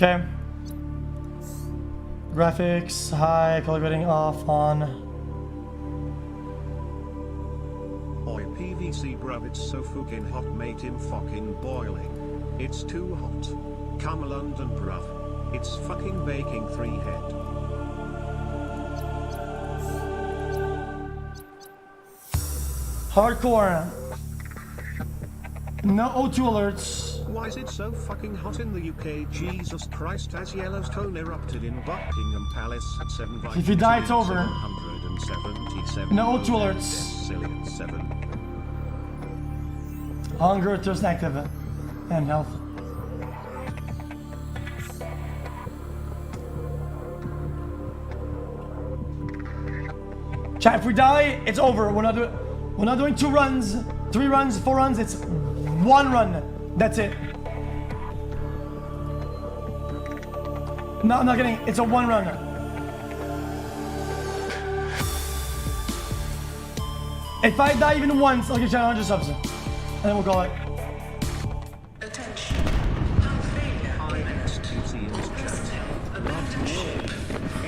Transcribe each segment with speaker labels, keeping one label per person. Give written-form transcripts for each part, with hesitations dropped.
Speaker 1: Okay. Graphics, high, color grading off, on.
Speaker 2: Oi PVC bruv, it's so fucking hot, mate, him fucking boiling. It's too hot. Come London bruv. It's fucking baking 3 head.
Speaker 1: Hardcore. No O2 alerts.
Speaker 2: Why is it so fucking hot in the UK? Jesus Christ, as Yellowstone erupted in Buckingham Palace at 7
Speaker 1: If you die, it's over.
Speaker 2: 777
Speaker 1: No O2 alerts.
Speaker 2: Cillian 7.
Speaker 1: Hunger, thirst active, and health. Chat, if we die, it's over. We're not doing 2 runs, 3 runs, 4 runs. It's 1 run. That's it. No, I'm not kidding. It's a 1 run. If I die even once, I'll get you 100 subs. And then we'll call it.
Speaker 3: Attention. Hull failure imminent.
Speaker 2: xQc in his chat.
Speaker 3: Abandon ship.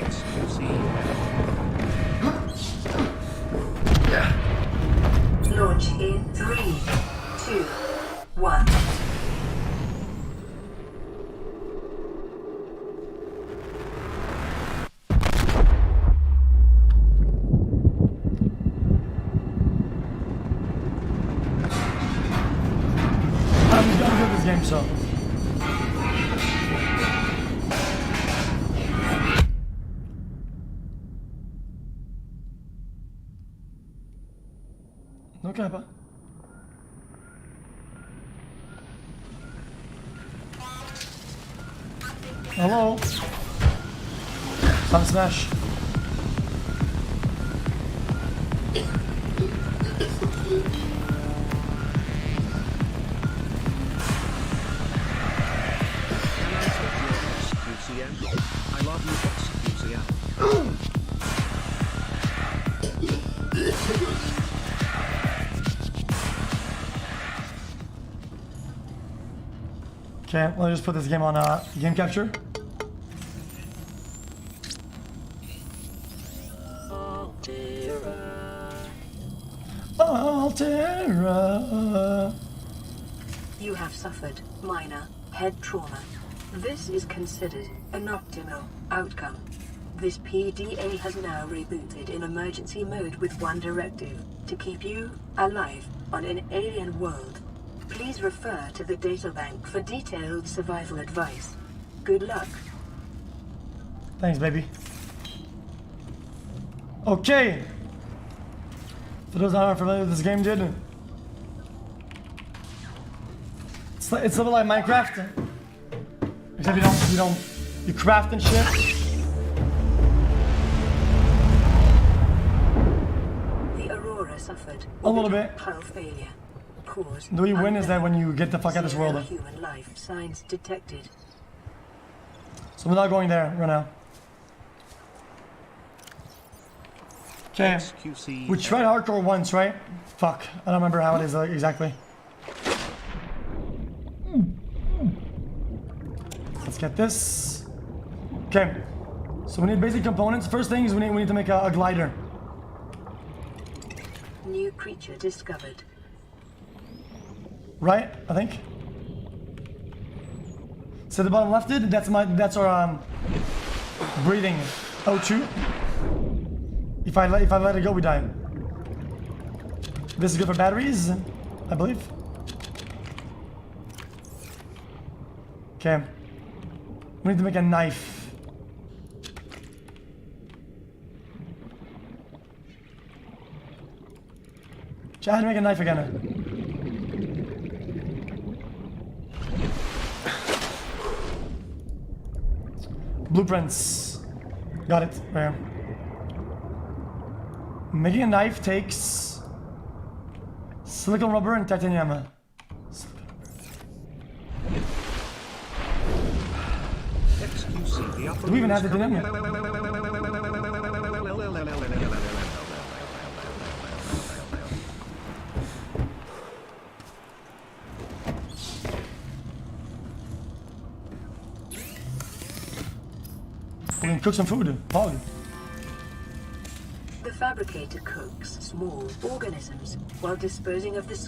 Speaker 2: xQc.
Speaker 3: Launch in 3, 2, 1.
Speaker 1: I'm good at this game, so. No kappa. Hello. Sun smash.
Speaker 2: I love you, xQcOW.
Speaker 1: Okay, let me just put this game on game capture. Altera.
Speaker 3: You have suffered minor head trauma. This is considered an optimal outcome. This PDA has now rebooted in emergency mode with one directive: to keep you alive on an alien world. Please refer to the databank for detailed survival advice. Good luck.
Speaker 1: Thanks, baby. Okay. For those that aren't familiar with this game, dude, it's a little like Minecraft, except you craft and shit.
Speaker 3: The Aurora suffered
Speaker 1: A little bit.
Speaker 3: hull failure. Cause
Speaker 1: The way you win is that when you get the fuck out of this
Speaker 3: zero
Speaker 1: world.
Speaker 3: human life signs detected.
Speaker 1: So we're not going there right now. Okay.
Speaker 2: xQc.
Speaker 1: We tried hardcore once, right? Fuck. I don't remember how it is exactly. Let's get this. Okay. So we need basic components. First thing is we need to make a glider.
Speaker 3: New creature discovered.
Speaker 1: Right? I think. So the bottom left, that's our breathing O2. If I let it go, we die. This is good for batteries, I believe. Okay. We need to make a knife. How to make a knife again? Blueprints. Got it. Where? Making a knife takes silicone rubber and titanium.
Speaker 2: xQc, the upper
Speaker 1: Do we even
Speaker 2: room
Speaker 1: have
Speaker 2: is
Speaker 1: titanium? We can cook some food. Pog.
Speaker 3: The fabricator cooks small organisms while disposing of the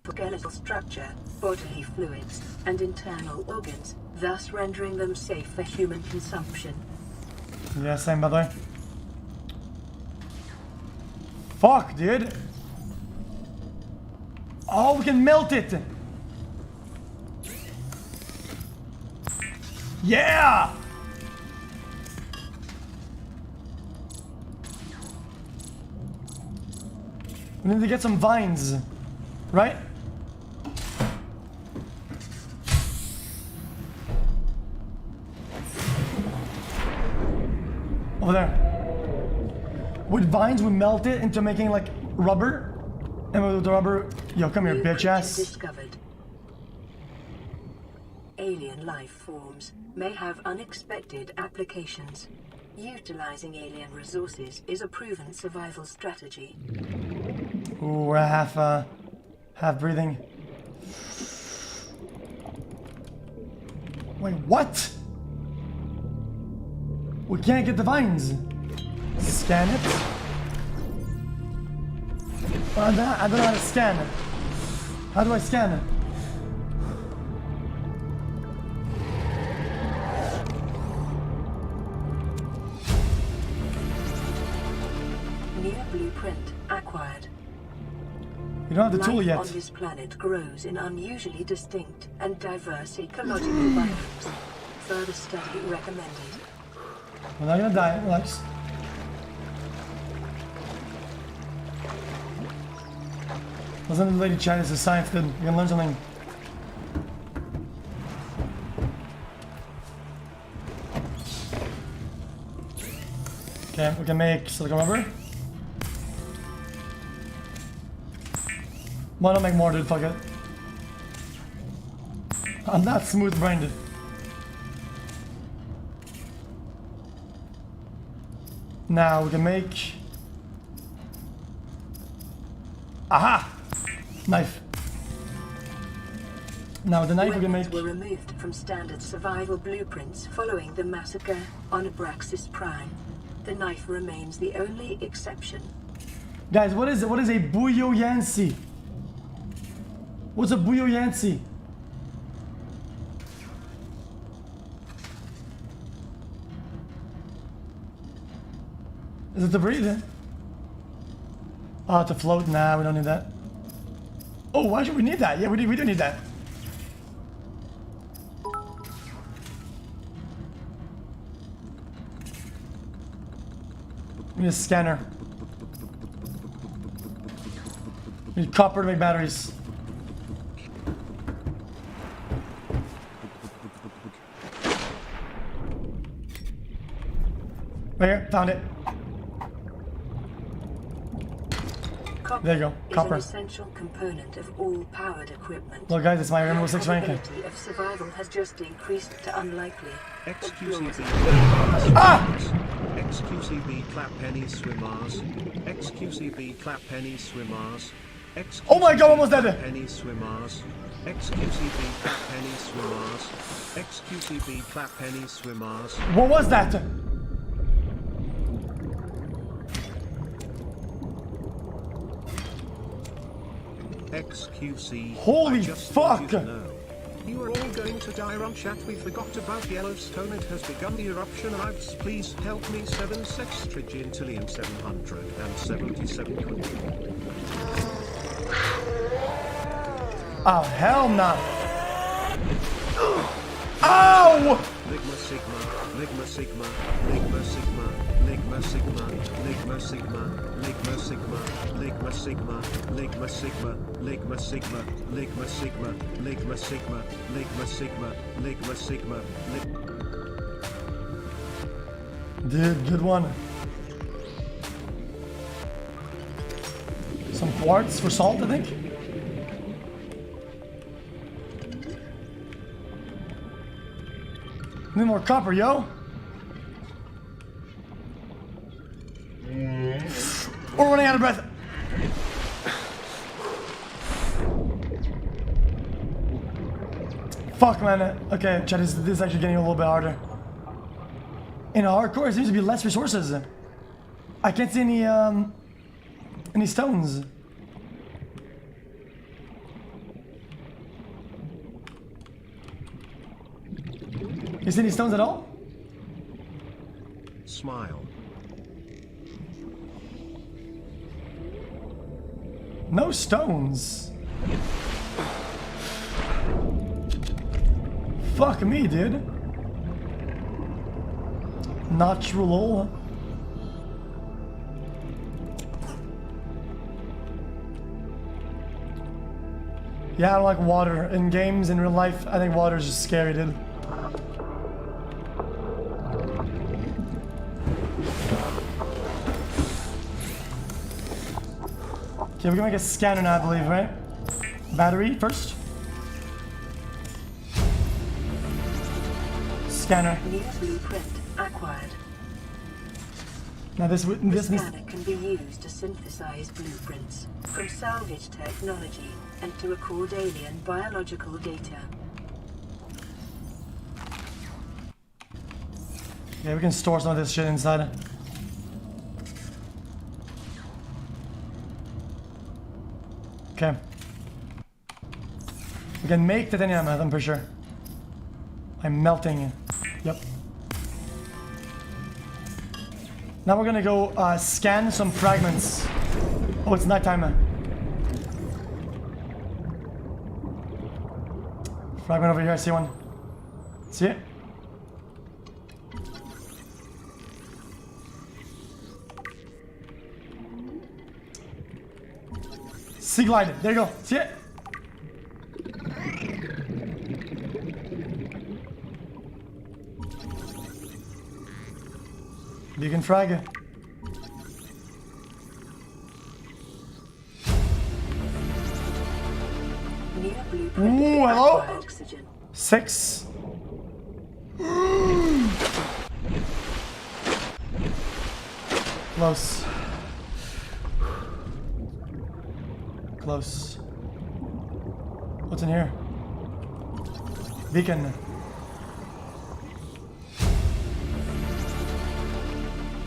Speaker 3: skeletal structure, bodily fluids, and internal organs, thus rendering them safe for human consumption.
Speaker 1: Yeah, same by the way. Fuck, dude. Oh, we can melt it. Yeah. We need to get some vines, right? Over there. With vines, we melt it into making like rubber. And with the rubber, yo, come here, bitch ass.
Speaker 3: Discovered. Alien life forms may have unexpected applications. Utilizing alien resources is a proven survival strategy.
Speaker 1: Ooh, we're half breathing. Wait, what? We can't get the vines. Scan it. I don't know how to scan it. How do I scan it?
Speaker 3: New blueprint acquired.
Speaker 1: You don't have the tool
Speaker 3: Life
Speaker 1: yet.
Speaker 3: on this planet grows in unusually distinct and diverse ecological biomes. Further study recommended.
Speaker 1: We're not gonna die, relax. Listen to the lady chat, it's a science, dude. You can learn something. Okay, we can make silicone rubber. Why not make more, dude? Fuck it. I'm not smooth-brained. Now we can make... Aha! Knife. Now with the knife we can make...
Speaker 3: Weapons were removed from standard survival blueprints following the massacre on Abraxas Prime. The knife remains the only exception.
Speaker 1: Guys, what is it? What is a Buyo Yancy? What's a Buyo Yancy? Is it to breathe? Oh, to float? Nah, we don't need that. Oh, why should we need that? Yeah, we do need that. We need a scanner. We need copper to make batteries. Right here, found it.
Speaker 3: Copper
Speaker 1: There you go, copper.
Speaker 3: is an essential component of all powered equipment.
Speaker 1: Look guys, it's my Rainbow Six ranking.
Speaker 3: Probability of survival has just increased to unlikely.
Speaker 2: xQcB.
Speaker 1: Ah!
Speaker 2: xQcB clap penny swimmers. xQcB clap penny swimmers.
Speaker 1: Oh my god, almost dead.
Speaker 2: Penny swimmers. xQcB clap penny swimmers. xQcB clap penny swimmers.
Speaker 1: What was that?
Speaker 2: xQc.
Speaker 1: Holy
Speaker 2: I just
Speaker 1: fuck!
Speaker 2: want you to know. You are all going to die on chat. We forgot about Yellowstone. It has begun the eruption. Ives, please help me. 7 sextrillion 777.
Speaker 1: Oh, hell no. Ow!
Speaker 2: Ligma sigma, ligma sigma, ligma sigma, ligma sigma, ligma sigma, ligma sigma, ligma sigma, ligma sigma, ligma sigma, ligma sigma, ligma sigma, ligma sigma, ligma sigma,
Speaker 1: Dude, good one. Some quartz for salt, I think. Need more copper, yo. We're running out of breath. Fuck, man. Okay, chat, this is actually getting a little bit harder. In hardcore, there seems to be less resources. I can't see any stones. You see any stones at all?
Speaker 2: Smile.
Speaker 1: No stones. Fuck me, dude. Natural. Yeah, I don't like water. In games, in real life, I think water is just scary, dude. Okay, we're gonna make a scanner now, I believe, right? Battery first. Scanner.
Speaker 3: New blueprint acquired.
Speaker 1: Now this
Speaker 3: The
Speaker 1: needs.
Speaker 3: scanner can be used to synthesize blueprints from salvage technology and to record alien biological data.
Speaker 1: Yeah, we can store some of this shit inside. Okay. We can make titanium, I'm pretty sure. I'm melting. Yep. Now we're gonna go scan some fragments. Oh, it's nighttime. Fragment over here, I see one. See it? Sea glide, there you go. See it? Beacon frag.
Speaker 3: New blueprint
Speaker 1: Ooh, hello?
Speaker 3: acquired. Oxygen.
Speaker 1: 6. Close. Close. What's in here? Beacon.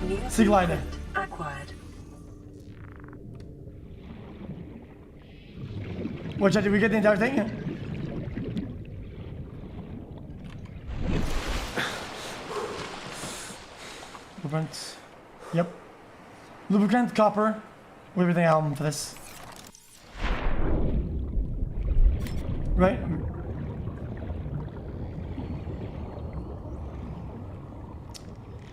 Speaker 3: New
Speaker 1: Sea glider.
Speaker 3: blueprint acquired.
Speaker 1: Watch out, did we get the entire thing? Blueprint. Yep. Lubricant, copper. We have everything out for this. Right?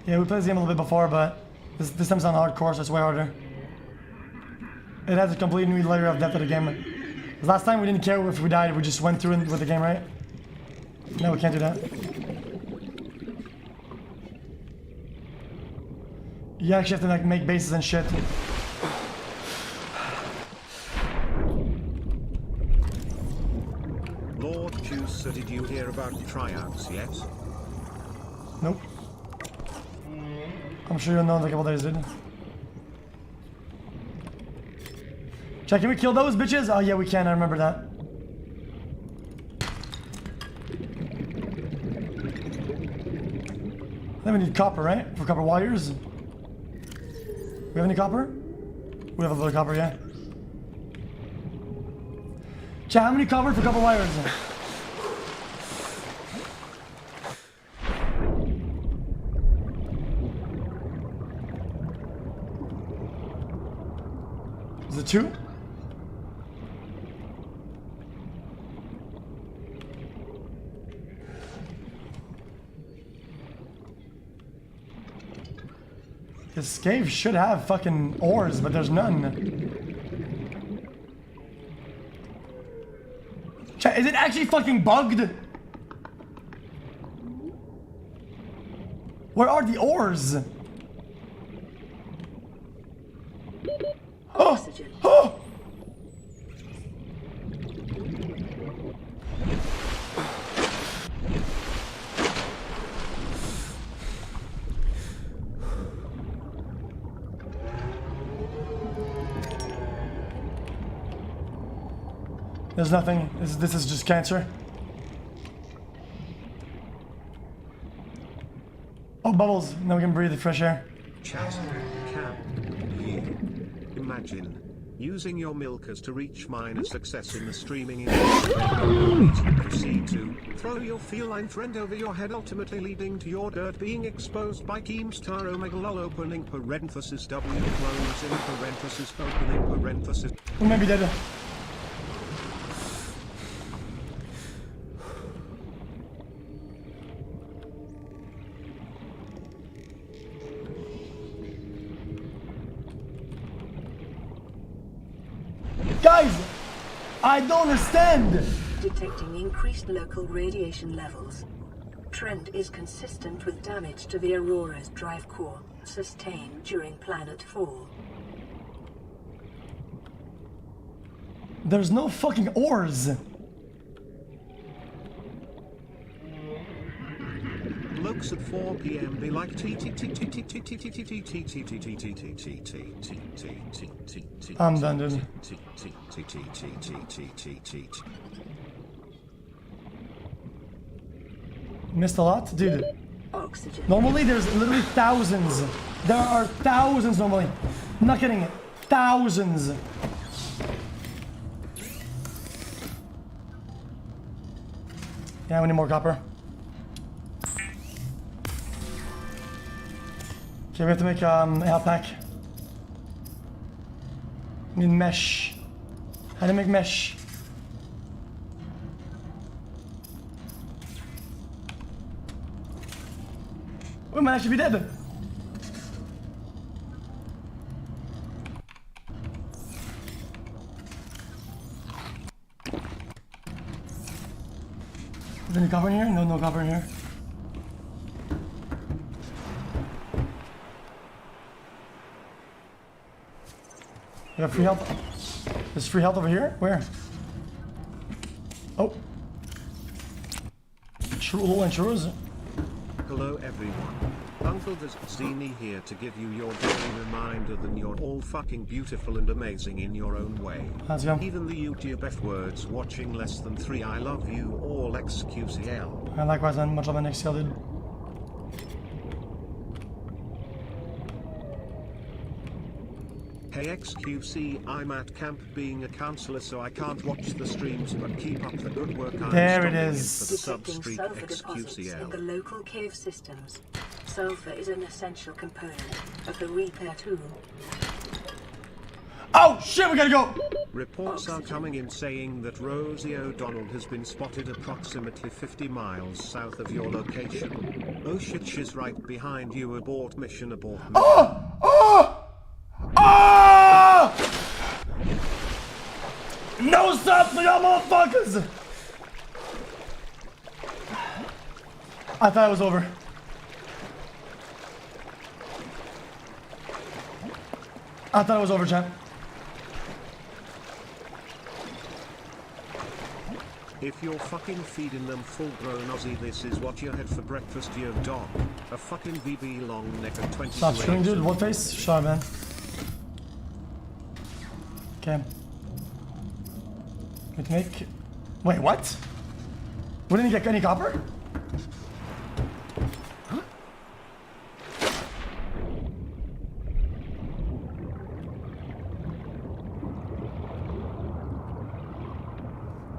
Speaker 1: Yeah, we played this game a little bit before, but this time's on hardcore, so it's way harder. It has a complete new layer of depth to the game. 'Cause last time we didn't care if we died, we just went through it with the game, right? No, we can't do that. You actually have to like make bases and shit.
Speaker 2: Lord Juicer, did you hear about tryouts yet?
Speaker 1: Nope. I'm sure you'll know in a couple days, dude. Check, can we kill those bitches? Oh yeah, we can, I remember that. Then we need copper, right? For copper wires. We have any copper? We have a little copper, yeah. Chat, how many copper for copper wires? Is it 2? This cave should have fucking ores, but there's none. Chat, is it actually fucking bugged? Where are the ores? Oh!
Speaker 3: Oxygen.
Speaker 1: Oh! There's nothing. This is just cancer. Oh, bubbles. Now we can breathe the fresh air.
Speaker 2: Chat. Can you imagine using your milkers to reach minor success in the streaming industry? Proceed to throw your feline friend over your head, ultimately leading to your dirt being exposed by Keemstar Omega lol opening parenthesis W closing parenthesis opening parenthesis.
Speaker 1: We might be dead. Guys, I don't understand.
Speaker 3: Detecting increased local radiation levels. Trend is consistent with damage to the Aurora's drive core sustained during planet fall.
Speaker 1: There's no fucking ores.
Speaker 2: Looks at 4 p.m. be like
Speaker 1: I'm done, dude. Missed a lot? Dude.
Speaker 3: Oxygen.
Speaker 1: Normally there's literally thousands. There are thousands normally. I'm not kidding. Thousands. Yeah, we need more copper. Okay, we have to make a health pack. We need mesh. How do you make mesh? We might actually be dead. Is there any copper in here? No, no copper in here. We have free health. There's free health over here? Where? Oh. True and churros.
Speaker 2: Hello everyone. Uncle Zini here to give you your daily reminder that you're all fucking beautiful and amazing in your own way.
Speaker 1: Let's go.
Speaker 2: Even the YouTube F words watching less than 3 I love you all xQcOW.
Speaker 1: I likewise, man. Much love, my next dude.
Speaker 2: Hey xQc, I'm at camp being a counselor so I can't watch the streams but keep up the good work. I'm
Speaker 1: There it
Speaker 2: stopping in
Speaker 1: is.
Speaker 2: for the
Speaker 3: Detecting
Speaker 2: substreet
Speaker 3: sulfur deposits in the
Speaker 2: xQcOW.
Speaker 3: local cave systems. Sulfur is an essential component of the repair tool.
Speaker 1: Oh shit, we gotta go!
Speaker 2: Reports are coming in saying that Rosie O'Donnell has been spotted approximately 50 miles south of your location. Oh shit, she's right behind you. Abort mission, abort mission.
Speaker 1: Oh! Oh! Oh! No stop for y'all motherfuckers! I thought it was over. I thought it was over, champ.
Speaker 2: If you're fucking feeding them full-grown Aussie, this is what you had for breakfast, yo dog. A fucking VB long neck of 20.
Speaker 1: Stop shooting, dude. What face? Shut up, man. Okay. We can make... Wait, what? We didn't get any copper?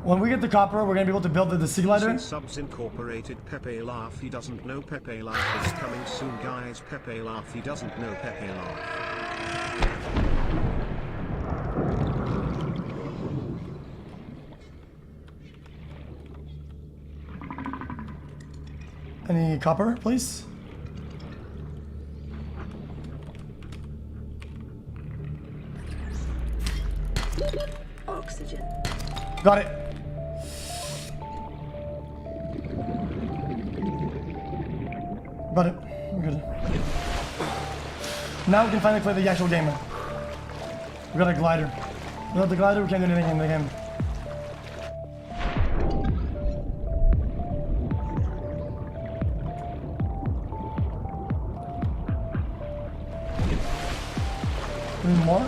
Speaker 1: When we get the copper, we're gonna be able to build the sea glider.
Speaker 2: Subs Incorporated. Pepe laugh. He doesn't know Pepe laugh is coming soon, guys. Pepe laugh. He doesn't know Pepe laugh.
Speaker 1: Any copper, please?
Speaker 3: Oxygen.
Speaker 1: Got it. Got it. We're good. Now we can finally play the actual game. We got a glider. Without the glider, we can't do anything in the game. Any more?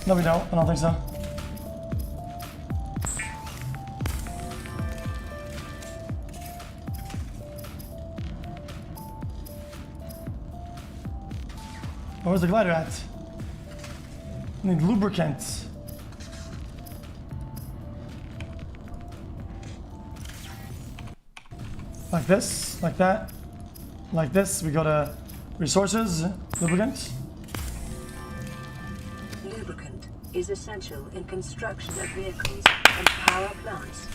Speaker 1: No, we don't. I don't think so. where's the glider at? I need lubricant. Like this, like that, like this. We go to resources, lubricant.
Speaker 3: Lubricant is essential in construction of vehicles and power plants.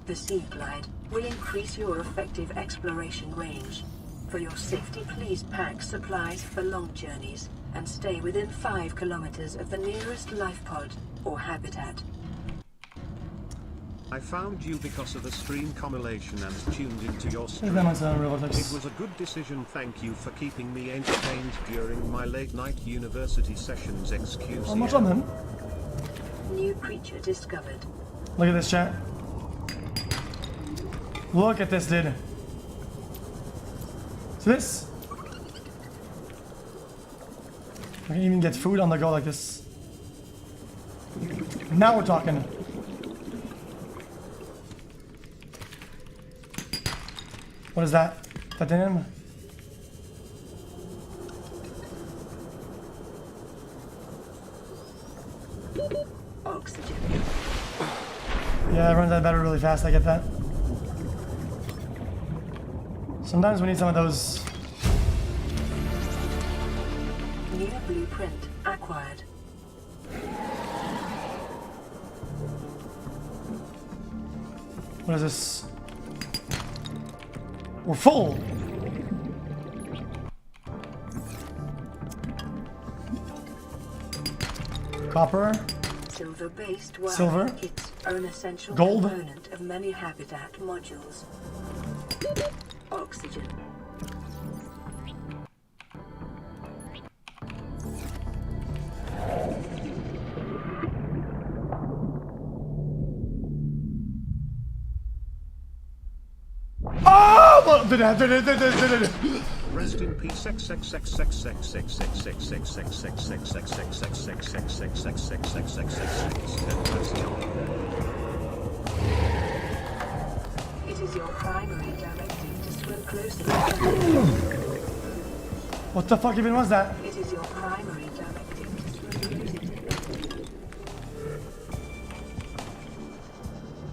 Speaker 3: The Sea Glide will increase your effective exploration range. For your safety, please pack supplies for long journeys and stay within 5 kilometers of the nearest life pod or habitat.
Speaker 2: I found you because of the stream compilation and tuned into your stream.
Speaker 1: That might
Speaker 2: It
Speaker 1: sound real like
Speaker 2: was a good decision. Thank you for keeping me entertained during my late night university sessions. Excuse
Speaker 1: how much on them?
Speaker 3: New creature discovered.
Speaker 1: Look at this, chat. Look at this, dude. See this? I can even get food on the go like this. Now we're talking. What is that? Titanium?
Speaker 3: Oxygen.
Speaker 1: Yeah, it runs out of battery really fast, I get that. Sometimes we need some of those.
Speaker 3: New blueprint acquired.
Speaker 1: What is this? We're full! Copper.
Speaker 3: Silver-based wire
Speaker 1: Silver.
Speaker 3: kits are an essential
Speaker 1: Gold.
Speaker 3: component of many habitat modules. Oxygen.
Speaker 1: Oh!
Speaker 2: Rest in peace.
Speaker 3: It is your primary directive to swim closer.
Speaker 1: What the fuck even was that?
Speaker 3: It is your primary directive to swim closer.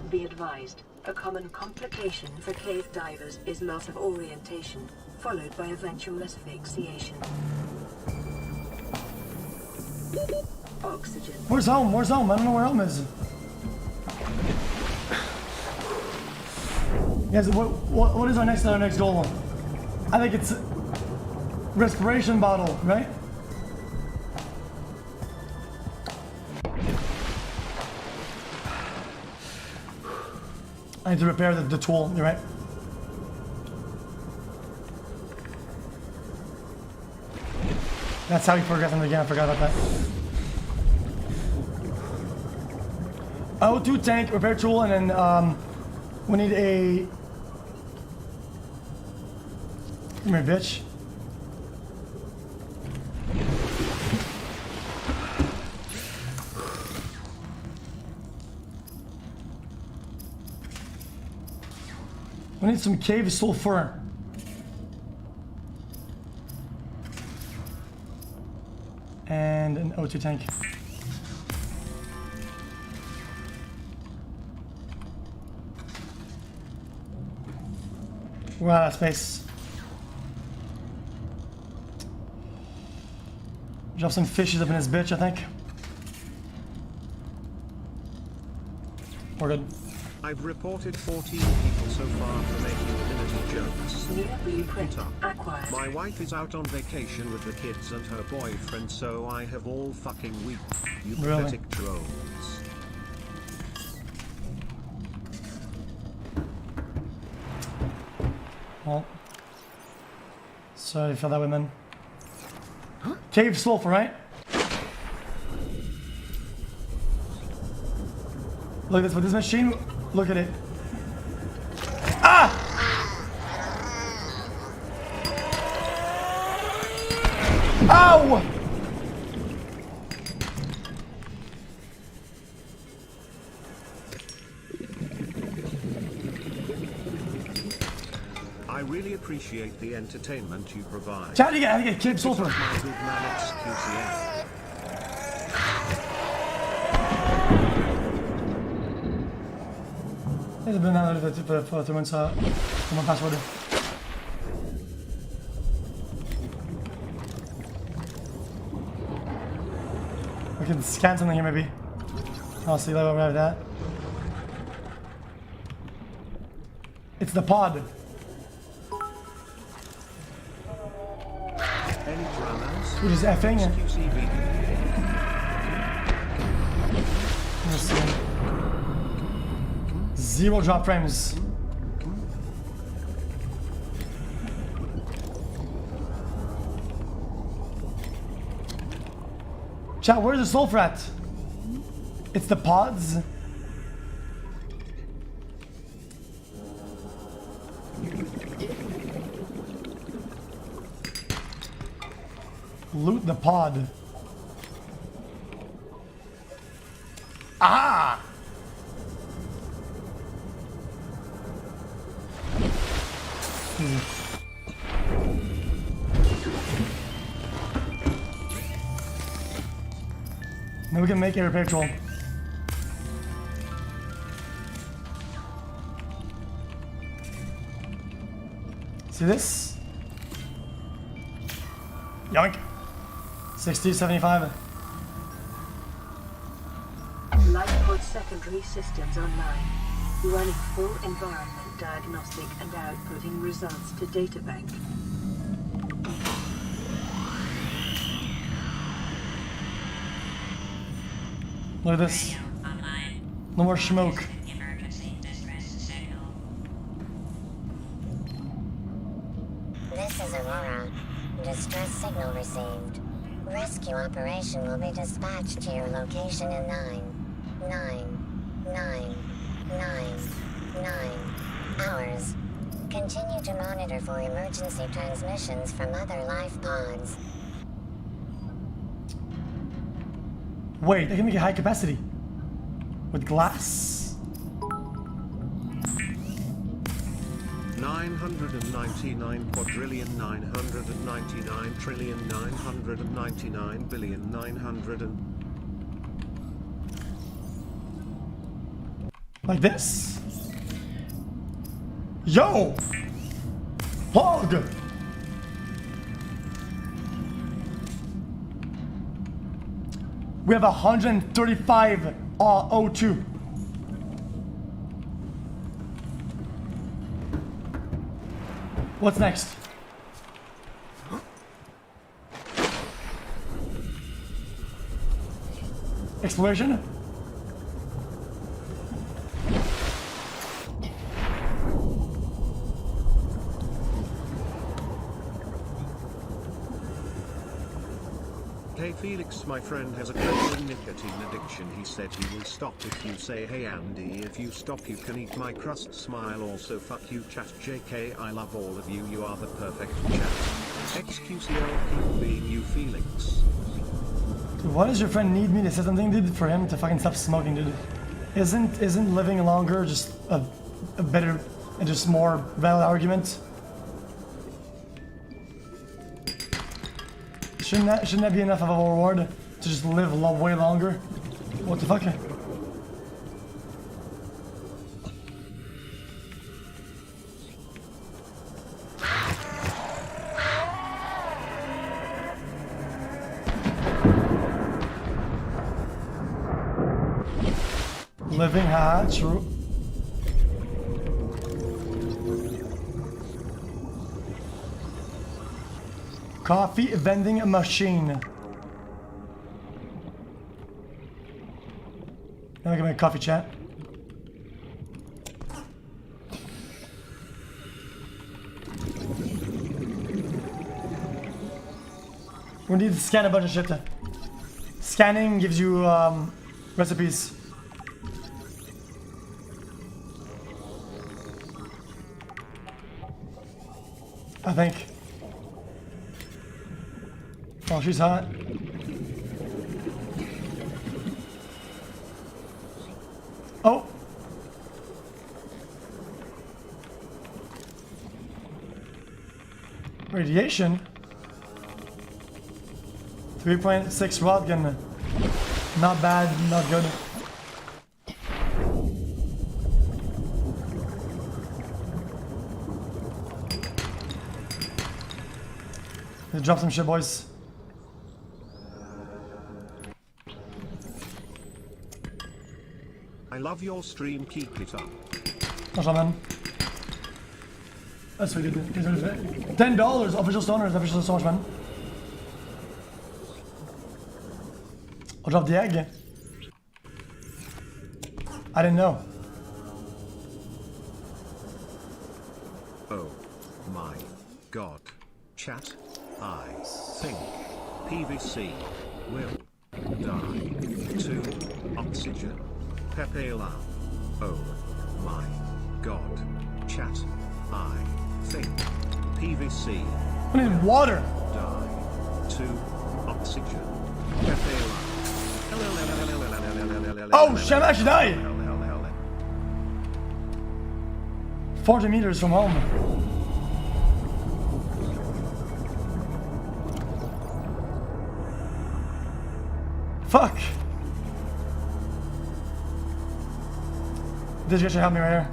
Speaker 3: Be advised, a common complication for cave divers is loss of orientation, followed by eventual asphyxiation. Oxygen.
Speaker 1: Where's home? Where's home? I don't know where home is. Yes, what is our next goal? I think it's respiration bottle, right? I need to repair the tool, you're right. That's how you progress in the game, I forgot about that. O2 tank, repair tool, and then we need a... Come here, bitch. We need some cave sulfur. And an O2 tank. We're out of space. Drop some fishes up in this bitch, I think. We're good.
Speaker 2: I've reported 14 people so far for making limited jokes.
Speaker 3: New blueprint
Speaker 2: Keep it up.
Speaker 3: acquired.
Speaker 2: My wife is out on vacation with the kids and her boyfriend, so I have all fucking week. You
Speaker 1: Really?
Speaker 2: pathetic trolls.
Speaker 1: Well, sorry for that, women. Cave sulfur, right? Look at this with this machine. Look at it. Ah! Ow!
Speaker 2: I really appreciate the entertainment you provide.
Speaker 1: Chat, you gotta get kid sulfur.
Speaker 2: My good man xQcOW.
Speaker 1: Ele blir nära lite typ för att man inte sa om password. We can scan something here maybe. I'll see like what we have that. It's the pod.
Speaker 2: Any dramas?
Speaker 1: We're just effing it.
Speaker 2: xQc.
Speaker 1: Let's see. 0 drop frames. Chat, where's the sulfur at? It's the pods. Loot the pod. Ah! Now we can make a repair tool. See this? Yoink! 60, 75.
Speaker 3: Lifepod secondary systems online. Running full environment diagnostic and outputting results to databank.
Speaker 1: Look at this. No more smoke.
Speaker 4: This is Aurora. Distress signal received. Rescue operation will be dispatched to your location in 9 hours. Continue to monitor for emergency transmissions from other life pods.
Speaker 1: Wait, I can make it high capacity. With glass?
Speaker 2: 999 quadrillion 999 trillion 999 billion 900 and...
Speaker 1: Like this? Yo! Plug! We have 135 O2. What's next? Exploration?
Speaker 2: Hey Felix, my friend has a critical nicotine addiction. He said he will stop if you say hey Andy. If you stop you can eat my crust. Smile. Also fuck you chat. JK, I love all of you. You are the perfect chat. xQcOW, keep being you Felix.
Speaker 1: Dude, why does your friend need me to say something, dude, for him to fucking stop smoking, dude? Isn't living longer just a better and just more valid argument? Shouldn't that be enough of a reward to just live way longer? What the fuck? Living, haha, true. Coffee vending machine. Now I can make coffee chat. We need to scan a bunch of shit. Scanning gives you recipes. I think. Oh, she's hot. Oh! Radiation. 3.6 Rotgun. Not bad, not good. Let's drop some shit, boys.
Speaker 2: I love your stream, keep it up.
Speaker 1: Thanks, man. That's really good. $10 official stoners. Official so much, man. I'll drop the egg. I didn't know.
Speaker 2: Oh my god. Chat, I think PVC will die to oxygen. Pepe La. Oh my god. Chat, I think PVC
Speaker 1: I need water.
Speaker 2: die to oxygen. Pepe La.
Speaker 1: Oh shit, I'm actually dying. 40 meters from home. Fuck. This guy should help me right here.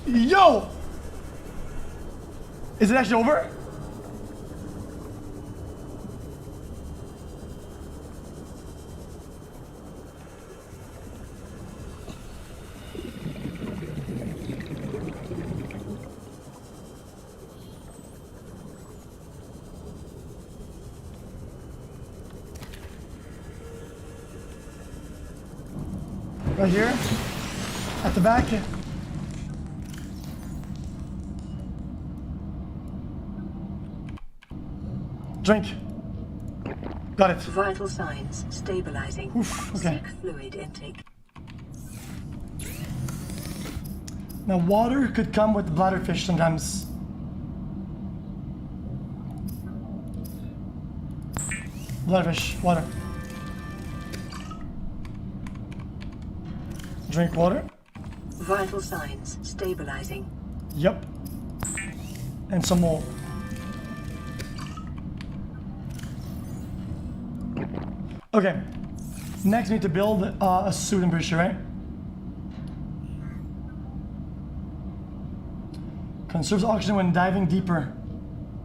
Speaker 1: Yo! Is it actually over? Right here, at the back. Drink. Got it.
Speaker 3: Vital signs stabilizing.
Speaker 1: Oof, okay.
Speaker 3: Seek fluid intake.
Speaker 1: Now water could come with bladderfish sometimes. Bladderfish, water. Drink water.
Speaker 3: Vital signs stabilizing.
Speaker 1: Yep. And some more. Okay. Next we need to build a suit, I'm pretty sure, right? Conserves oxygen when diving deeper.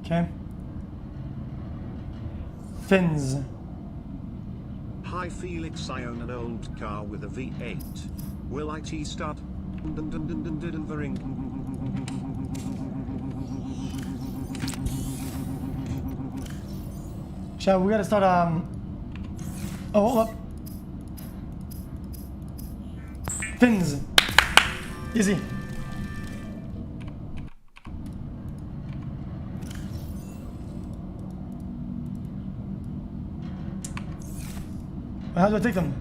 Speaker 1: Okay. Fins.
Speaker 2: Hi Felix, I own an old car with a V8. Will IT start delivering?
Speaker 1: Shall we gotta start oh, hold up. Fins. Easy. How do I take them?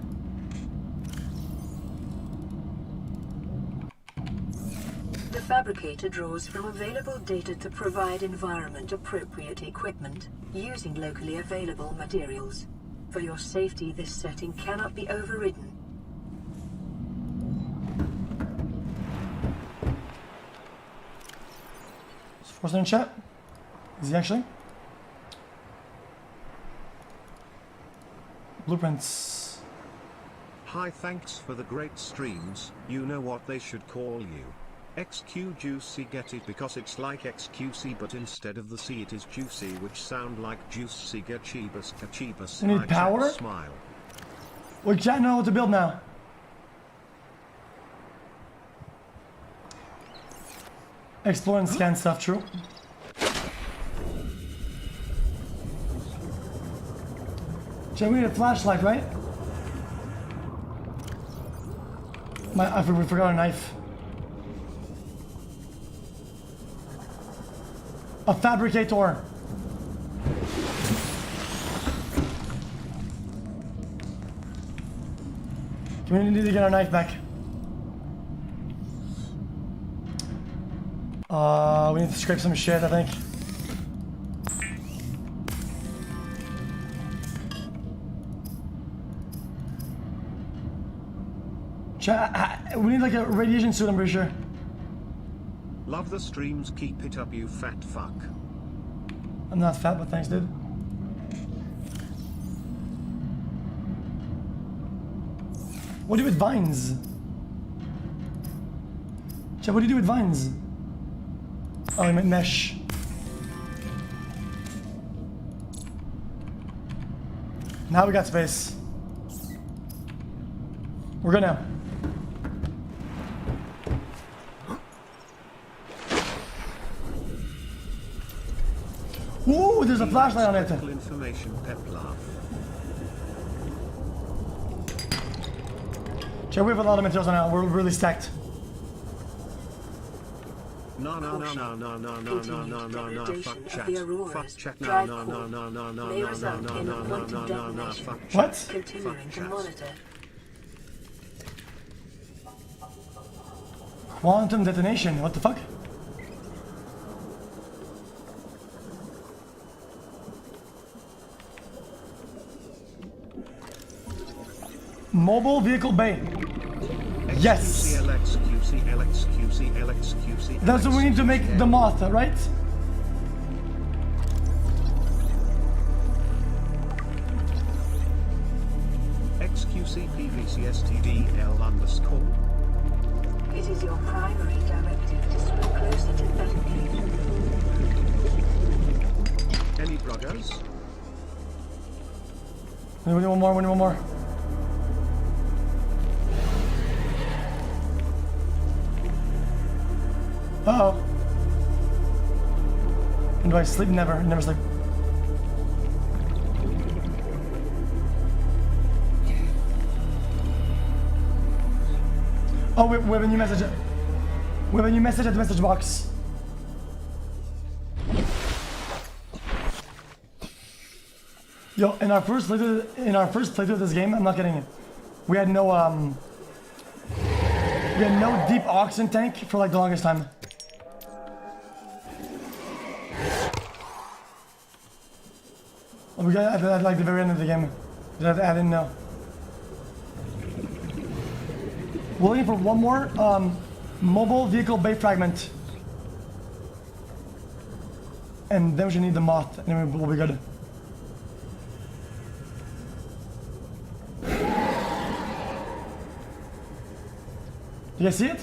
Speaker 3: The fabricator draws from available data to provide environment-appropriate equipment using locally available materials. For your safety, this setting cannot be overridden.
Speaker 1: Is Force in chat? Is he actually? Blueprints.
Speaker 2: Hi, thanks for the great streams. You know what they should call you? xQjuicy, get it, because it's like xQc but instead of the C it is juicy, which sound like juicy. Gachibus.
Speaker 1: You need power?
Speaker 2: Smile.
Speaker 1: We can't know what to build now. Explore and scan stuff, true. Shall we need a flashlight, right? We forgot a knife. A fabricator. We need to get our knife back. We need to scrape some shit, I think. We need like a radiation suit, I'm pretty sure.
Speaker 2: Love the streams, keep it up, you fat fuck.
Speaker 1: I'm not fat, but thanks, dude. What do you do with vines? Chat, what do you do with vines? Oh, I meant mesh. Now we got space. We're good now. Ooh, there's a flashlight on it.
Speaker 2: Critical information, pep laugh.
Speaker 1: Chat, we have a lot of materials now. We're really stacked.
Speaker 2: No, fuck chat. Fuck chat, no, fuck chat.
Speaker 1: What?
Speaker 3: Continuing to monitor.
Speaker 1: Quantum detonation, what the fuck? Mobile vehicle bay. Yes!
Speaker 2: xQc.
Speaker 1: That's what we need to make the moth, right?
Speaker 2: xQc PVCSTDL _.
Speaker 3: It is your primary directive to swim closer to Bentley.
Speaker 2: Any brothers?
Speaker 1: We need one more, we need one more. Uh-oh. And do I sleep? Never. Never sleep. Oh, we have a new message. We have a new message at the message box. Yo, in our first playthrough of this game, I'm not kidding you. We had no deep oxygen tank for like the longest time. We got at like the very end of the game. I didn't know. We're looking for one more mobile vehicle bay fragment. And then we should need the moth, and then we'll be good. You guys see it?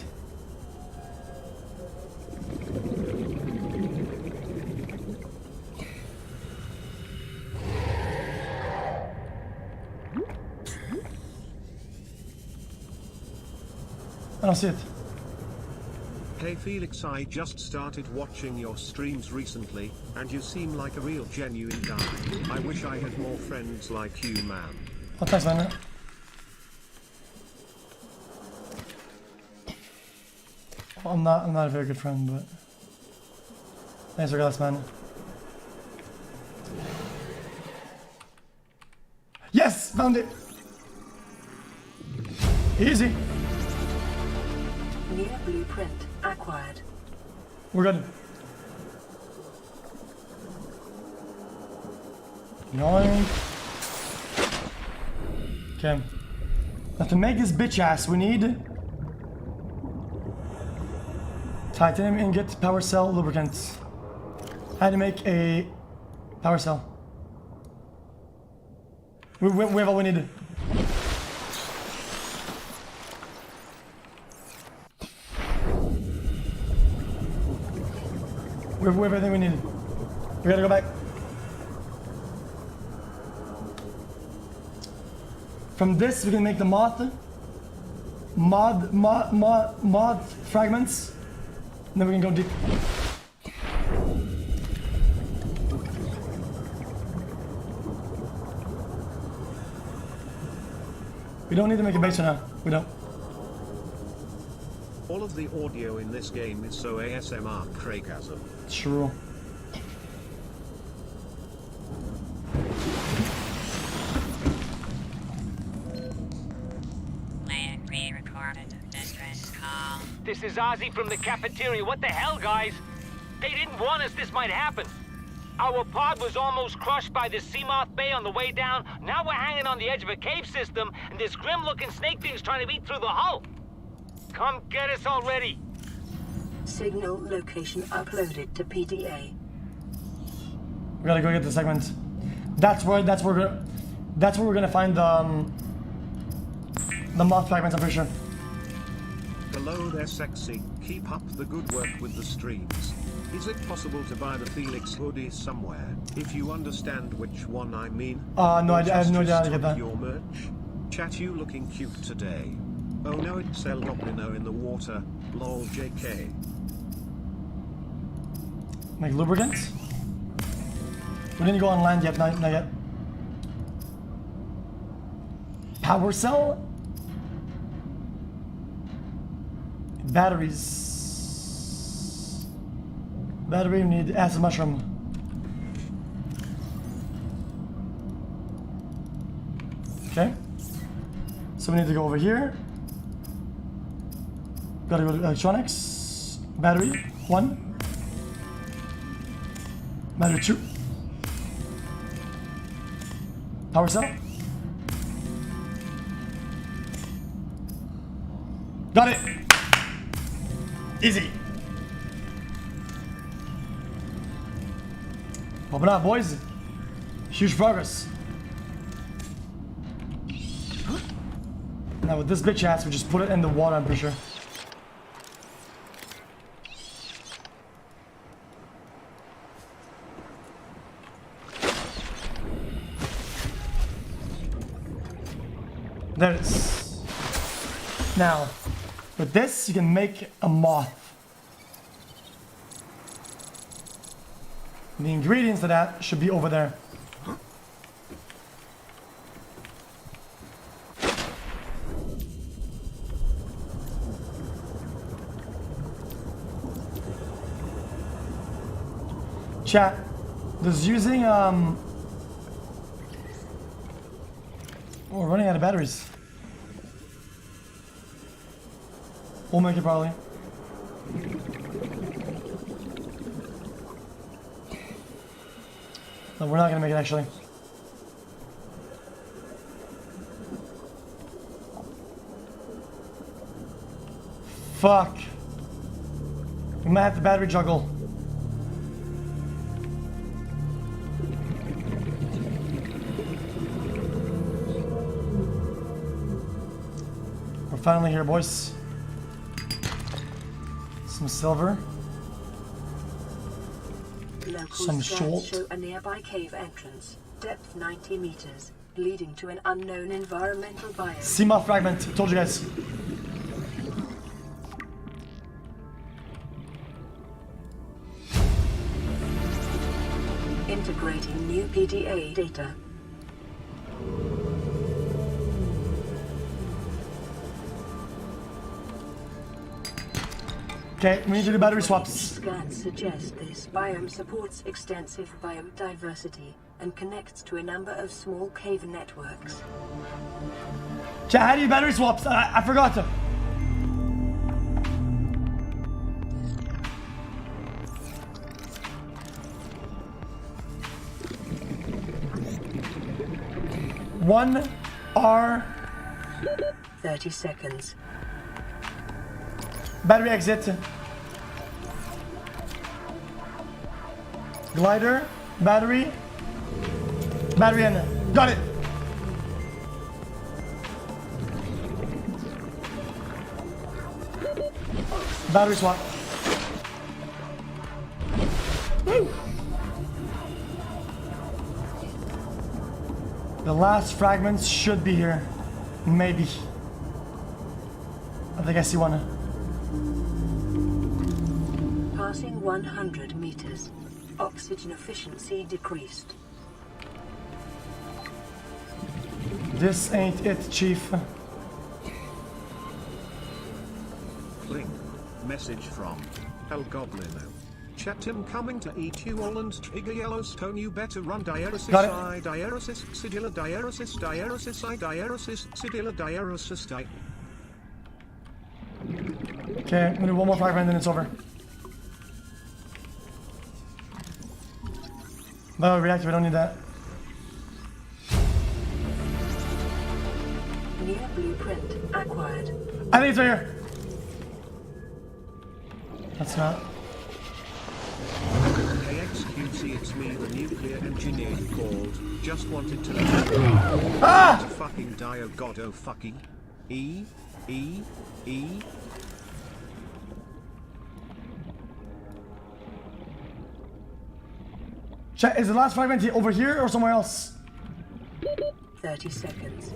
Speaker 1: I don't see it.
Speaker 2: Hey Felix, I just started watching your streams recently, and you seem like a real genuine guy. I wish I had more friends like you, man.
Speaker 1: Oh, thanks, man. I'm not a very good friend, but thanks regardless, man. Yes, found it. Easy.
Speaker 3: New blueprint acquired.
Speaker 1: We're good. Yoink. Okay. Now to make this bitch ass, we need titanium ingot, power cell, lubricants. How to make a power cell? We have all we need. We have everything we need. We gotta go back. From this, we can make the mod fragments. And then we can go deep. We don't need to make a base now. We don't.
Speaker 2: All of the audio in this game is so ASMR Craigasm.
Speaker 1: True.
Speaker 5: This is Ozzy from the cafeteria. What the hell, guys? They didn't want us. This might happen. Our pod was almost crushed by the Seamoth Bay on the way down. Now we're hanging on the edge of a cave system, and this grim-looking snake thing's trying to eat through the hull. Come get us already.
Speaker 3: Signal location uploaded to PDA.
Speaker 1: We gotta go get the segment. That's where we're gonna find the moth fragments, I'm pretty sure.
Speaker 2: Hello there, sexy. Keep up the good work with the streams. Is it possible to buy the Felix hoodie somewhere? If you understand which one I mean.
Speaker 1: No, I have no idea how to get that.
Speaker 2: Your merch. Chat, you looking cute today. Oh no, it's El Goblino in the water. Lol, JK.
Speaker 1: Like lubricant? We didn't go on land yet, not yet. Power cell? Batteries. Battery, we need acid mushroom. Okay. So we need to go over here. Gotta go to electronics. Battery, 1. Battery 2. Power cell. Got it! Easy. Open up, boys. Huge progress. Now with this bitch ass, we just put it in the water, I'm pretty sure. There it is. Now, with this, you can make a moth. The ingredients to that should be over there. Chat, does using oh, we're running out of batteries. We'll make it probably. No, we're not gonna make it actually. Fuck. We might have to battery juggle. We're finally here, boys. Some silver.
Speaker 3: Local
Speaker 1: Some
Speaker 3: scans
Speaker 1: short.
Speaker 3: show a nearby cave entrance, depth 90 meters, leading to an unknown environmental biome.
Speaker 1: Seamoth fragment. Told you guys.
Speaker 3: Integrating new PDA data.
Speaker 1: Okay, we need to do battery swaps.
Speaker 3: Scans suggest this biome supports extensive biodiversity and connects to a number of small cave networks.
Speaker 1: Chat, how do you battery swaps? I forgot to. One R
Speaker 3: 30 seconds.
Speaker 1: battery exit. Glider, battery in. Got it. Battery swap. Woo. The last fragments should be here. Maybe. I think I see one.
Speaker 3: Passing 100 meters. Oxygen efficiency decreased.
Speaker 1: This ain't it, Chief.
Speaker 2: Link. Message from El Goblino. Chat, him coming to eat you all and trigger Yellowstone. You better run dialysis.
Speaker 1: Got it.
Speaker 2: I dialysis, Sidilla dialysis, dialysis, I dialysis, Sidilla dialysis, di.
Speaker 1: Okay, I'm gonna do one more fragment and then it's over. Bioreactor, we don't need that.
Speaker 3: New blueprint acquired.
Speaker 1: I think it's right here. That's not.
Speaker 2: Hey xQc, it's me, the nuclear engineer you called. Just wanted to let you know.
Speaker 1: Ah!
Speaker 2: To fucking die, oh god, oh fucking. E.
Speaker 1: Chat, is the last fragment over here or somewhere else?
Speaker 3: 30 seconds.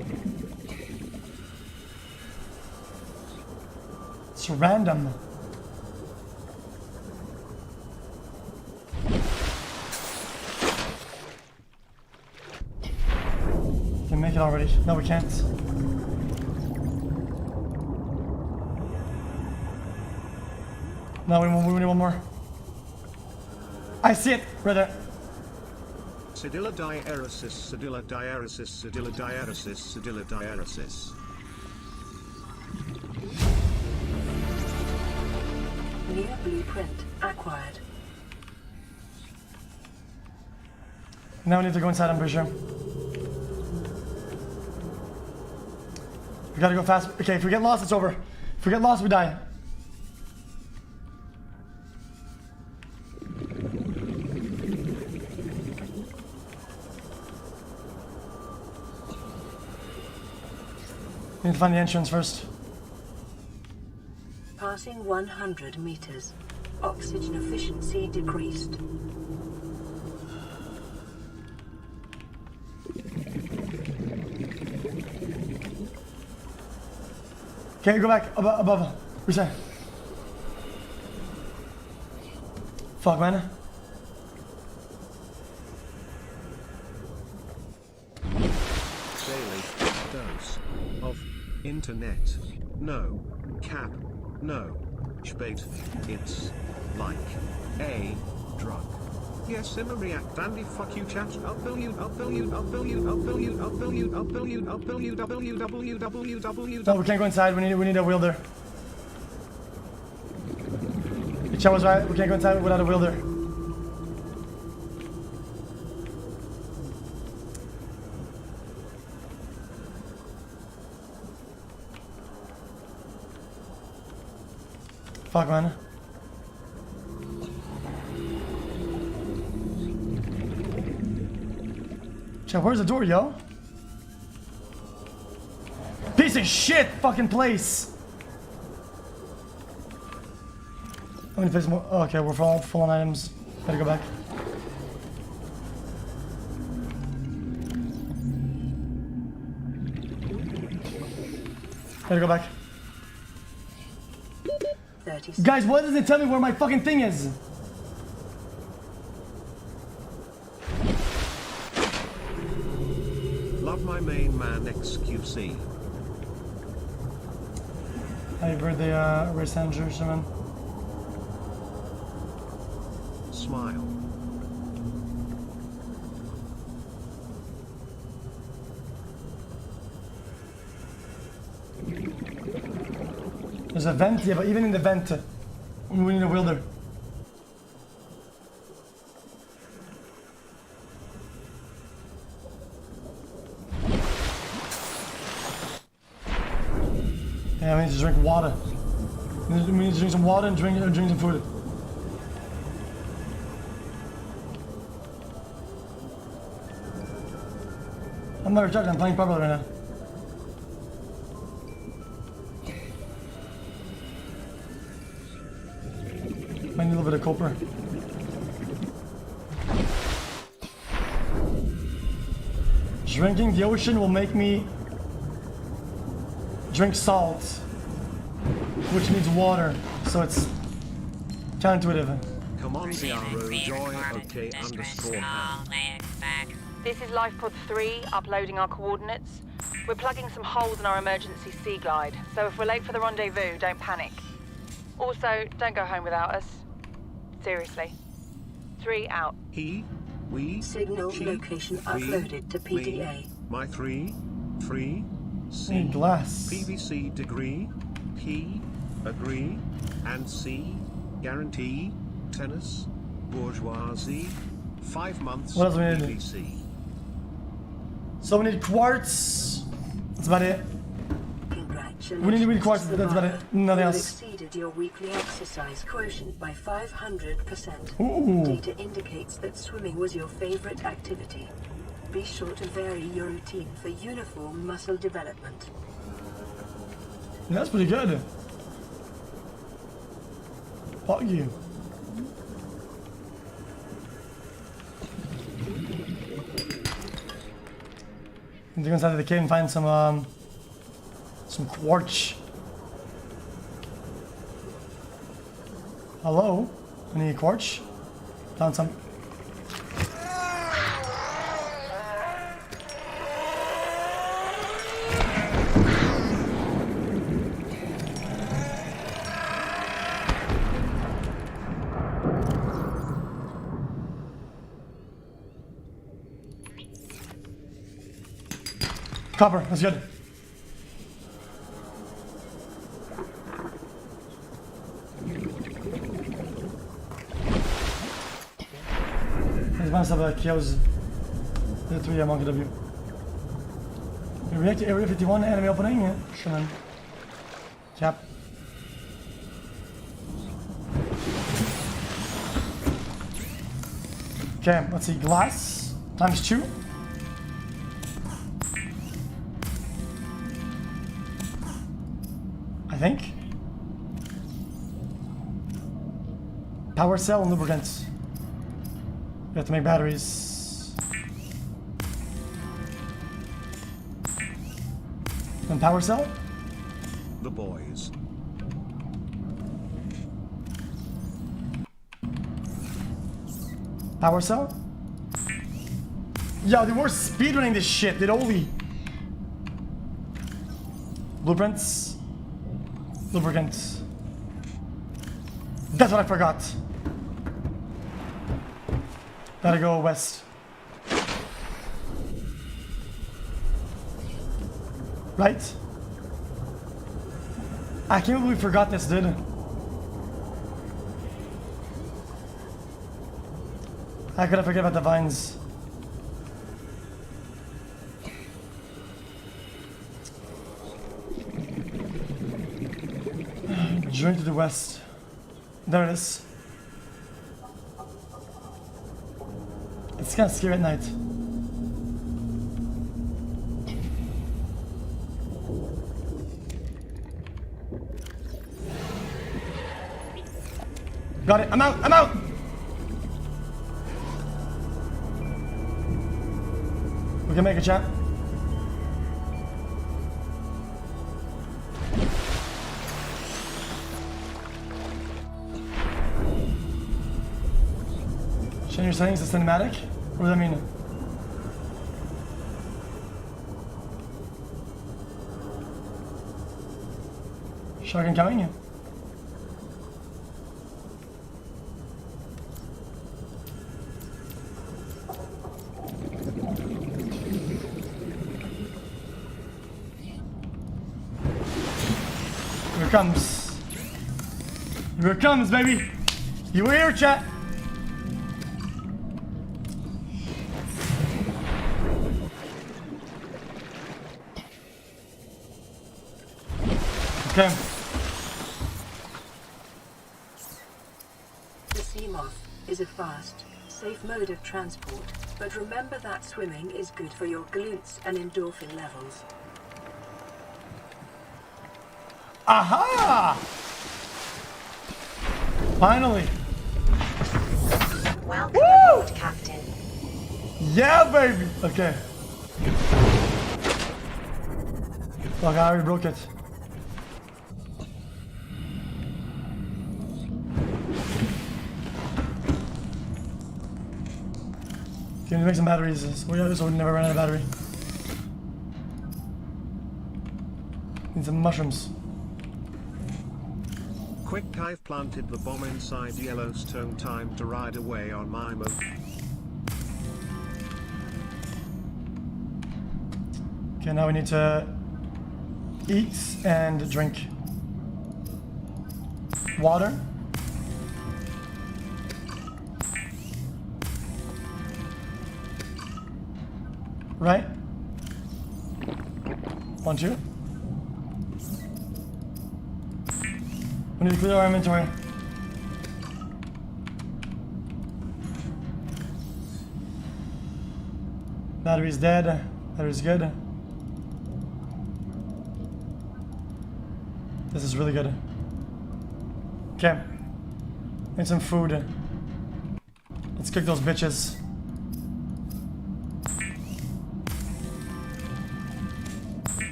Speaker 1: It's random. Can make it already. No, we can't. No, we need one more. I see it right there.
Speaker 2: Cedilla diaeresis, cedilla diaeresis, cedilla diaeresis, cedilla diaeresis.
Speaker 3: New blueprint acquired.
Speaker 1: Now we need to go inside, I'm pretty sure. We gotta go fast. Okay, if we get lost, it's over. If we get lost, we die. We need to find the entrance first.
Speaker 3: Passing 100 meters. Oxygen efficiency decreased.
Speaker 1: Okay, go back above. Reset. Fuck, man.
Speaker 2: Daily dose of internet. No cap. No spate. It's like a drug. Yes, Emma react. Andy, fuck you, chat. Up billion.
Speaker 1: No, we can't go inside. We need a wielder. Chat was right. We can't go inside without a wielder. Fuck, man. Chat, where's the door, yo? Piece of shit fucking place! How many places more? Oh, okay, we're full on items. Gotta go back. Gotta go back.
Speaker 3: 30 seconds.
Speaker 1: Guys, why doesn't it tell me where my fucking thing is?
Speaker 2: Love my main man xQc.
Speaker 1: Happy birthday, Race Andrew, Shimon.
Speaker 2: Smile.
Speaker 1: There's a vent, yeah, but even in the vent, we need a wielder. Yeah, we need to drink water. We need to drink some water and drink some food. I'm not joking, I'm playing properly right now. Might need a little bit of copper. Drinking the ocean will make me drink salt, which needs water, so it's counterintuitive.
Speaker 2: Come on, CRO, joy, okay, underscore man.
Speaker 6: This is LifePod 3, uploading our coordinates. We're plugging some holes in our emergency sea glide, so if we're late for the rendezvous, don't panic. Also, don't go home without us. Seriously. 3 out.
Speaker 2: He, we,
Speaker 3: Signal
Speaker 2: she,
Speaker 3: location
Speaker 2: we,
Speaker 3: uploaded to PDA.
Speaker 2: me, my free, C,
Speaker 1: Need glass.
Speaker 2: PVC degree, P, agree, and C, guarantee, tennis, bourgeoisie, 5 months.
Speaker 1: What else do we need?
Speaker 2: BBC.
Speaker 1: So we need quartz. That's about it.
Speaker 3: Congratulations.
Speaker 1: We need quartz. That's about it. Nothing
Speaker 3: You
Speaker 1: else.
Speaker 3: exceeded your weekly exercise quotient by 500%.
Speaker 1: Ooh.
Speaker 3: Data indicates that swimming was your favorite activity. Be sure to vary your routine for uniform muscle development.
Speaker 1: Yeah, that's pretty good. Fuck you. Need to go inside of the cave and find some quartz. Hello? Any quartz? Found some. Copper, that's good. There's one of the kills. The 3 among W. We react to Area 51 enemy opening. Chillin'. Cap. Okay, let's see. Glass times 2. I think. Power cell and lubricants. We have to make batteries. And power cell?
Speaker 2: The boys.
Speaker 1: Power cell? Yo, they were speedrunning this shit, did Oli. Blueprints. Lubricants. That's what I forgot. Gotta go west. Right? I can't believe we forgot this, dude. How could I forget about the vines? Journey to the west. There it is. It's kind of scary at night. Got it. I'm out. I'm out. We can make a chat. Change your settings to cinematic? What does that mean? Shark incoming? Here it comes. Here it comes, baby. You were here, chat. Okay.
Speaker 3: The Seamoth is a fast, safe mode of transport, but remember that swimming is good for your glutes and endorphin levels.
Speaker 1: Aha! Finally.
Speaker 4: Welcome
Speaker 1: Woo!
Speaker 4: aboard, Captain.
Speaker 1: Yeah, baby. Okay. Fuck, I already broke it. Can you make some batteries? So we never run out of battery. Need some mushrooms.
Speaker 2: Quick, I've planted the bomb inside Yellowstone. Time to ride away on my mo.
Speaker 1: Okay, now we need to eat and drink. Water. Right? 1, 2. We need to clear our inventory. Battery's dead. Battery's good. This is really good. Okay. Need some food. Let's cook those bitches.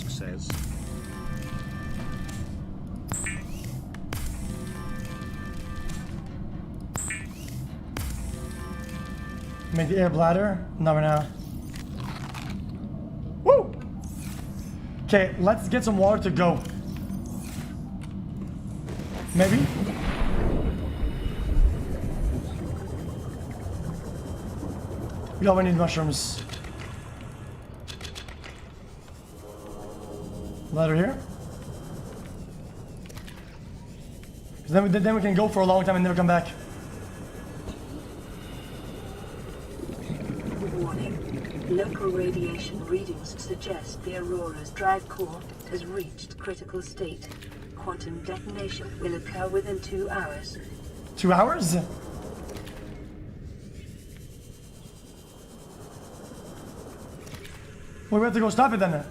Speaker 2: Says.
Speaker 1: Make the air bladder. No, we're not. Woo! Okay, let's get some water to go. Maybe? We don't need mushrooms. Ladder here. Then we can go for a long time and never come back.
Speaker 3: Warning. Local radiation readings suggest the Aurora's drive core has reached critical state. Quantum detonation will occur within 2 hours.
Speaker 1: 2 hours? Well, we have to go stop it then.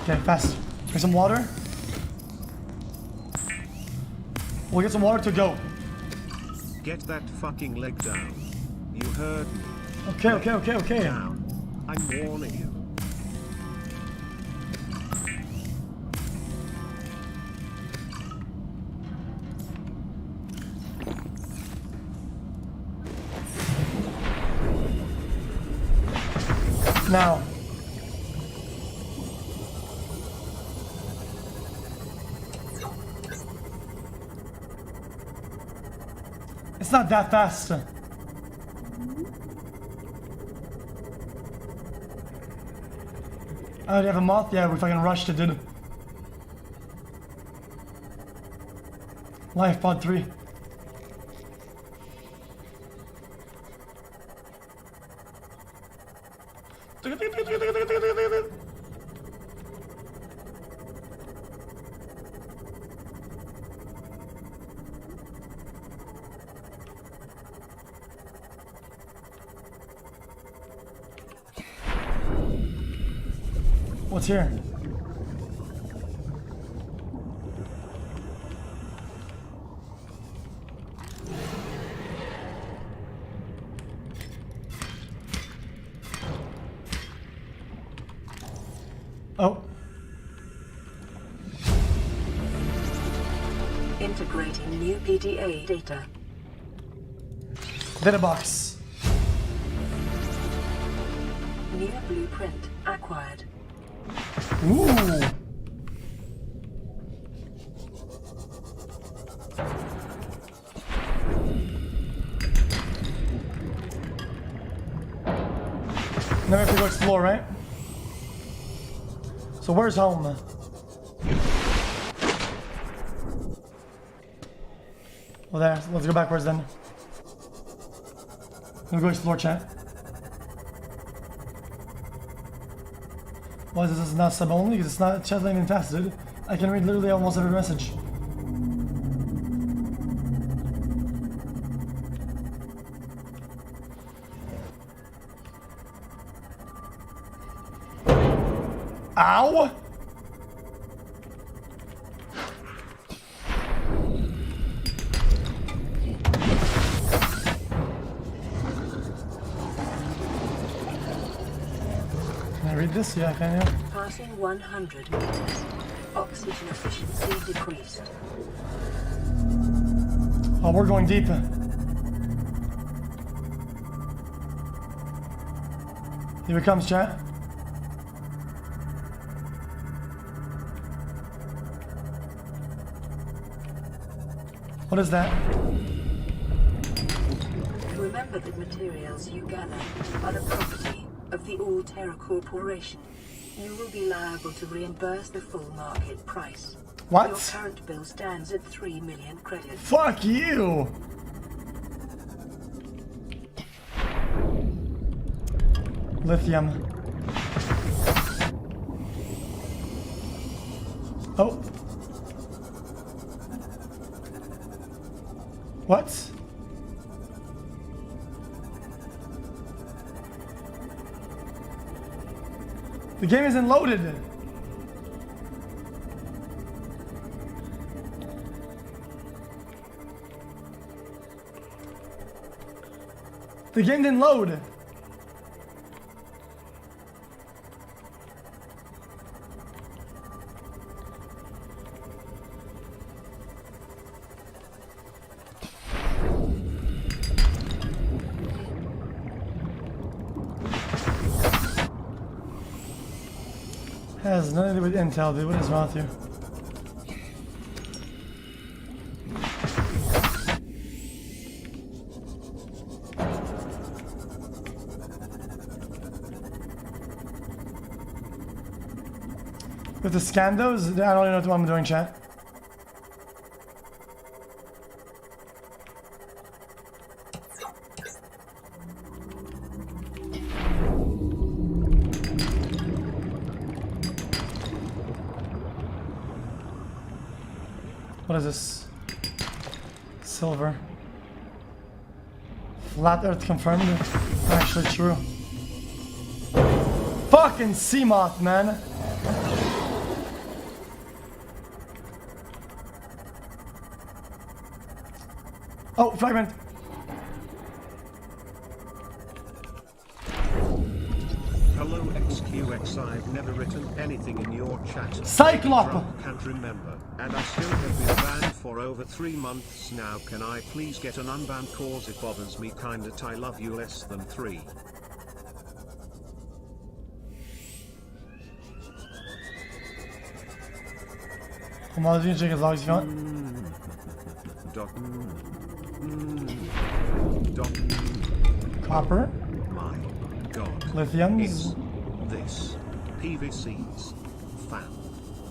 Speaker 1: Okay, fast. Get some water. We'll get some water to go.
Speaker 2: Get that fucking leg down. You heard me.
Speaker 1: Okay.
Speaker 2: Down. I'm warning you.
Speaker 1: Now. It's not that fast. I already have a moth? Yeah, we fucking rushed it, dude. Life pod 3. What's here? Oh.
Speaker 3: Integrating new PDA data.
Speaker 1: Data box.
Speaker 3: New blueprint acquired.
Speaker 1: Ooh. Now we have to go explore, right? So where's home? Well, there. Let's go backwards then. Let me go explore, chat. Why is this not sub only? Because it's not chat even fast, dude. I can read literally almost every message. Ow! Can I read this? Yeah, I can, yeah.
Speaker 3: Passing 100 meters. Oxygen efficiency decreased.
Speaker 1: Oh, we're going deep. Here it comes, chat. What is that?
Speaker 3: Remember that materials you gather are the property of the All-Terra Corporation. You will be liable to reimburse the full market price.
Speaker 1: What?
Speaker 3: Your current bill stands at 3 million credits.
Speaker 1: Fuck you! Lithium. Oh. What? The game isn't loaded. The game didn't load. Has nothing to do with Intel, dude. What is wrong with you? With the scan those, I don't even know what I'm doing, chat. What is this? Silver. Flat Earth confirmed. Actually true. Fucking Seamoth, man. Oh, fragment.
Speaker 2: Hello xQcOW, I've never written anything in your chat.
Speaker 1: Cyclop!
Speaker 2: Can't remember, and I still have been banned for over 3 months now. Can I please get an unban cause it bothers me kinda? I love you less than 3.
Speaker 1: I'm always gonna check as long as you want. Copper.
Speaker 2: My God.
Speaker 1: Lithiums.
Speaker 2: Is this PVCs? Fan.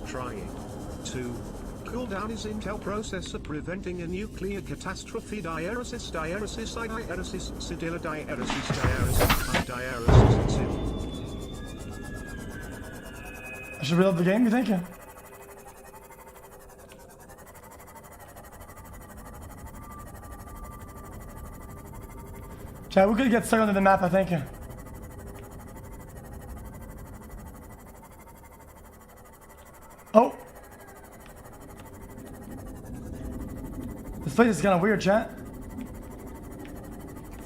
Speaker 2: Trying to cool down his Intel processor, preventing a nuclear catastrophe. Diaresis, diaresis, diaresis, sedilla, diaresis, diaresis, diaresis,
Speaker 1: I should reload the game, you think? Chat, we could get stuck onto the map, I think. Oh! This place is kind of weird, chat.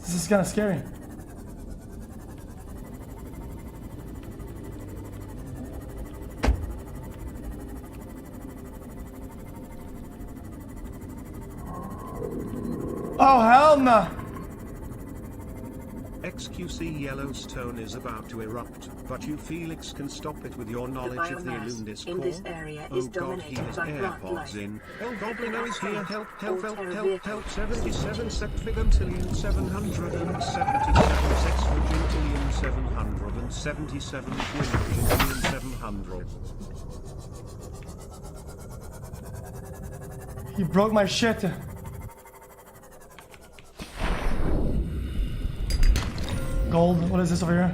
Speaker 1: This is kind of scary. Oh, hell no!
Speaker 2: xQc Yellowstone is about to erupt, but you Felix can stop it with your knowledge of the
Speaker 3: biomass in
Speaker 2: Illuminous
Speaker 3: this
Speaker 2: core.
Speaker 3: area
Speaker 2: Oh
Speaker 3: is
Speaker 2: God, he
Speaker 3: dominated
Speaker 2: has
Speaker 3: by plant
Speaker 2: AirPods
Speaker 3: life.
Speaker 2: in. El Goblino is here. Help, help, help,
Speaker 3: Alterra
Speaker 2: help,
Speaker 3: vehicles.
Speaker 2: help. 77 septigantillion 777 sexagintillion 777 quintillion 700.
Speaker 1: He broke my shit. Gold. What is this over here?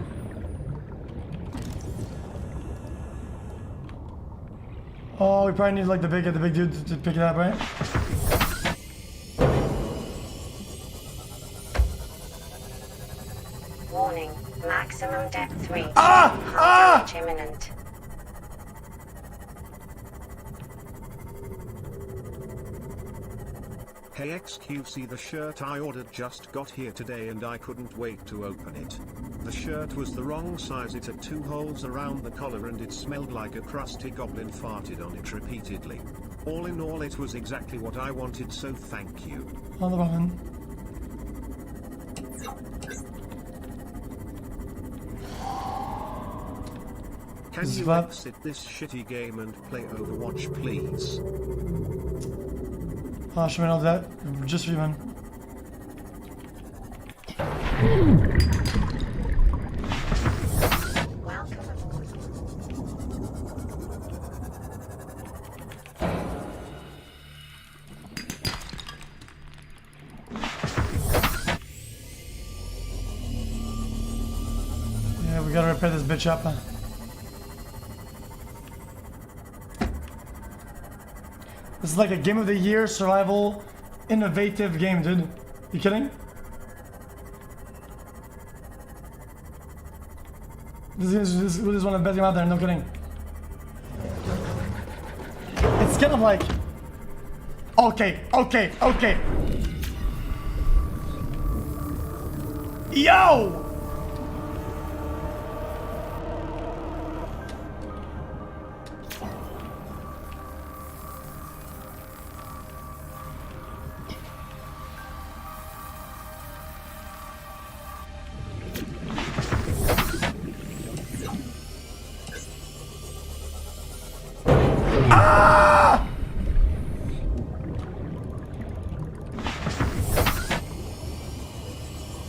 Speaker 1: Oh, we probably need like the big dude to pick it up, right?
Speaker 4: Warning, maximum depth reach.
Speaker 1: Ah!
Speaker 4: Damage imminent.
Speaker 2: Hey xQc, the shirt I ordered just got here today and I couldn't wait to open it. The shirt was the wrong size, it had 2 holes around the collar and it smelled like a crusty goblin farted on it repeatedly. All in all, it was exactly what I wanted, so thank you.
Speaker 1: On the button.
Speaker 2: Can
Speaker 1: This is
Speaker 2: you
Speaker 1: what-
Speaker 2: exit this shitty game and play Overwatch, please?
Speaker 1: Oh, should we know that? Just for you, man.
Speaker 4: Welcome.
Speaker 1: We gotta repair this bitch up. This is like a game of the year survival innovative game, dude. You kidding? This is one of the best games out there, no kidding. It's kind of like... Okay. Yo!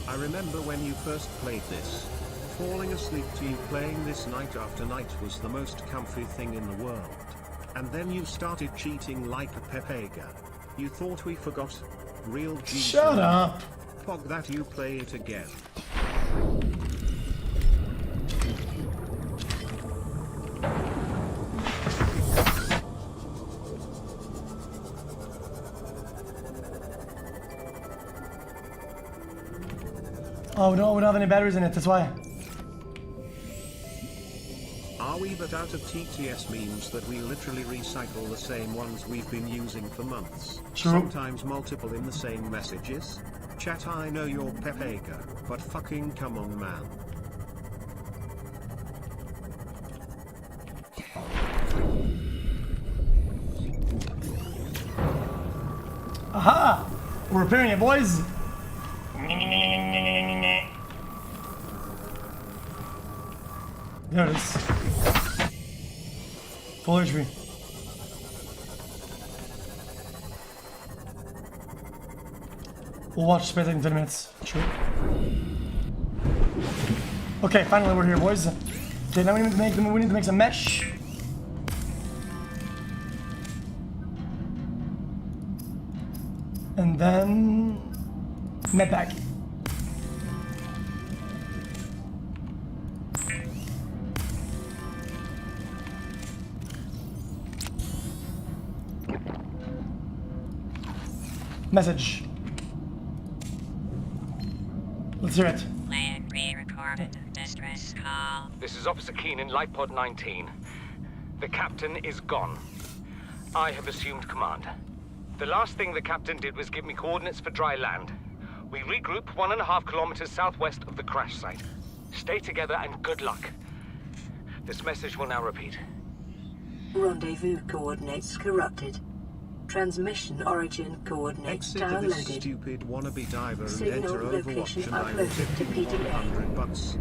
Speaker 2: I remember when you first played this. Falling asleep to you playing this night after night was the most comfy thing in the world. And then you started cheating like a pepega. You thought we forgot? Real G.
Speaker 1: Shut up.
Speaker 2: Pog that you play it again.
Speaker 1: Oh no, we don't have any batteries in it, that's why.
Speaker 2: Are we but out of TTS means that we literally recycle the same ones we've been using for months.
Speaker 1: True.
Speaker 2: Sometimes multiple in the same messages. Chat, I know you're pepega, but fucking come on, man.
Speaker 1: Aha! We're repairing it, boys! There it is. Full HP. We'll watch SpaceX in 10 minutes. Sure. Okay, finally we're here, boys. Okay, now we need to make some mesh. And then medpack. Message. Let's hear it.
Speaker 7: Plan pre-recorded distress call.
Speaker 5: This is Officer Keenan, Light Pod 19. The captain is gone. I have assumed command. The last thing the captain did was give me coordinates for dry land. We regroup 1.5 kilometers southwest of the crash site. Stay together and good luck. This message will now repeat.
Speaker 3: Rendezvous coordinates corrupted. Transmission origin coordinates
Speaker 2: Exit this
Speaker 3: downloaded.
Speaker 2: stupid wannabe diver and
Speaker 3: Signal
Speaker 2: enter Overwatch
Speaker 3: location
Speaker 2: and I will
Speaker 3: uploaded
Speaker 2: tip
Speaker 3: to
Speaker 2: you
Speaker 3: PDA.
Speaker 2: $100.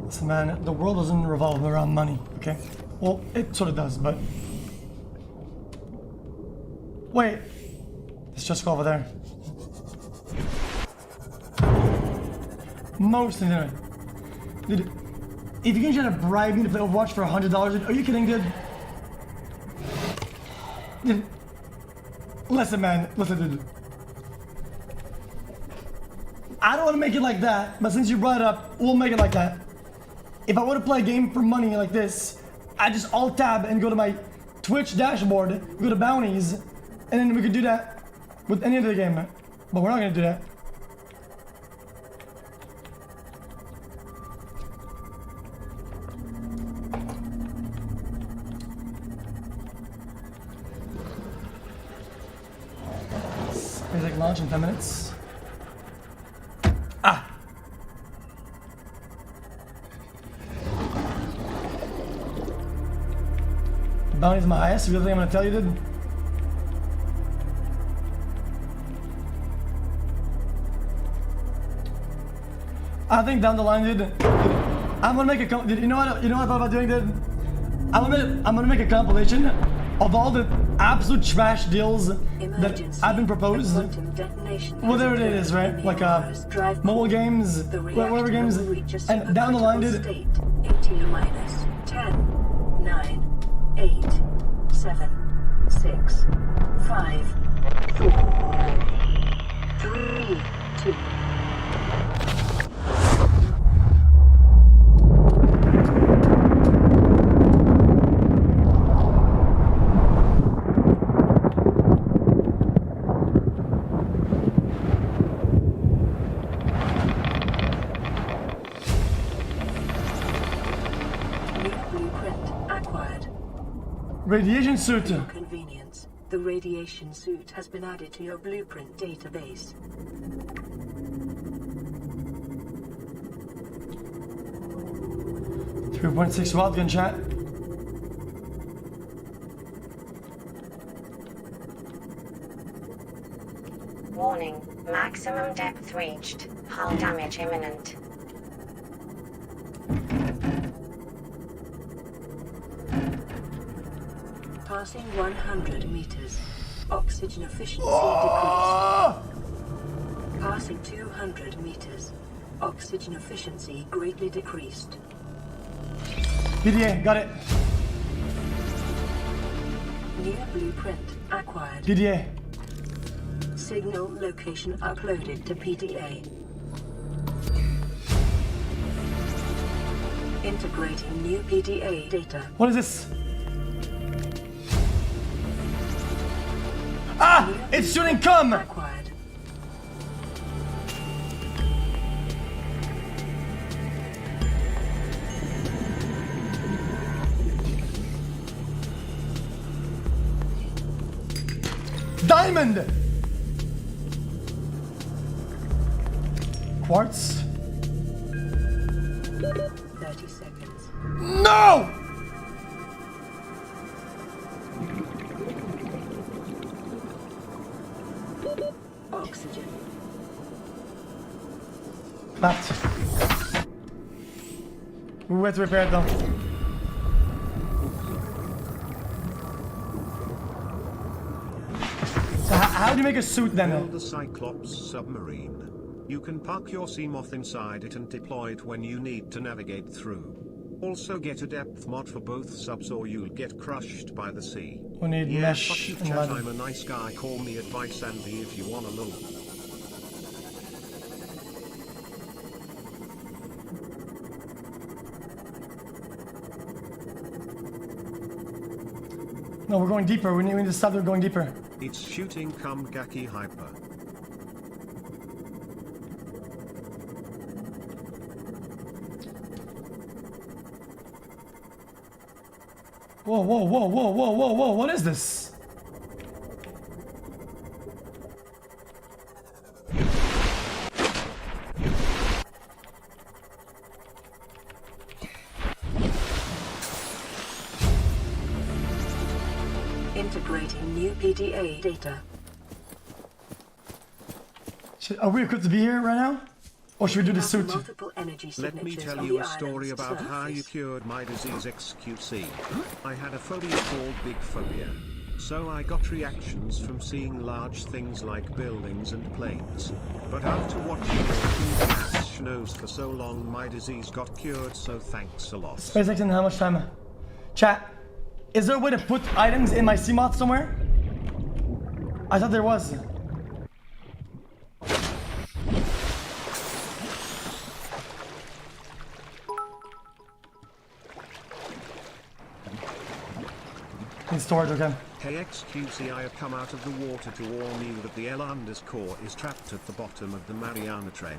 Speaker 1: Listen, man, the world doesn't revolve around money, okay? Well, it sort of does, but... Wait. Let's just go over there. Most internet. Dude, if you can try to bribe me to play Overwatch for $100, dude, are you kidding, dude? Dude. Listen, man. Listen, dude. I don't want to make it like that, but since you brought it up, we'll make it like that. If I want to play a game for money like this, I just alt-tab and go to my Twitch dashboard, go to bounties, and then we could do that with any other game. But we're not going to do that. SpaceX launch in 10 minutes. Ah! Bounty's my highest. You really think I'm gonna tell you, dude? I think down the line, dude, I'm gonna make a dude, you know what I thought about doing, dude? I'm gonna make a compilation of all the absolute trash deals that have been proposed. Whatever it is, right? Like mobile games, whatever games, and down the line, dude.
Speaker 3: 10, 9, 8, 7, 6, 5, 4, 3, 2,
Speaker 1: Radiation suit.
Speaker 3: For your convenience, the radiation suit has been added to your blueprint database.
Speaker 1: .6 shotgun chat.
Speaker 4: Warning, maximum depth reached. Hull damage imminent.
Speaker 3: Passing 100 meters. Oxygen efficiency
Speaker 1: Oh!
Speaker 3: decreased. Passing 200 meters. Oxygen efficiency greatly decreased.
Speaker 1: PDA, got it.
Speaker 3: New blueprint acquired.
Speaker 1: PDA.
Speaker 3: Signal location uploaded to PDA. Integrating new PDA data.
Speaker 1: What is this? Ah! It shouldn't come!
Speaker 3: Acquired.
Speaker 1: Diamond! Quartz?
Speaker 3: 30 seconds.
Speaker 1: No!
Speaker 3: Oxygen.
Speaker 1: Left. We have to repair it though. So how do you make a suit then?
Speaker 2: Build the Cyclops submarine. You can park your Seamoth inside it and deploy it when you need to navigate through. Also get a depth mod for both subs or you'll get crushed by the sea.
Speaker 1: We need
Speaker 2: Yeah,
Speaker 1: mesh
Speaker 2: fuck you,
Speaker 1: and
Speaker 2: chat,
Speaker 1: ladder.
Speaker 2: I'm a nice guy, call me Advice Andy if you wanna know.
Speaker 1: No, we're going deeper. We need to stop. We're going deeper.
Speaker 2: It's shooting cum Gaki Hyper.
Speaker 1: Whoa, whoa, whoa, whoa, whoa, whoa, whoa. What is this?
Speaker 3: Integrating new PDA data.
Speaker 1: Are we equipped to be here right now? Or should we do the
Speaker 3: Have
Speaker 1: suit?
Speaker 3: multiple energy
Speaker 2: Let me
Speaker 3: signatures
Speaker 2: tell
Speaker 3: on
Speaker 2: you
Speaker 3: the
Speaker 2: a story
Speaker 3: island's
Speaker 2: about how you
Speaker 3: surface.
Speaker 2: cured my disease xQc. I had a phobia called big phobia. So I got reactions from seeing large things like buildings and planes. But after watching your two schnoz for so long, my disease got cured, so thanks a lot.
Speaker 1: SpaceX in how much time? Chat, is there a way to put items in my Seamoth somewhere? I thought there was. In storage, okay.
Speaker 2: Hey xQc, I have come out of the water to warn you that the Elanders core is trapped at the bottom of the Mariana Trench.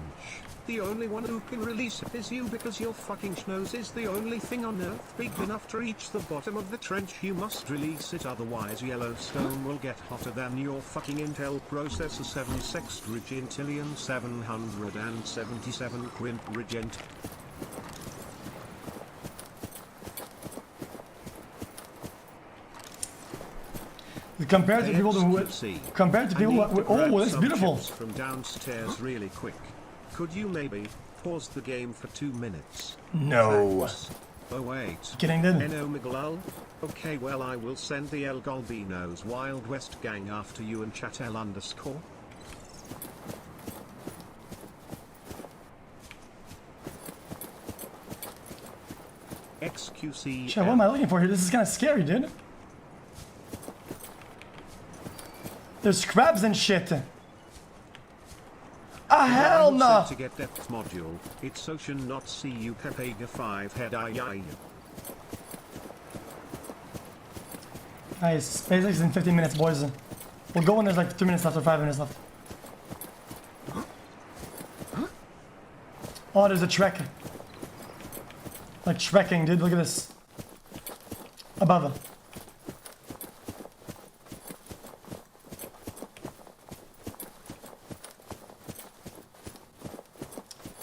Speaker 2: The only one who can release it is you because your fucking schnoz is the only thing on Earth big enough to reach the bottom of the trench. You must release it, otherwise Yellowstone will get hotter than your fucking Intel processor 7 sextrillion 777 quintillion.
Speaker 1: Compared to people who compared to people who, oh, that's beautiful.
Speaker 2: From downstairs really quick. Could you maybe pause the game for 2 minutes?
Speaker 1: No.
Speaker 2: Thanks. Oh wait.
Speaker 1: Kidding, then.
Speaker 2: Eno Miguel? Okay, well I will send the El Golbino's Wild West gang after you and chat L underscore. xQc.
Speaker 1: Shit, what am I looking for here? This is kind of scary, dude. There's crabs and shit. Ah, hell no!
Speaker 2: To get depth module, it's ocean not CU Capega 5 head I.
Speaker 1: Nice. SpaceX in 15 minutes, boys. We'll go when there's like 2 minutes left or 5 minutes left. Oh, there's a trek. Like trekking, dude. Look at this. Above.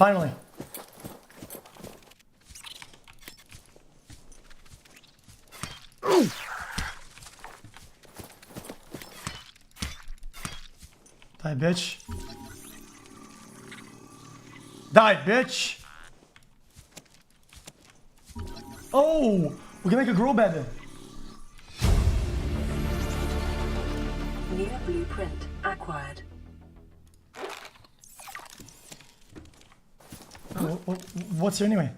Speaker 1: Finally. Die, bitch. Die, bitch. Oh, we can make a grow bed.
Speaker 3: New blueprint acquired.
Speaker 1: What's here anyway?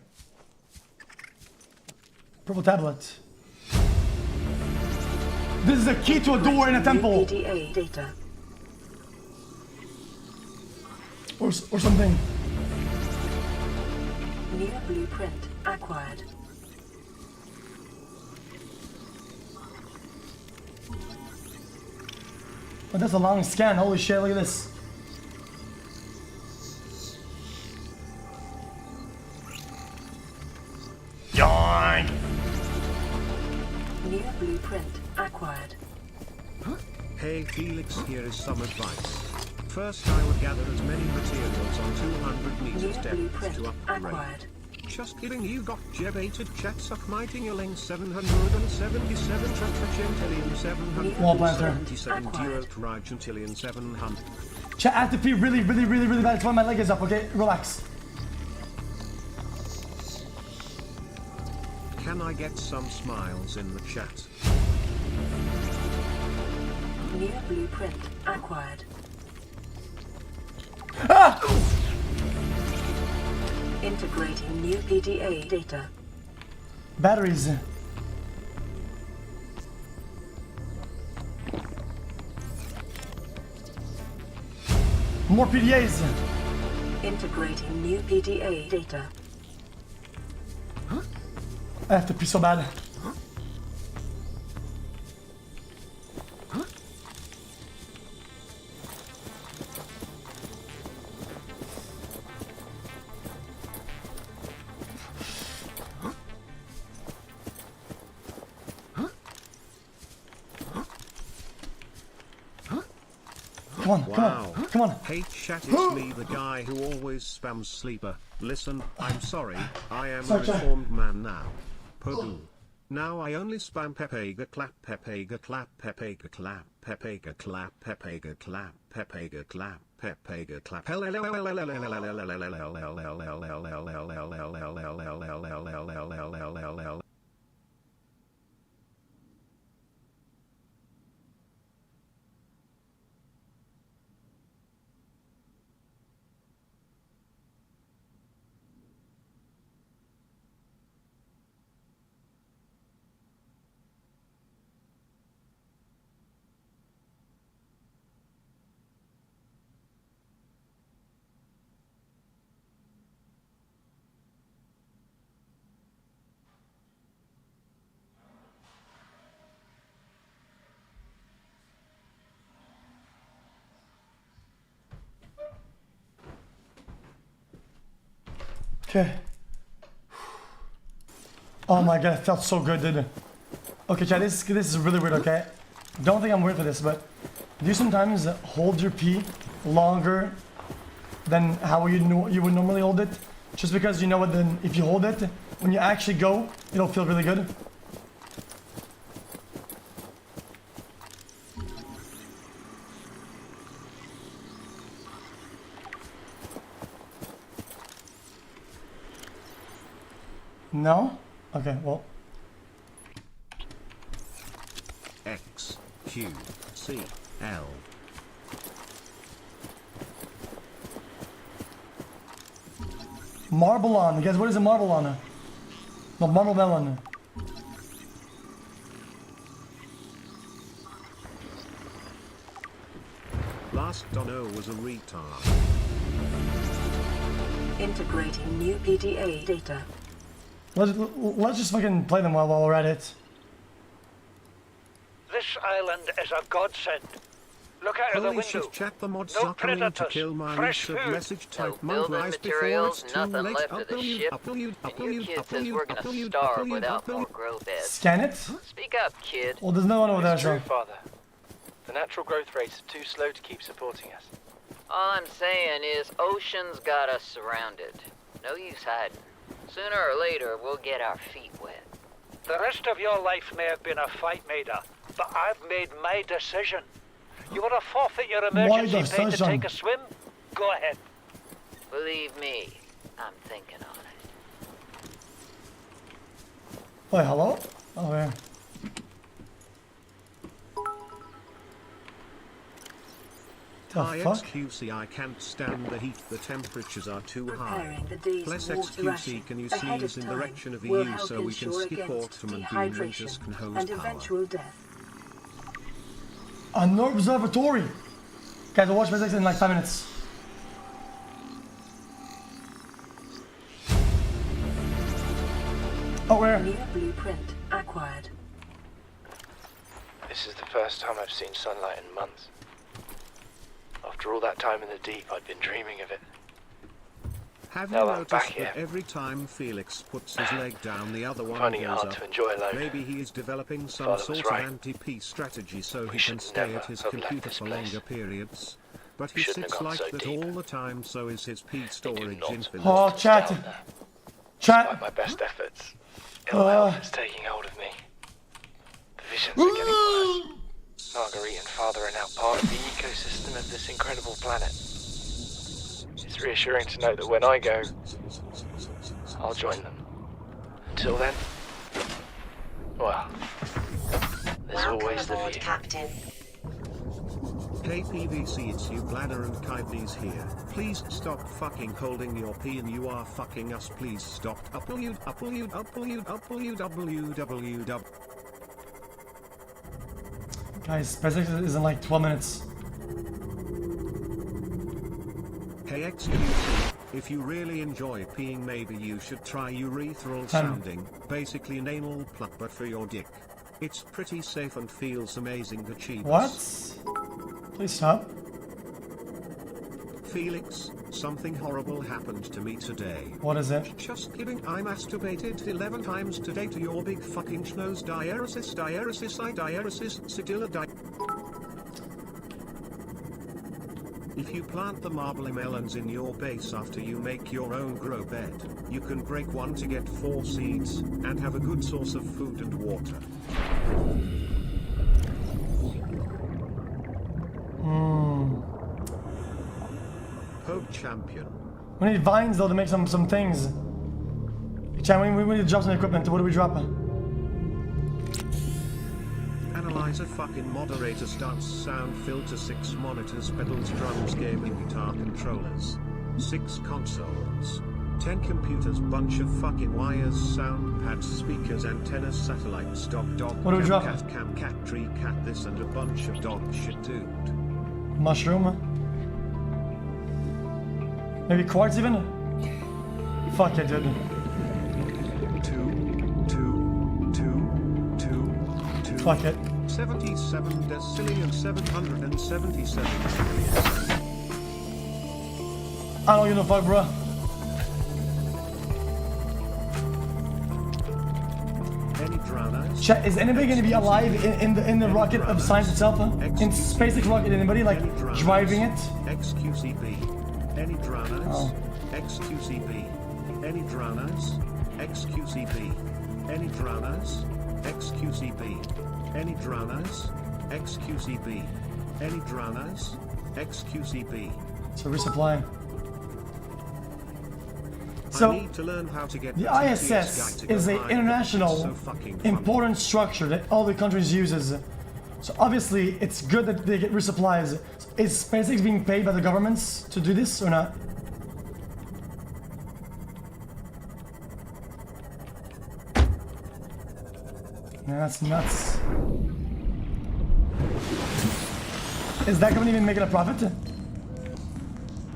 Speaker 1: Purple tablet. This is a key to a door in a temple.
Speaker 3: PDA data.
Speaker 1: Or something.
Speaker 3: New blueprint acquired.
Speaker 1: Oh, that's a long scan. Holy shit, look at this. Yoink!
Speaker 3: New blueprint acquired.
Speaker 2: Hey Felix, here is some advice. First I would gather as many materials on 200 meters
Speaker 3: New
Speaker 2: depth
Speaker 3: blueprint
Speaker 2: to upgrade.
Speaker 3: acquired.
Speaker 2: Just kidding, you got jebated chat suck my tingaling 777 trachentillion 700
Speaker 1: Wall planter.
Speaker 2: 77 duo trigentillion 700.
Speaker 1: Chat, I have to pee really bad. That's why my leg is up, okay? Relax.
Speaker 2: Can I get some smiles in the chat?
Speaker 3: New blueprint acquired.
Speaker 1: Ah!
Speaker 3: Integrating new PDA data.
Speaker 1: Batteries. More PDAs.
Speaker 3: Integrating new PDA data.
Speaker 1: I have to pee so bad. Come on.
Speaker 2: Hey chat, it's me, the guy who always spams sleeper. Listen, I'm sorry, I am a reformed man now. Pogu. Now I only spam Pepega clap, Pepega clap, Pepega clap, Pepega clap, Pepega clap, Pepega clap, Pepega clap.
Speaker 1: Okay. Oh my god, it felt so good, didn't it? Okay, chat, this is really weird, okay? Don't think I'm weird for this, but do you sometimes hold your pee longer than how you would normally hold it? Just because you know what, then if you hold it, when you actually go, it'll feel really good. No? Okay, well.
Speaker 2: xQcOW.
Speaker 1: Marble on. Guys, what is a marble on? No, marble melon.
Speaker 2: Last Dono was a retard.
Speaker 3: Integrating new PDA data.
Speaker 1: Let's just fucking play them while we're at it.
Speaker 8: This island is a godsend. Look out of the
Speaker 2: Holy
Speaker 8: window.
Speaker 2: shit, chat, the mods
Speaker 8: No
Speaker 2: are coming to
Speaker 8: predators.
Speaker 2: kill my
Speaker 8: Fresh
Speaker 2: list of
Speaker 8: food.
Speaker 2: message type
Speaker 9: No
Speaker 2: monk
Speaker 9: building
Speaker 2: rise before
Speaker 9: materials,
Speaker 2: it's too
Speaker 9: nothing
Speaker 2: late.
Speaker 9: left of the ship, and you kids says we're gonna starve without more grow beds.
Speaker 1: Scan it?
Speaker 9: Speak up, kid.
Speaker 1: Well, there's no one over there,
Speaker 10: It's true,
Speaker 1: so.
Speaker 10: Father. The natural growth rates are too slow to keep supporting us.
Speaker 9: All I'm saying is Ocean's got us surrounded. No use hiding. Sooner or later, we'll get our feet wet.
Speaker 8: The rest of your life may have been a fight, Maida, but I've made my decision. You want to forfeit your emergency pay to take a swim? Go ahead.
Speaker 9: Believe me, I'm thinking on it.
Speaker 1: Wait, hello? Oh, yeah.
Speaker 2: Hi
Speaker 1: The fuck?
Speaker 2: xQc, I can't stand the heat, the temperatures are too high.
Speaker 3: Preparing the day's
Speaker 2: Plus
Speaker 3: water ration
Speaker 2: xQc, can you
Speaker 3: ahead
Speaker 2: seize
Speaker 3: of
Speaker 2: in
Speaker 3: time
Speaker 2: direction of
Speaker 3: will
Speaker 2: EU
Speaker 3: help
Speaker 2: so we can
Speaker 3: ensure
Speaker 2: skip
Speaker 3: against
Speaker 2: autumn and
Speaker 3: dehydration
Speaker 2: just can
Speaker 3: and
Speaker 2: hose power.
Speaker 3: eventual death.
Speaker 1: An observatory! Guys, I'll watch SpaceX in like 5 minutes. Oh, where?
Speaker 3: New blueprint acquired.
Speaker 10: This is the first time I've seen sunlight in months. After all that time in the deep, I'd been dreaming of it.
Speaker 2: Have
Speaker 10: Now
Speaker 2: you
Speaker 10: I'm back
Speaker 2: noticed
Speaker 10: here.
Speaker 2: that every time Felix puts his leg down, the other one
Speaker 10: Finding it
Speaker 2: goes
Speaker 10: hard
Speaker 2: up?
Speaker 10: to enjoy alone.
Speaker 2: Maybe he is developing some
Speaker 10: Father
Speaker 2: sort
Speaker 10: was
Speaker 2: of
Speaker 10: right.
Speaker 2: anti-peace strategy so
Speaker 10: We
Speaker 2: he
Speaker 10: should
Speaker 2: can stay
Speaker 10: never
Speaker 2: at his
Speaker 10: have left
Speaker 2: computer
Speaker 10: this
Speaker 2: for
Speaker 10: place.
Speaker 2: longer periods. But
Speaker 10: We
Speaker 2: he
Speaker 10: shouldn't
Speaker 2: sits
Speaker 10: have gone
Speaker 2: like
Speaker 10: so
Speaker 2: that
Speaker 10: deep.
Speaker 2: all the time, so is his peat
Speaker 10: They do
Speaker 2: storage
Speaker 10: not
Speaker 2: infinite.
Speaker 1: Oh,
Speaker 10: want us
Speaker 1: chat.
Speaker 10: down there.
Speaker 1: Chat.
Speaker 10: Despite my best efforts, ill health is taking hold of me. The visions are getting worse. Marguerite and Father are now part of the ecosystem of this incredible planet. It's reassuring to know that when I go, I'll join them. Until then, well, there's always the
Speaker 4: aboard,
Speaker 10: view.
Speaker 4: Captain.
Speaker 2: Hey PVC, it's you, Bladder and Kybes here. Please stop fucking holding your pee and you are fucking us. Please stop. www.
Speaker 1: Guys, SpaceX is in like 12 minutes.
Speaker 2: Hey xQc, if you really enjoy peeing, maybe you should try urethral sounding, basically an anal plug but for your dick. It's pretty safe and feels amazing to cheat.
Speaker 1: What? Please stop.
Speaker 2: Felix, something horrible happened to me today.
Speaker 1: What is it?
Speaker 2: Just kidding, I masturbated 11 times today to your big fucking schnoz diaresis sidilla di. If you plant the marbly melons in your base after you make your own grow bed, you can break one to get 4 seeds, and have a good source of food and water. Pope Champion.
Speaker 1: We need vines though to make some things. Chan, we need to drop some equipment. What do we drop?
Speaker 2: Analyzer, fucking moderator, starts sound filter, 6 monitors, pedals, drums, gaming, guitar controllers, 6 consoles, 10 computers, bunch of fucking wires, sound pads, speakers, antennas, satellites, dog,
Speaker 1: What do we drop?
Speaker 2: cam, cat, tree, cat, this and a bunch of dog shit, dude.
Speaker 1: Mushroom? Maybe quartz even? Fuck it, dude.
Speaker 2: 2.
Speaker 1: Fuck it.
Speaker 2: 77 decillion 777
Speaker 1: I don't give a fuck, bro.
Speaker 2: Any drowners?
Speaker 1: Chat, is anybody gonna be alive in the rocket of science itself? In SpaceX rocket, anybody like driving it?
Speaker 2: xQcB. Any drowners?
Speaker 1: Oh.
Speaker 2: xQcB. Any drowners? xQcB. Any drowners? xQcB. Any drowners? xQcB. Any drowners? xQcB.
Speaker 1: So resupply.
Speaker 2: I
Speaker 1: So
Speaker 2: need to learn how to get
Speaker 1: the
Speaker 2: TTS
Speaker 1: ISS
Speaker 2: guy to go
Speaker 1: is an
Speaker 2: higher.
Speaker 1: international
Speaker 2: So fucking funny.
Speaker 1: important structure that all the countries uses. So obviously it's good that they get resupplies. Is SpaceX being paid by the governments to do this or not? Man, that's nuts. Is that company even making a profit?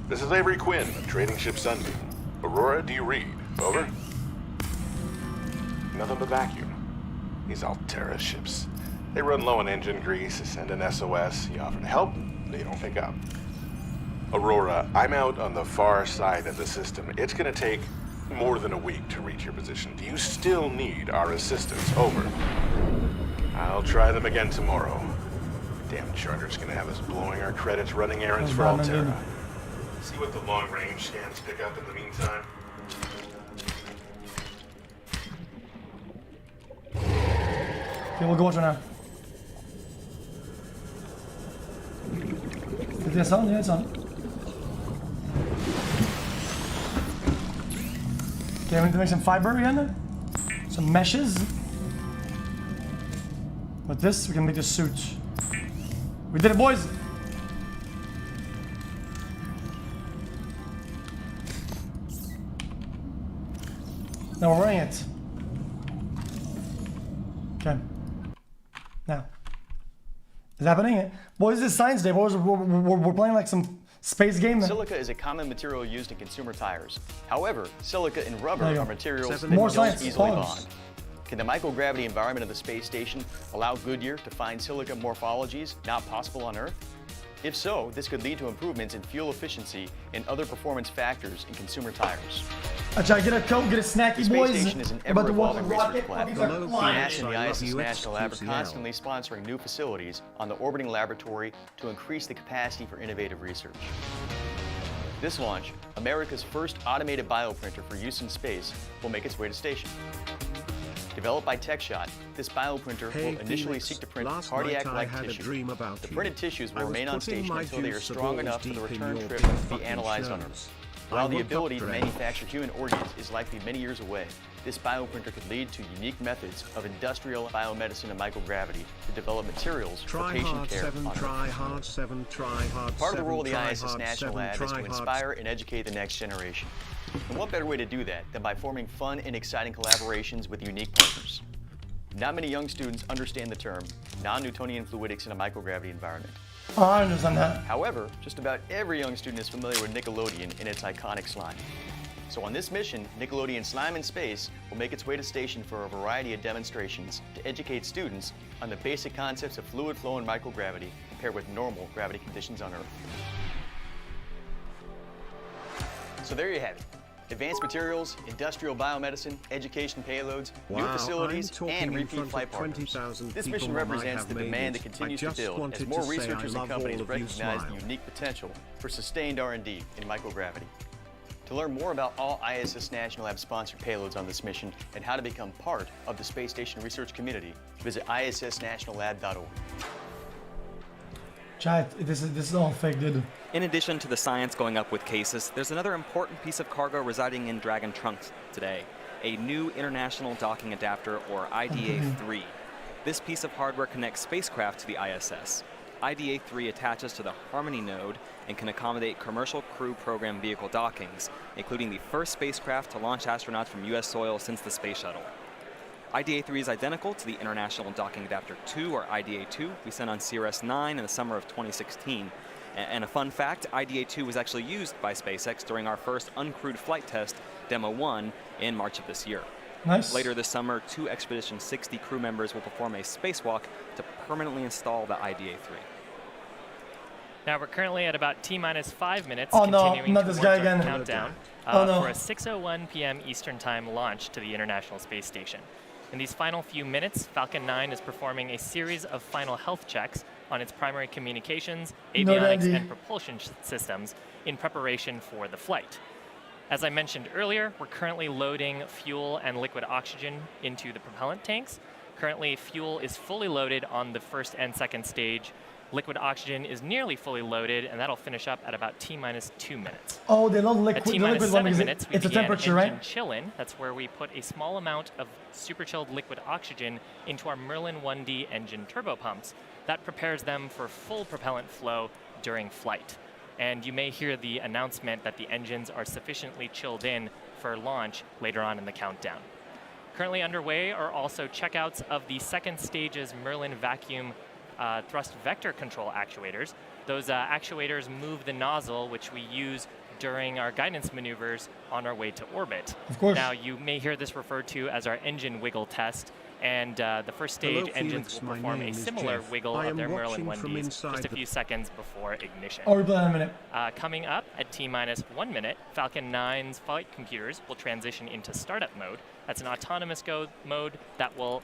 Speaker 11: This is Avery Quinn of Trading Ship Sunbeam. Aurora, do you read? Over? Nothing but vacuum. These Altera ships. They run low on engine grease, send an SOS, you offer to help, they don't pick up. Aurora, I'm out on the far side of the system. It's gonna take more than a week to reach your position. Do you still need our assistance? Over. I'll try them again tomorrow. Damn charter's gonna have us blowing our credits running errands for
Speaker 1: Brahman, dude.
Speaker 11: Altera. See what the long-range scans pick up in the meantime.
Speaker 1: Okay, we'll go watch it now. Is this on? Yeah, it's on. Okay, we need to make some fiber again. Some meshes. With this, we can make a suit. We did it, boys! Now we're running it. Okay. Now. It's happening. Boys, this is Science Day. Boys, we're playing like some space game.
Speaker 12: Silica is a common material used in consumer tires. However, silica and rubber are materials that
Speaker 1: More
Speaker 12: don't
Speaker 1: science.
Speaker 12: easily bond. Can the microgravity environment of the space station allow Goodyear to find silica morphologies not possible on Earth? If so, this could lead to improvements in fuel efficiency and other performance factors in consumer tires.
Speaker 1: Get a coat, get a snacky,
Speaker 12: the
Speaker 1: boys.
Speaker 12: Space Station is an ever-evolving research platform.
Speaker 2: Hello,
Speaker 12: NASA and the
Speaker 2: I love
Speaker 12: ISS
Speaker 2: you,
Speaker 12: National Lab are
Speaker 2: xQcOW.
Speaker 12: constantly sponsoring new facilities on the orbiting laboratory to increase the capacity for innovative research. This launch, America's first automated bioprinter for use in space, will make its way to station. Developed by TechShot, this bioprinter will initially seek to print cardiac-like tissue. The printed tissues will remain on station until they are strong enough for the return trip to be analyzed on Earth. While the ability to manufacture human organs is likely many years away, this bioprinter could lead to unique methods of industrial biomedicine and microgravity to develop materials for patient care on Earth. Part of the role of the ISS National Lab is to inspire and educate the next generation. And what better way to do that than by forming fun and exciting collaborations with unique partners? Not many young students understand the term non-Newtonian fluidics in a microgravity environment.
Speaker 1: Oh, I understand that.
Speaker 12: However, just about every young student is familiar with Nickelodeon and its iconic slime. So on this mission, Nickelodeon Slime in Space will make its way to station for a variety of demonstrations to educate students on the basic concepts of fluid flow and microgravity paired with normal gravity conditions on Earth. So there you have it. Advanced materials, industrial biomedicine, education payloads, new facilities, and repeat flight partners. This mission represents the demand that continues to build as more researchers and companies recognize the unique potential for sustained R&D in microgravity. To learn more about all ISS National Lab sponsored payloads on this mission and how to become part of the space station research community, visit issnationallab.org.
Speaker 1: Chat, this is all fake, dude.
Speaker 13: In addition to the science going up with cases, there's another important piece of cargo residing in Dragon trunks today, a new International Docking Adapter, or IDA-3. This piece of hardware connects spacecraft to the ISS. IDA-3 attaches to the Harmony node and can accommodate commercial crew program vehicle dockings, including the first spacecraft to launch astronauts from U.S. soil since the Space Shuttle. IDA-3 is identical to the International Docking Adapter 2, or IDA-2, we sent on CRS-9 in the summer of 2016. And a fun fact, IDA-2 was actually used by SpaceX during our first uncrewed flight test, Demo 1, in March of this year.
Speaker 1: Nice.
Speaker 13: Later this summer, 2 Expedition 60 crew members will perform a spacewalk to permanently install the IDA-3.
Speaker 14: Now we're currently at about T-minus 5 minutes,
Speaker 1: oh,
Speaker 14: continuing
Speaker 1: no, not this
Speaker 14: towards
Speaker 1: guy
Speaker 14: our
Speaker 1: again.
Speaker 14: countdown
Speaker 1: No.
Speaker 14: for a 6:01 p.m. Eastern Time launch to the International Space Station. In these final few minutes, Falcon 9 is performing a series of final health checks on its primary communications, avionics, and propulsion systems in preparation for the flight. As I mentioned earlier, we're currently loading fuel and liquid oxygen into the propellant tanks. Currently, fuel is fully loaded on the first and second stage. Liquid oxygen is nearly fully loaded, and that'll finish up at about T-minus 2 minutes.
Speaker 1: Oh, they love liquid.
Speaker 14: At T-minus 7 minutes, we
Speaker 1: it's a
Speaker 14: began
Speaker 1: temperature,
Speaker 14: engine
Speaker 1: right?
Speaker 14: chill-in. That's where we put a small amount of super chilled liquid oxygen into our Merlin 1D engine turbopumps. That prepares them for full propellant flow during flight. And you may hear the announcement that the engines are sufficiently chilled in for launch later on in the countdown. Currently underway are also checkouts of the second stage's Merlin vacuum thrust vector control actuators. Those actuators move the nozzle, which we use during our guidance maneuvers on our way to orbit.
Speaker 1: Of course.
Speaker 14: Now, you may hear this referred to as our engine wiggle test, and the first stage engines will perform a similar wiggle of their Merlin 1Ds just a few seconds before ignition.
Speaker 1: Oh, replay in a minute.
Speaker 14: Coming up at T-minus 1 minute, Falcon 9's flight computers will transition into startup mode. That's an autonomous mode that will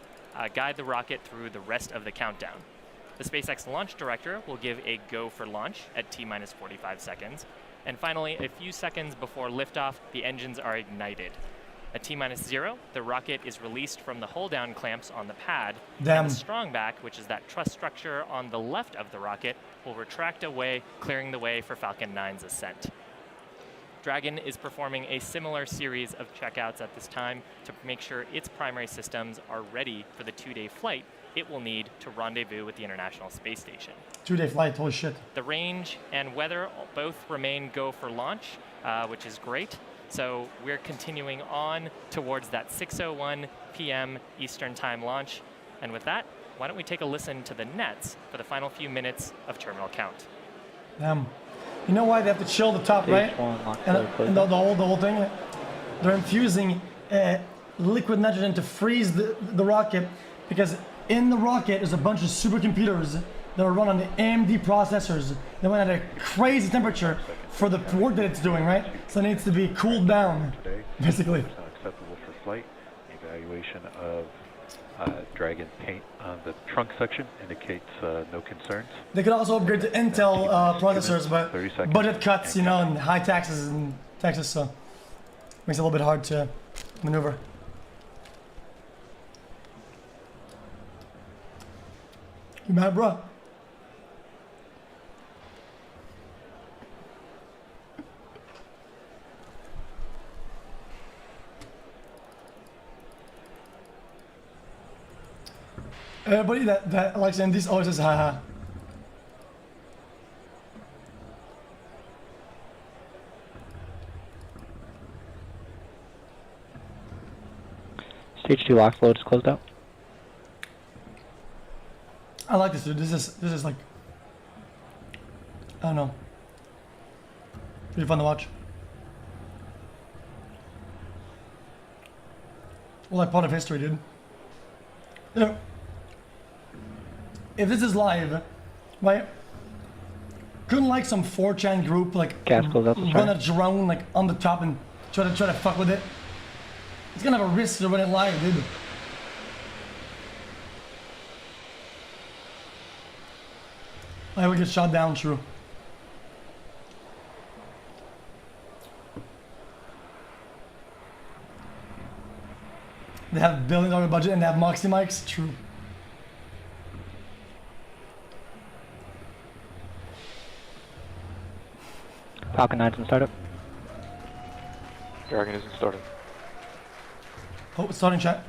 Speaker 14: guide the rocket through the rest of the countdown. The SpaceX launch director will give a go for launch at T-minus 45 seconds. And finally, a few seconds before liftoff, the engines are ignited. At T-0, the rocket is released from the hold-down clamps on the pad,
Speaker 1: Damn.
Speaker 14: and the strongback, which is that truss structure on the left of the rocket, will retract away, clearing the way for Falcon 9's ascent. Dragon is performing a similar series of checkouts at this time to make sure its primary systems are ready for the 2-day flight it will need to rendezvous with the International Space Station.
Speaker 1: 2-day flight, holy shit.
Speaker 14: The range and weather both remain go for launch, which is great. So we're continuing on towards that 6:01 p.m. Eastern Time launch. And with that, why don't we take a listen to the nets for the final few minutes of terminal count.
Speaker 1: Damn. You know why they have to chill the top, right? And the whole thing? They're infusing liquid nitrogen to freeze the rocket, because in the rocket is a bunch of supercomputers that are run on the AMD processors. They went at a crazy temperature for the work that it's doing, right? So it needs to be cooled down, basically.
Speaker 15: It's not acceptable for flight. Evaluation of Dragon paint on the trunk section indicates no concerns.
Speaker 1: They could also upgrade to Intel processors, but budget cuts, you know, and high taxes in Texas, so makes it a little bit hard to maneuver. You mad, bro? Everybody that likes MDs always says haha.
Speaker 16: Stage 2 lock load is closed out.
Speaker 1: I like this, dude. This is like, I don't know, pretty fun to watch. Well, like part of history, dude. You know, if this is live, right? Couldn't like some 4chan group like run a drone like on the top and try to fuck with it? It's gonna have a risk to run it live, dude. I would get shot down, true. They have $1 billion budget and they have Moxie mics, true.
Speaker 16: Falcon 9's in startup.
Speaker 15: Dragon isn't started.
Speaker 1: Oh, it's starting, chat.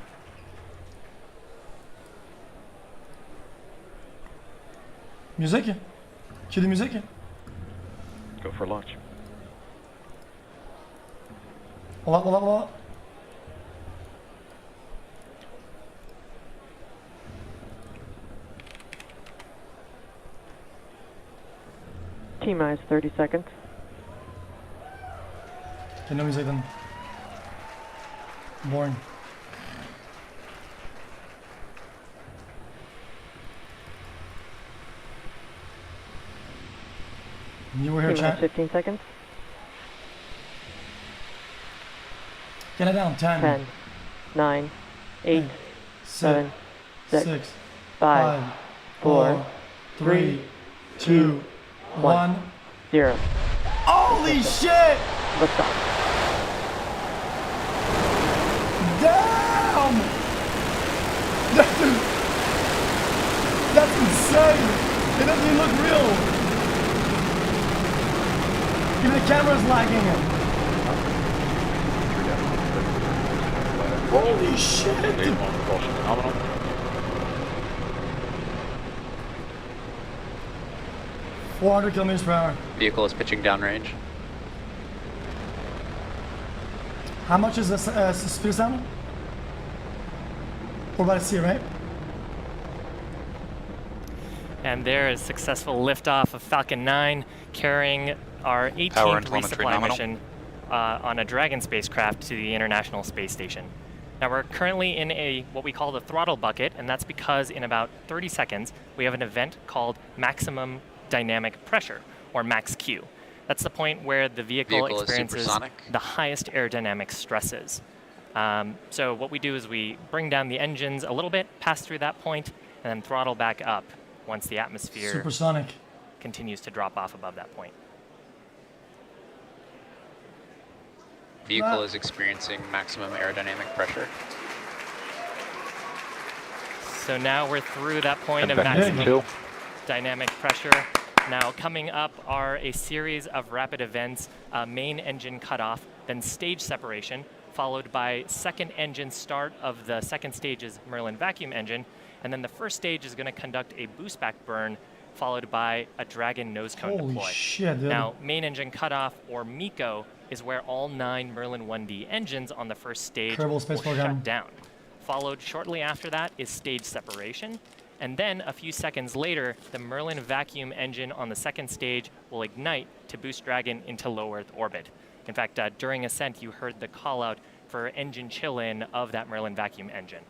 Speaker 1: Music? Cue the music?
Speaker 15: Go for launch.
Speaker 1: Hold up.
Speaker 17: T-minus 30 seconds.
Speaker 1: Okay, no music then. Boring. You were here, chat.
Speaker 17: 15 seconds.
Speaker 1: Get it down.
Speaker 17: 10, 9, 8, 7, 6, 5, 4, 3, 2, 1, 0.
Speaker 1: Holy shit!
Speaker 17: Lift off.
Speaker 1: Damn! That's insane! It doesn't even look real! Even the camera's lagging. Holy shit! 400 kilometers per hour.
Speaker 18: Vehicle is pitching downrange.
Speaker 1: How much is this speed of sound? We're about to see, right?
Speaker 14: And there is successful liftoff of Falcon 9, carrying our 18th resupply mission on a Dragon spacecraft to the International Space Station. Now we're currently in what we call the throttle bucket, and that's because in about 30 seconds we have an event called maximum dynamic pressure, or max Q. That's the point where the vehicle experiences the highest aerodynamic stresses. So what we do is we bring down the engines a little bit, pass through that point, and then throttle back up once the atmosphere
Speaker 1: supersonic
Speaker 14: continues to drop off above that point.
Speaker 18: Vehicle is experiencing maximum aerodynamic pressure.
Speaker 14: So now we're through that point of maximum dynamic pressure. Now coming up are a series of rapid events, main engine cutoff, then stage separation, followed by second engine start of the second stage's Merlin vacuum engine, and then the first stage is going to conduct a boost back burn, followed by a Dragon nose cone
Speaker 1: Holy
Speaker 14: deploy.
Speaker 1: shit, dude.
Speaker 14: Now, main engine cutoff, or MECO, is where all 9 Merlin 1D engines on the first stage will shut down. Followed shortly after that is stage separation, and then a few seconds later, the Merlin vacuum engine on the second stage will ignite to boost Dragon into low Earth orbit. In fact, during ascent, you heard the call out for engine chill-in of that Merlin vacuum engine.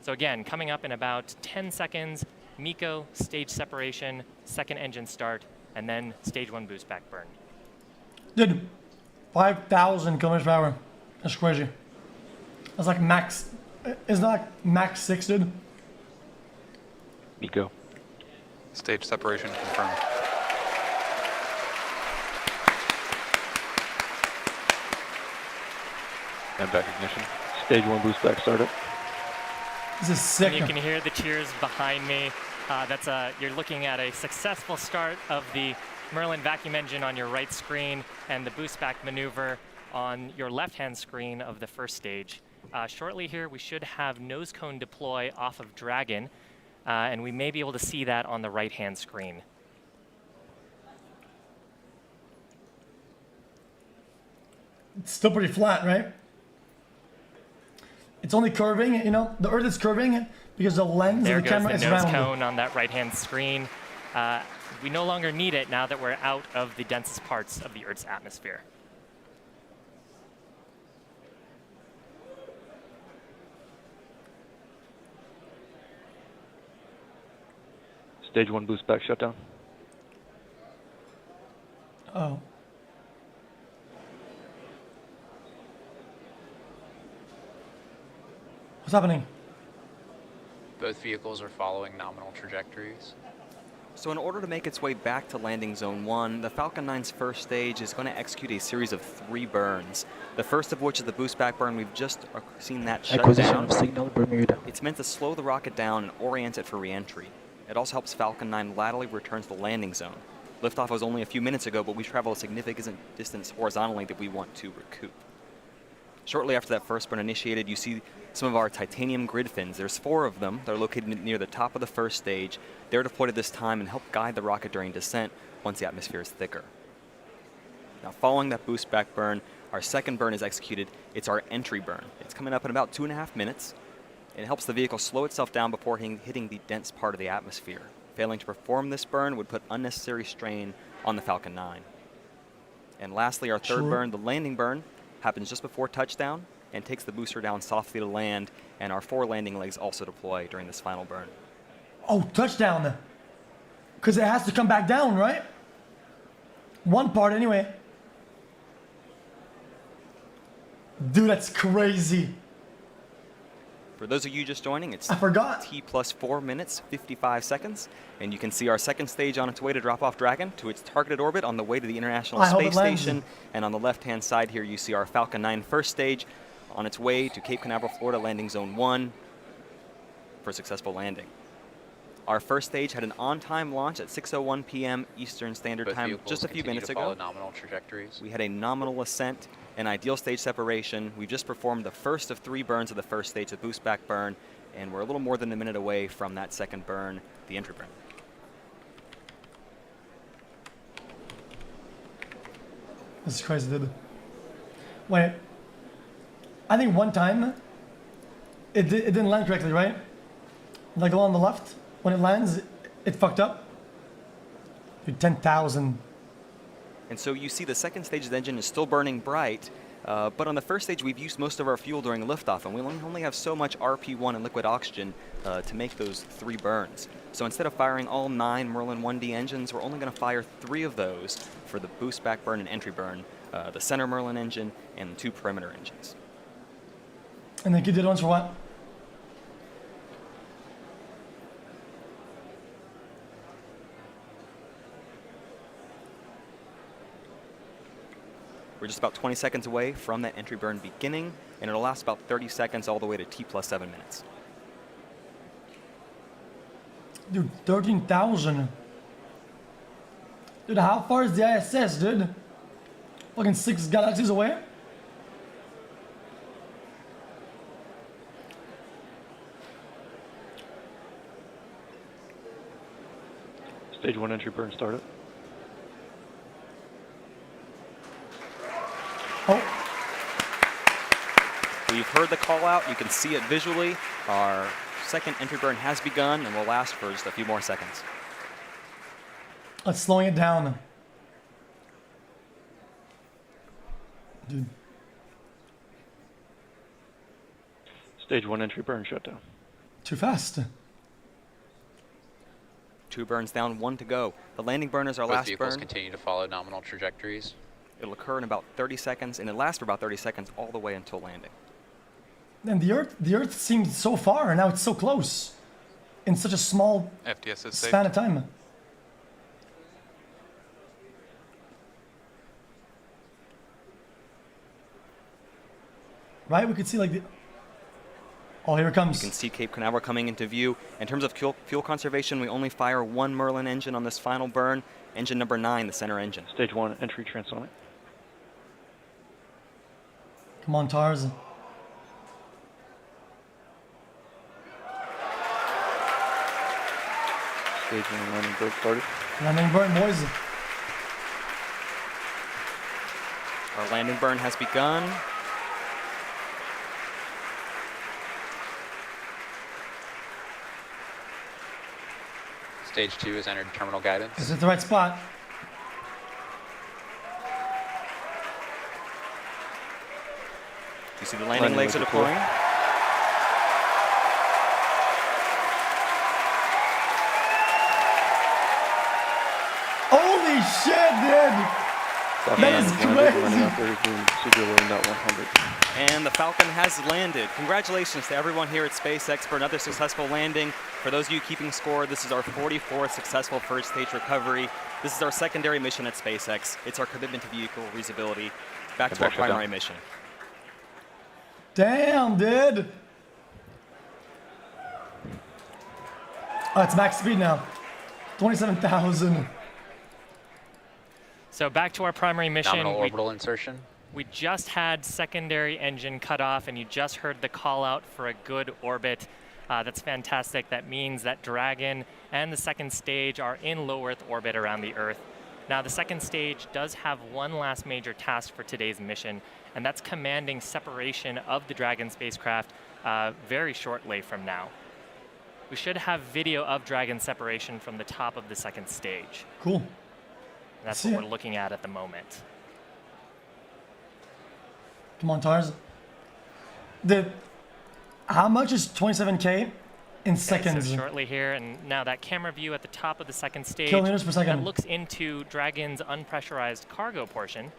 Speaker 14: So again, coming up in about 10 seconds, MECO, stage separation, second engine start, and then stage 1 boost back burn.
Speaker 1: Dude, 5,000 kilometers per hour. That's crazy. That's like max. It's not like max 6, dude.
Speaker 15: MECO.
Speaker 18: Stage separation confirmed.
Speaker 15: And back ignition. Stage 1 boost back startup.
Speaker 1: This is sick.
Speaker 14: And you can hear the cheers behind me. You're looking at a successful start of the Merlin vacuum engine on your right screen and the boost back maneuver on your left-hand screen of the first stage. Shortly here, we should have nose cone deploy off of Dragon, and we may be able to see that on the right-hand screen.
Speaker 1: It's still pretty flat, right? It's only curving, you know, the Earth is curving because the lens of the camera is round.
Speaker 14: There goes the nose cone on that right-hand screen. We no longer need it now that we're out of the densest parts of the Earth's atmosphere.
Speaker 15: Stage 1 boost back shutdown.
Speaker 1: Oh. What's happening?
Speaker 18: Both vehicles are following nominal trajectories.
Speaker 13: So in order to make its way back to landing zone 1, the Falcon 9's first stage is going to execute a series of 3 burns. The first of which is the boost back burn. We've just seen that shut down.
Speaker 16: Of signal Bermuda.
Speaker 13: It's meant to slow the rocket down and orient it for re-entry. It also helps Falcon 9 laterally return to the landing zone. Liftoff was only a few minutes ago, but we traveled a significant distance horizontally that we want to recoup. Shortly after that first burn initiated, you see some of our titanium grid fins. There's 4 of them. They're located near the top of the first stage. They're deployed at this time and help guide the rocket during descent once the atmosphere is thicker. Now, following that boost back burn, our second burn is executed. It's our entry burn. It's coming up in about 2.5 minutes. It helps the vehicle slow itself down before hitting the dense part of the atmosphere. Failing to perform this burn would put unnecessary strain on the Falcon 9. And lastly, our third burn, the landing burn, happens just before touchdown and takes the booster down softly to land, and our 4 landing legs also deploy during this final burn.
Speaker 1: Oh, touchdown. Because it has to come back down, right? One part anyway. Dude, that's crazy.
Speaker 13: For those of you just joining, it's
Speaker 1: I forgot.
Speaker 13: T plus 4 minutes, 55 seconds, and you can see our second stage on its way to drop off Dragon to its targeted orbit on the way to the International Space Station. And on the left-hand side here, you see our Falcon 9 first stage on its way to Cape Canaveral, Florida, landing zone 1 for successful landing. Our first stage had an on-time launch at 6:01 p.m. Eastern Standard Time just a few minutes ago.
Speaker 18: Nominal trajectories.
Speaker 13: We had a nominal ascent, an ideal stage separation. We've just performed the first of 3 burns of the first stage, the boost back burn, and we're a little more than a minute away from that second burn, the entry burn.
Speaker 1: This is crazy, dude. Wait. I think one time it didn't land correctly, right? Like the one on the left, when it lands, it fucked up. Dude, 10,000.
Speaker 13: And so you see the second stage's engine is still burning bright, but on the first stage we've used most of our fuel during liftoff, and we only have so much RP1 and liquid oxygen to make those 3 burns. So instead of firing all 9 Merlin 1D engines, we're only going to fire 3 of those for the boost back burn and entry burn, the center Merlin engine and the 2 perimeter engines.
Speaker 1: And then you did ones for what?
Speaker 13: We're just about 20 seconds away from that entry burn beginning, and it'll last about 30 seconds all the way to T+7 minutes.
Speaker 1: Dude, 13,000. Dude, how far is the ISS, dude? Fucking 6 galaxies away?
Speaker 15: Stage 1 entry burn started.
Speaker 1: Oh.
Speaker 13: We've heard the call out. You can see it visually. Our second entry burn has begun and will last for just a few more seconds.
Speaker 1: Let's slowing it down. Dude.
Speaker 15: Stage 1 entry burn shutdown.
Speaker 1: Too fast.
Speaker 13: 2 burns down, 1 to go. The landing burn is our
Speaker 18: Both
Speaker 13: last
Speaker 18: vehicles
Speaker 13: burn.
Speaker 18: continue to follow nominal trajectories.
Speaker 13: It'll occur in about 30 seconds, and it lasts for about 30 seconds all the way until landing.
Speaker 1: And the Earth seemed so far, and now it's so close. In such a small
Speaker 18: FDS is
Speaker 1: span of time. Right? We could see like the... Oh, here it comes.
Speaker 13: You can see Cape Canaveral coming into view. In terms of fuel conservation, we only fire 1 Merlin engine on this final burn. Engine number 9, the center engine.
Speaker 15: Stage 1 entry transonic.
Speaker 1: Come on, Tars.
Speaker 15: Stage 1 landing burn started.
Speaker 1: Landing burn, boys.
Speaker 13: Our landing burn has begun.
Speaker 18: Stage 2 has entered terminal guidance.
Speaker 1: Is it the right spot?
Speaker 13: You see the landing legs are deploying.
Speaker 1: Holy shit, dude! That is crazy.
Speaker 13: And the Falcon has landed. Congratulations to everyone here at SpaceX for another successful landing. For those of you keeping score, this is our 44th successful first stage recovery. This is our secondary mission at SpaceX. It's our commitment to vehicle reusability. Back to our primary mission.
Speaker 1: Damn, dude. Oh, it's max speed now. 27,000.
Speaker 14: So back to our primary mission.
Speaker 18: Nominal orbital insertion.
Speaker 14: We just had secondary engine cut off, and you just heard the call out for a good orbit. That's fantastic. That means that Dragon and the second stage are in low Earth orbit around the Earth. Now, the second stage does have one last major task for today's mission, and that's commanding separation of the Dragon spacecraft very shortly from now. We should have video of Dragon separation from the top of the second stage.
Speaker 1: Cool.
Speaker 14: And that's what we're looking at the moment.
Speaker 1: Come on, Tars. How much is 27K in seconds?
Speaker 14: So shortly here, and now that camera view at the top of the second stage
Speaker 1: Kilometers per second.
Speaker 14: that looks into Dragon's unpressurized cargo portion.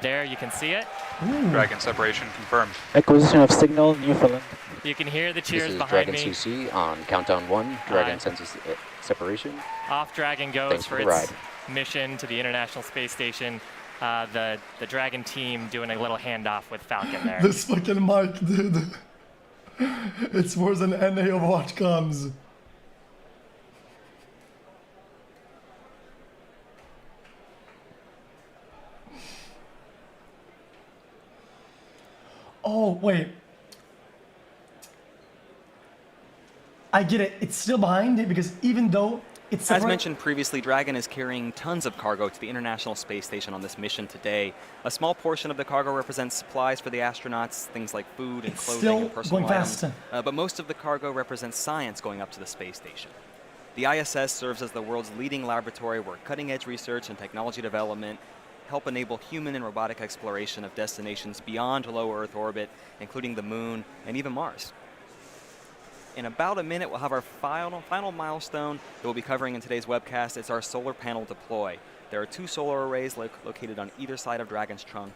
Speaker 14: There, you can see it.
Speaker 18: Ooh. Dragon separation confirmed.
Speaker 16: Acquisition of signal, Newfoundland.
Speaker 14: You can hear the cheers
Speaker 19: this is
Speaker 14: behind
Speaker 19: Dragon
Speaker 14: me.
Speaker 19: xQc on countdown 1. Dragon senses separation.
Speaker 14: Off Dragon goes
Speaker 19: Thanks
Speaker 14: for
Speaker 19: for the
Speaker 14: its
Speaker 19: ride.
Speaker 14: mission to the International Space Station. The Dragon team doing a little handoff with Falcon there.
Speaker 1: This fucking mic, dude. It's worse than NA Overwatch comes. Oh, wait. I get it. It's still behind it because even though it's
Speaker 13: As mentioned previously, Dragon is carrying tons of cargo to the International Space Station on this mission today. A small portion of the cargo represents supplies for the astronauts, things like food and clothing and personal items. But most of the cargo represents science going up to the space station. The ISS serves as the world's leading laboratory where cutting-edge research and technology development help enable human and robotic exploration of destinations beyond low Earth orbit, including the Moon and even Mars. In about a minute, we'll have our final milestone that we'll be covering in today's webcast. It's our solar panel deploy. There are 2 solar arrays located on either side of Dragon's trunk,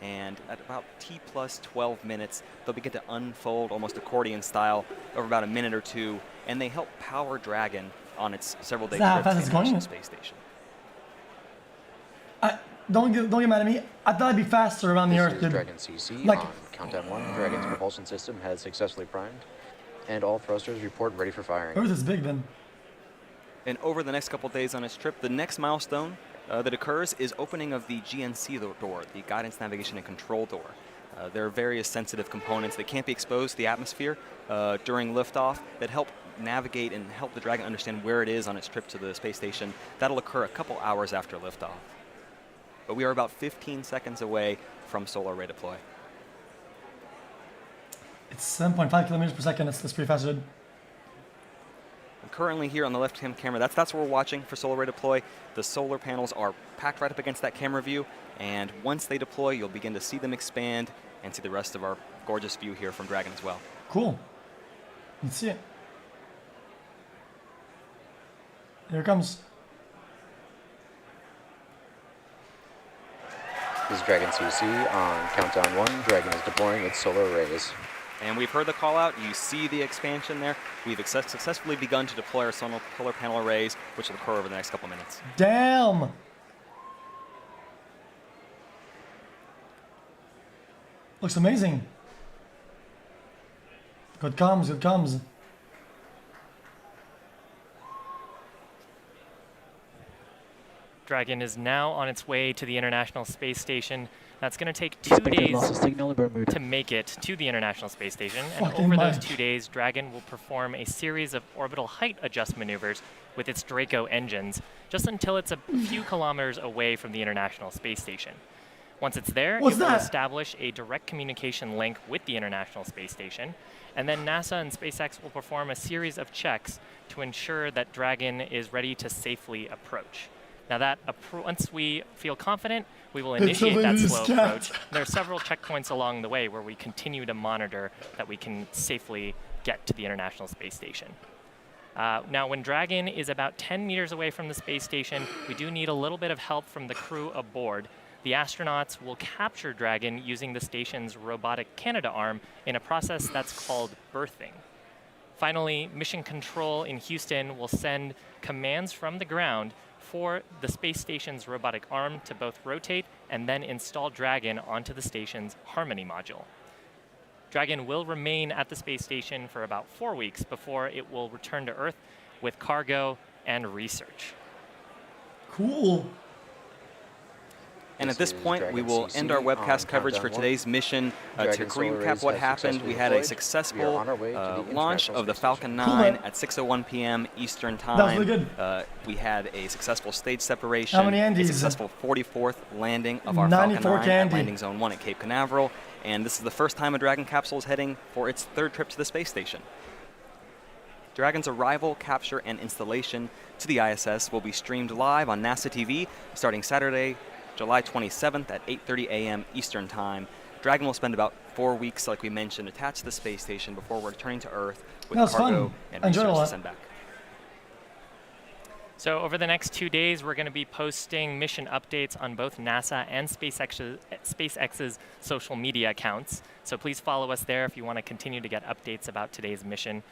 Speaker 13: and at about T+12 minutes, they'll begin to unfold almost accordion style over about a minute or 2, and they help power Dragon on its several-day trip to the International Space Station.
Speaker 1: don't get mad at me. I thought I'd be faster around the Earth, dude.
Speaker 19: Dragon CC
Speaker 1: Like,
Speaker 19: on countdown 1. Dragon's propulsion system has successfully primed, and all thrusters report ready for firing.
Speaker 1: Earth is big then.
Speaker 13: And over the next couple days on its trip, the next milestone that occurs is opening of the GNC door, the Guidance, Navigation, and Control door. There are various sensitive components that can't be exposed to the atmosphere during liftoff that help navigate and help the Dragon understand where it is on its trip to the space station. That'll occur a couple hours after liftoff. But we are about 15 seconds away from solar array deploy.
Speaker 1: It's 7.5 kilometers per second. That's pretty fast, dude.
Speaker 13: Currently here on the left-hand camera, that's where we're watching for solar array deploy. The solar panels are packed right up against that camera view, and once they deploy, you'll begin to see them expand and see the rest of our gorgeous view here from Dragon as well.
Speaker 1: Cool. Let's see it. Here it comes.
Speaker 19: This is Dragon CC on countdown 1. Dragon is deploying its solar arrays.
Speaker 13: And we've heard the call out. You see the expansion there. We've successfully begun to deploy our solar panel arrays, which will occur over the next couple minutes.
Speaker 1: Damn! Looks amazing. Good comes, good comes.
Speaker 14: Dragon is now on its way to the International Space Station. That's going to take 2 days to make it to the International Space Station. And over those 2 days, Dragon will perform a series of orbital height adjust maneuvers with its Draco engines, just until it's a few kilometers away from the International Space Station. Once it's there, it will establish a direct communication link with the International Space Station, and then NASA and SpaceX will perform a series of checks to ensure that Dragon is ready to safely approach. Now once we feel confident, we will initiate that slow approach. There are several checkpoints along the way where we continue to monitor that we can safely get to the International Space Station. Now, when Dragon is about 10 meters away from the space station, we do need a little bit of help from the crew aboard. The astronauts will capture Dragon using the station's robotic Canada arm in a process that's called berthing. Finally, Mission Control in Houston will send commands from the ground for the space station's robotic arm to both rotate and then install Dragon onto the station's Harmony module. Dragon will remain at the space station for about 4 weeks before it will return to Earth with cargo and research.
Speaker 1: Cool.
Speaker 13: And at this point, we will end our webcast coverage for today's mission. To recap what happened, we had a successful launch of the Falcon 9 at 6:01 p.m. Eastern Time.
Speaker 1: That was really good.
Speaker 13: We had a successful stage separation,
Speaker 1: How many Andes?
Speaker 13: a successful 44th landing of our Falcon 9 at Landing Zone 1 at Cape Canaveral, and this is the first time a Dragon capsule is heading for its 3rd trip to the space station. Dragon's arrival, capture, and installation to the ISS will be streamed live on NASA TV starting Saturday, July 27th at 8:30 a.m. Eastern Time. Dragon will spend about 4 weeks, like we mentioned, attached to the space station before returning to Earth with cargo and research to send back.
Speaker 14: So over the next 2 days, we're going to be posting mission updates on both NASA and SpaceX's social media accounts. So please follow us there if you want to continue to get updates about today's mission.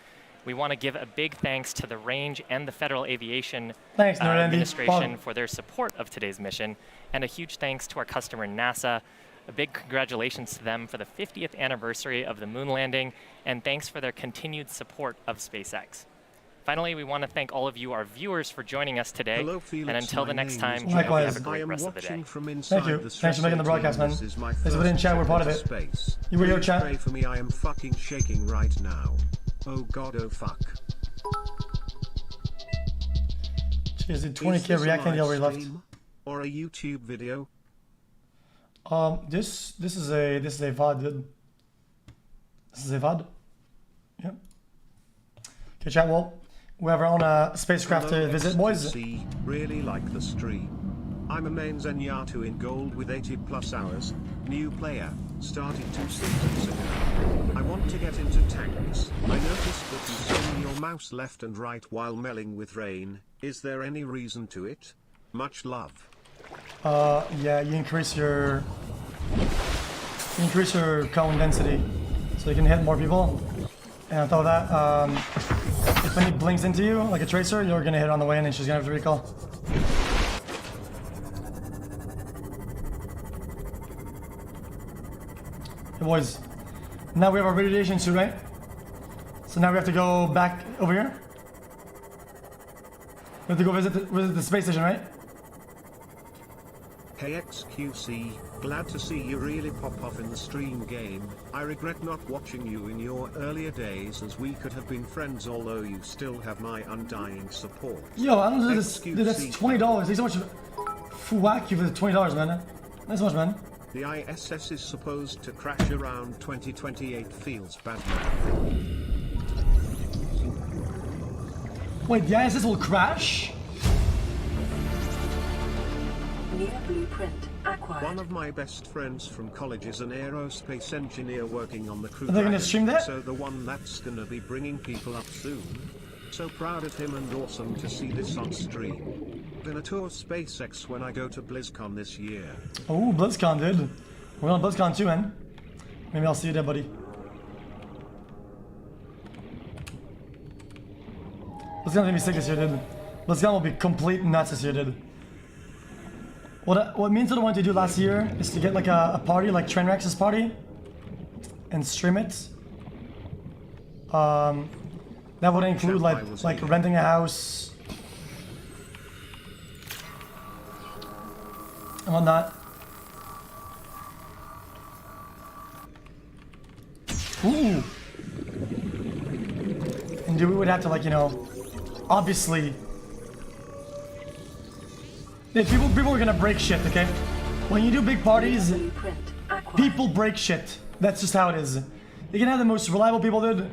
Speaker 14: We want to give a big thanks to the Range and the Federal Aviation Administration for their support of today's mission, and a huge thanks to our customer NASA. A big congratulations to them for the 50th anniversary of the moon landing, and thanks for their continued support of SpaceX. Finally, we want to thank all of you, our viewers, for joining us today.
Speaker 2: Hello, Felix,
Speaker 14: and until the next time,
Speaker 1: Likewise.
Speaker 14: have a great rest of the day.
Speaker 1: Thank you. Thanks for making the broadcast, man. Thanks for putting in chat. We're part of it. You were here, chat.
Speaker 2: Pray for me. I am fucking shaking right now. Oh god, oh fuck.
Speaker 1: Jeez, did 20k reacting the already left.
Speaker 2: Or a YouTube video?
Speaker 1: This is a VOD, dude. This is a VOD. Yep. Okay, chat. Well, we have our own spacecraft to visit, boys.
Speaker 2: Really like the stream. I'm a main Zenyatta in gold with 80+ hours. New player. Started 2 seasons ago. I want to get into tanks. I noticed that you swing your mouse left and right while melling with rain. Is there any reason to it? Much love.
Speaker 1: Yeah, you increase your cone density, so you can hit more people. And on top of that, if when he blinks into you like a tracer, you're gonna hit on the way in, and she's gonna have to recall. Hey boys. Now we have our radiation suit, right? So now we have to go back over here. We have to go visit the space station, right?
Speaker 2: Hey xQc, glad to see you really pop off in the stream game. I regret not watching you in your earlier days, as we could have been friends, although you still have my undying support.
Speaker 1: Yo, I don't know this. Dude, that's $20. Thanks so much. Whack you for the $20, man. Thanks so much, man.
Speaker 2: The ISS is supposed to crash around 2028. Feels bad, man.
Speaker 1: Wait, the ISS will crash?
Speaker 3: New blueprint acquired.
Speaker 2: One of my best friends from college is an aerospace engineer working on the Crew
Speaker 1: Are they gonna
Speaker 2: Dragon,
Speaker 1: stream that?
Speaker 2: so the one that's gonna be bringing people up soon. So proud of him and awesome to see this on stream. Gonna tour SpaceX when I go to BlizzCon this year.
Speaker 1: Oh, BlizzCon, dude. We're on BlizzCon too, man. Maybe I'll see you there, buddy. BlizzCon's gonna be sick this year, dude. BlizzCon will be complete nuts this year, dude. What me and Toto wanted to do last year is to get like a party, like Trainwreck's party, and stream it. That would include like renting a house and whatnot. Ooh. And dude, we would have to, like, you know, obviously. People are gonna break shit, okay? When you do big parties, people break shit. That's just how it is. You can have the most reliable people, dude.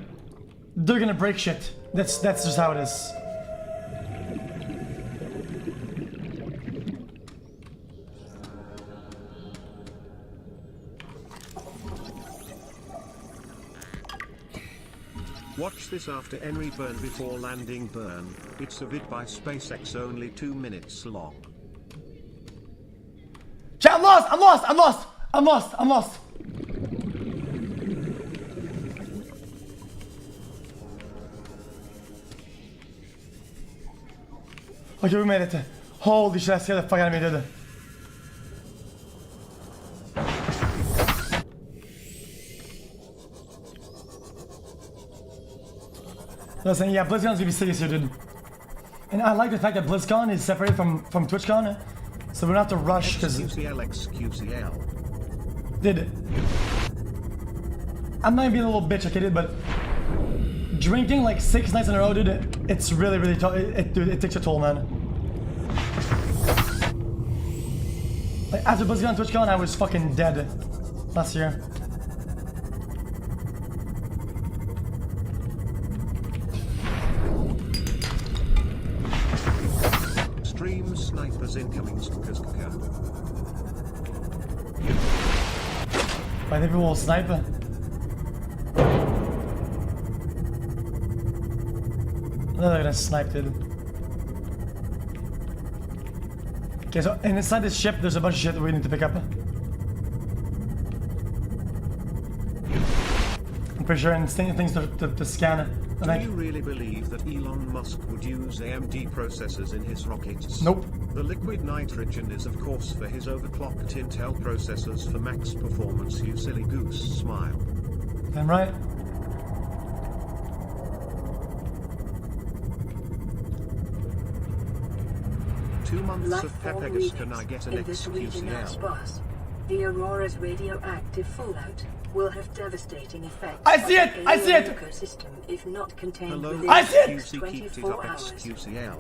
Speaker 1: They're gonna break shit. That's just how it is.
Speaker 2: Watch this after Henry burn before landing burn. It's a vid by SpaceX, only 2 minutes long.
Speaker 1: Chat, I'm lost! I'm lost! I'm lost! I'm lost! I'm lost! Okay, we made it. Holy shit, I scared the fuck out of me, dude. Listen, yeah, BlizzCon's gonna be sick this year, dude. And I like the fact that BlizzCon is separated from TwitchCon, so we don't have to rush, because...
Speaker 2: xQcOW.
Speaker 1: Dude, I'm not even being a little bitch, okay, dude, but... Drinking like 6 nights in a row, dude, it's really, really tough. Dude, it takes a toll, man. Like, after BlizzCon and TwitchCon, I was fucking dead last year.
Speaker 2: Stream snipers incoming.
Speaker 1: I think we will snipe. They're gonna snipe, dude. Okay, so inside this ship, there's a bunch of shit that we need to pick up. I'm pretty sure and things to scan.
Speaker 2: Do you really believe that Elon Musk would use AMD processors in his rockets?
Speaker 1: Nope.
Speaker 2: The liquid nitrogen is of course for his overclocked Intel processors for max performance, you silly goose. Smile.
Speaker 1: I'm right.
Speaker 2: Two months
Speaker 3: Life
Speaker 2: of
Speaker 3: form
Speaker 2: Pepegus, can I
Speaker 3: readings
Speaker 2: get an
Speaker 3: in this region are
Speaker 2: xQcOW?
Speaker 3: sparse. The Aurora's radioactive fallout will have devastating effects.
Speaker 1: I see it!
Speaker 3: on the
Speaker 1: I see it!
Speaker 3: ecosystem if not contained
Speaker 2: Hello,
Speaker 3: within
Speaker 1: I see it!
Speaker 2: xQc, keep it
Speaker 3: 24
Speaker 2: up,
Speaker 3: hours.
Speaker 2: xQcOW.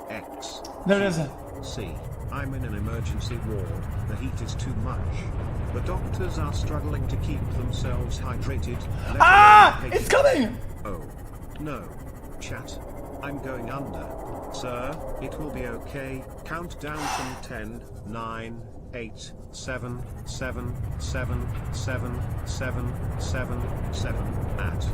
Speaker 2: X.
Speaker 1: There it is.
Speaker 2: C. I'm in an emergency ward. The heat is too much. The doctors are struggling to keep themselves hydrated.
Speaker 1: Ah! It's coming!
Speaker 2: Oh. No. Chat. I'm going under. Sir, it will be okay. Count down from 10, 9, 8, 7, 7, 7, 7, 7, 7, 7, at.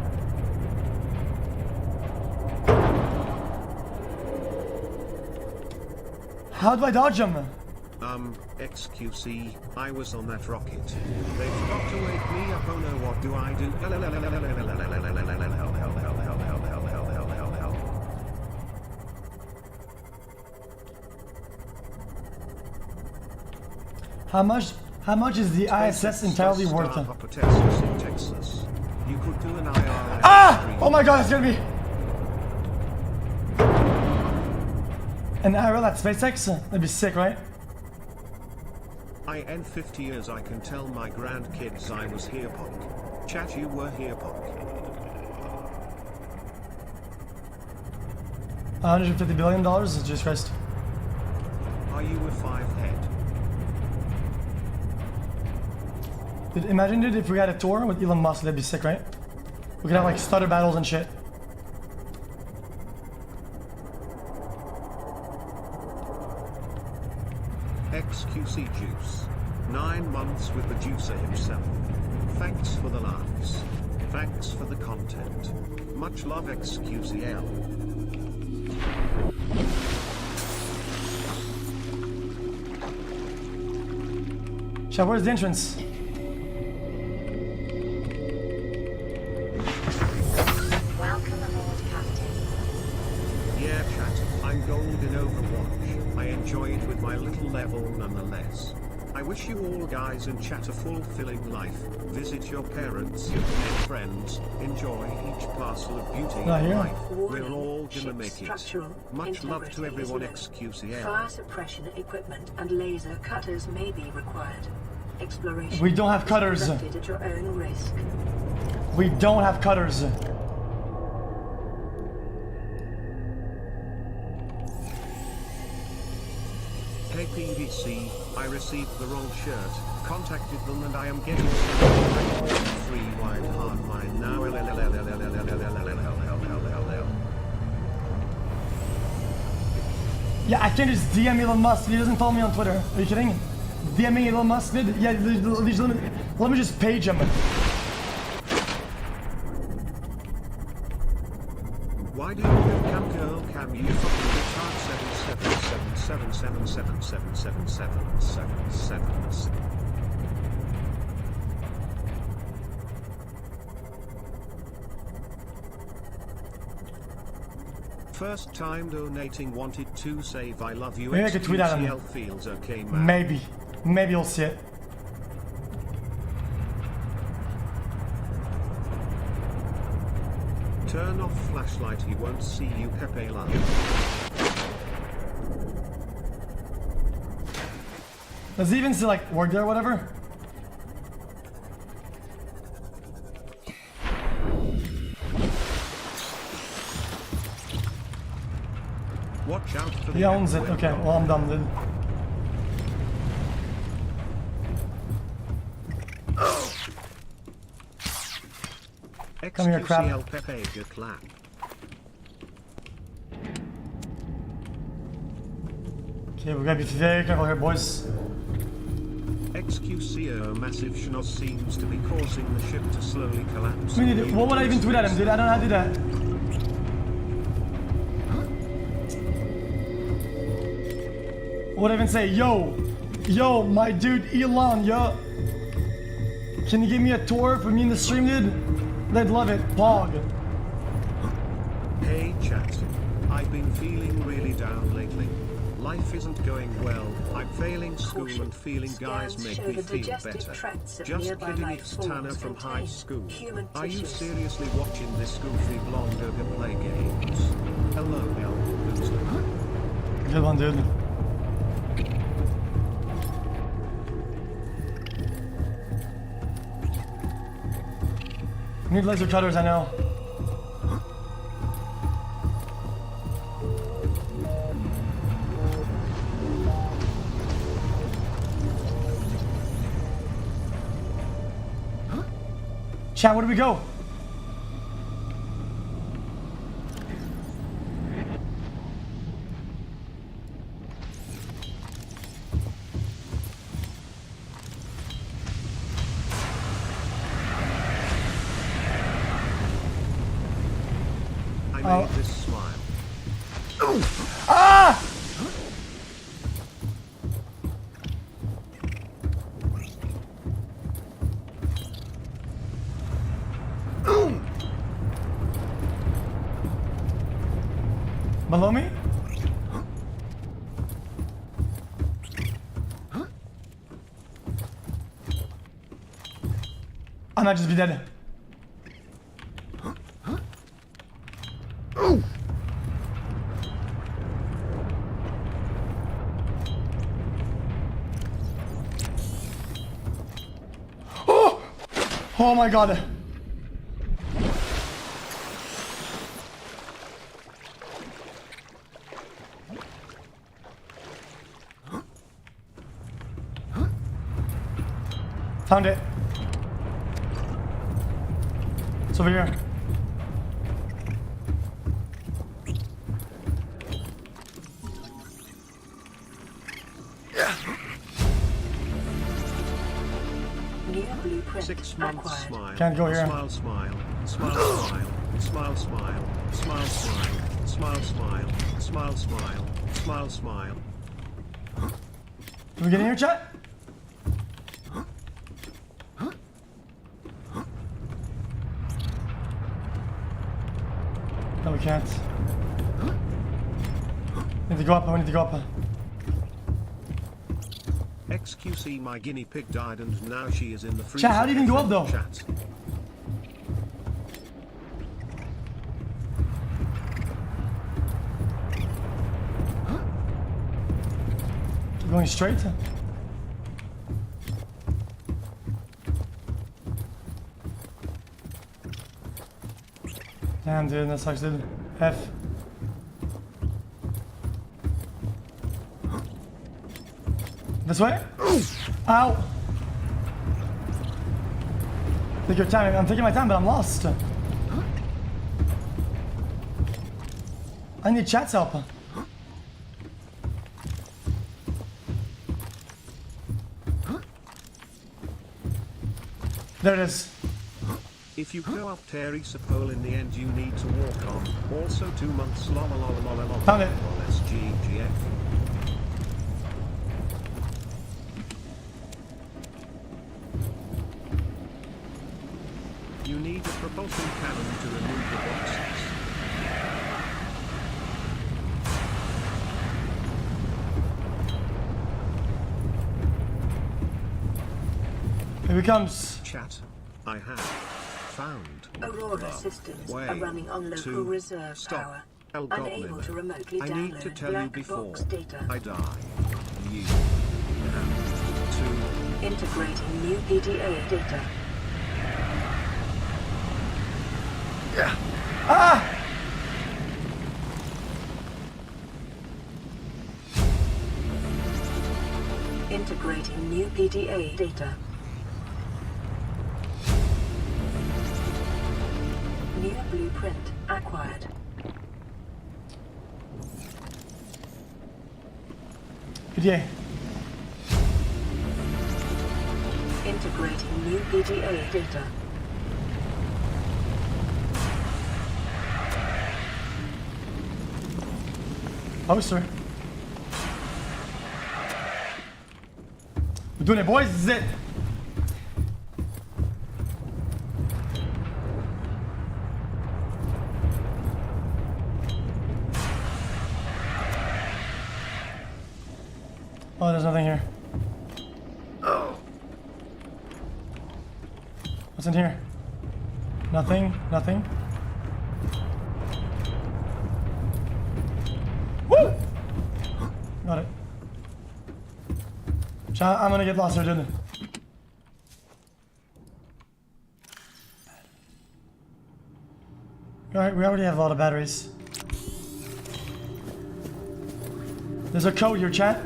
Speaker 1: How do I dodge him?
Speaker 2: xQc, I was on that rocket. They forgot to wake me up, oh no, what do I do?
Speaker 1: How much is the ISS entirely worth?
Speaker 2: In Texas. You could do an IRL.
Speaker 1: Ah! Oh my god, it's gonna be an IRL at SpaceX? That'd be sick, right?
Speaker 2: In 50 years I can tell my grandkids I was here, punk. Chat, you were here, punk.
Speaker 1: $150 billion? Jesus Christ.
Speaker 2: Are you a 5-head?
Speaker 1: Dude, imagine, dude, if we had a tour with Elon Musk, that'd be sick, right? We could have like stutter battles and shit.
Speaker 2: xQc Juice. 9 months with the juicer himself. Thanks for the laughs. Thanks for the content. Much love, xQcOW.
Speaker 1: Chat, where's the entrance?
Speaker 4: Welcome aboard, Captain.
Speaker 2: Yeah, chat, I'm gold in Overwatch. I enjoy it with my little level nonetheless. I wish you all guys in chat a fulfilling life. Visit your parents, make friends, enjoy each parcel of beauty in life. We're all gonna make it. Much love to everyone, xQcOW.
Speaker 3: Fire suppression equipment and laser cutters may be required. Exploration.
Speaker 1: We don't have cutters.
Speaker 3: Conducted at your own risk.
Speaker 1: We don't have cutters.
Speaker 2: Hey PVC, I received the wrong shirt, contacted them and I am getting 3 wide hard mine now.
Speaker 1: Yeah, I can't just DM Elon Musk. He doesn't follow me on Twitter. Are you kidding? DMing Elon Musk? Yeah, let me just page him.
Speaker 2: Why do you cam girl cam you fucking retard 77777777777? First time donating, wanted to save I love you.
Speaker 1: Maybe I could tweet at him.
Speaker 2: Feels okay, man.
Speaker 1: Maybe you'll see it.
Speaker 2: Turn off flashlight, he won't see you, Pepe Love.
Speaker 1: Does he even say like work there or whatever?
Speaker 2: Watch out for the
Speaker 1: he owns it. Okay, well I'm done, dude. Come here, crap. Okay, we gotta be very careful here, boys.
Speaker 2: xQcOW massive schnoz seems to be causing the ship to slowly collapse.
Speaker 1: What would I even tweet at him, dude? I don't know how to do that. What would I even say? Yo, my dude Elon, yo. Can you give me a tour for me in the stream, dude? They'd love it. Pog.
Speaker 2: Hey chat, I've been feeling really down lately. Life isn't going well. I'm failing school and feeling guys make me feel better. Just kidding, it's Tanner from high school. Are you seriously watching this goofy blonde ogre play games? Hello, loser.
Speaker 1: Good one, dude. Need laser cutters, I know. Chat, where do we go?
Speaker 2: I made this smile.
Speaker 1: Ah! Below me? I might just be dead. Oh! Oh my god. Found it. It's over here.
Speaker 3: New blueprint
Speaker 2: 6 months
Speaker 3: acquired.
Speaker 2: smile.
Speaker 1: Can't go here.
Speaker 2: Smile, smile. Smile, smile. Smile, smile. Smile, smile. Smile, smile. Smile, smile. Smile, smile.
Speaker 1: Can we get in here, chat? No, we can't. Need to go up. We need to go up.
Speaker 2: xQc, my guinea pig, died and now she is in the freezer.
Speaker 1: Chat, how do you even go up though?
Speaker 2: Chat.
Speaker 1: Keep going straight. Damn, dude, that sucks, dude. F. This way? Ow! Take your time. I'm taking my time, but I'm lost. I need chat's help. There it is.
Speaker 2: If you go up Teresa pole in the end, you need to walk on. Also 2 months.
Speaker 1: Found it.
Speaker 2: SGGF. You need a propulsion cannon to remove the boxes.
Speaker 1: Here he comes.
Speaker 2: Chat. I have found
Speaker 3: Aurora
Speaker 2: the
Speaker 3: systems
Speaker 2: way
Speaker 3: are running on local
Speaker 2: to
Speaker 3: reserve
Speaker 2: stop
Speaker 3: power.
Speaker 2: algorithm.
Speaker 3: Unable to remotely
Speaker 2: I need to
Speaker 3: download
Speaker 2: tell you
Speaker 3: black
Speaker 2: before
Speaker 3: box data.
Speaker 2: I die. You have to
Speaker 3: Integrating new PDA data.
Speaker 1: Yeah. Ah!
Speaker 3: Integrating new PDA data. New blueprint acquired.
Speaker 1: PDA.
Speaker 3: Integrating new PDA data.
Speaker 1: Poster. We're doing it, boys. This is it. Oh, there's nothing here. Oh. What's in here? Nothing. Nothing. Woo! Got it. I'm gonna get lost here, dude. Alright, we already have a lot of batteries. There's a code here, chat.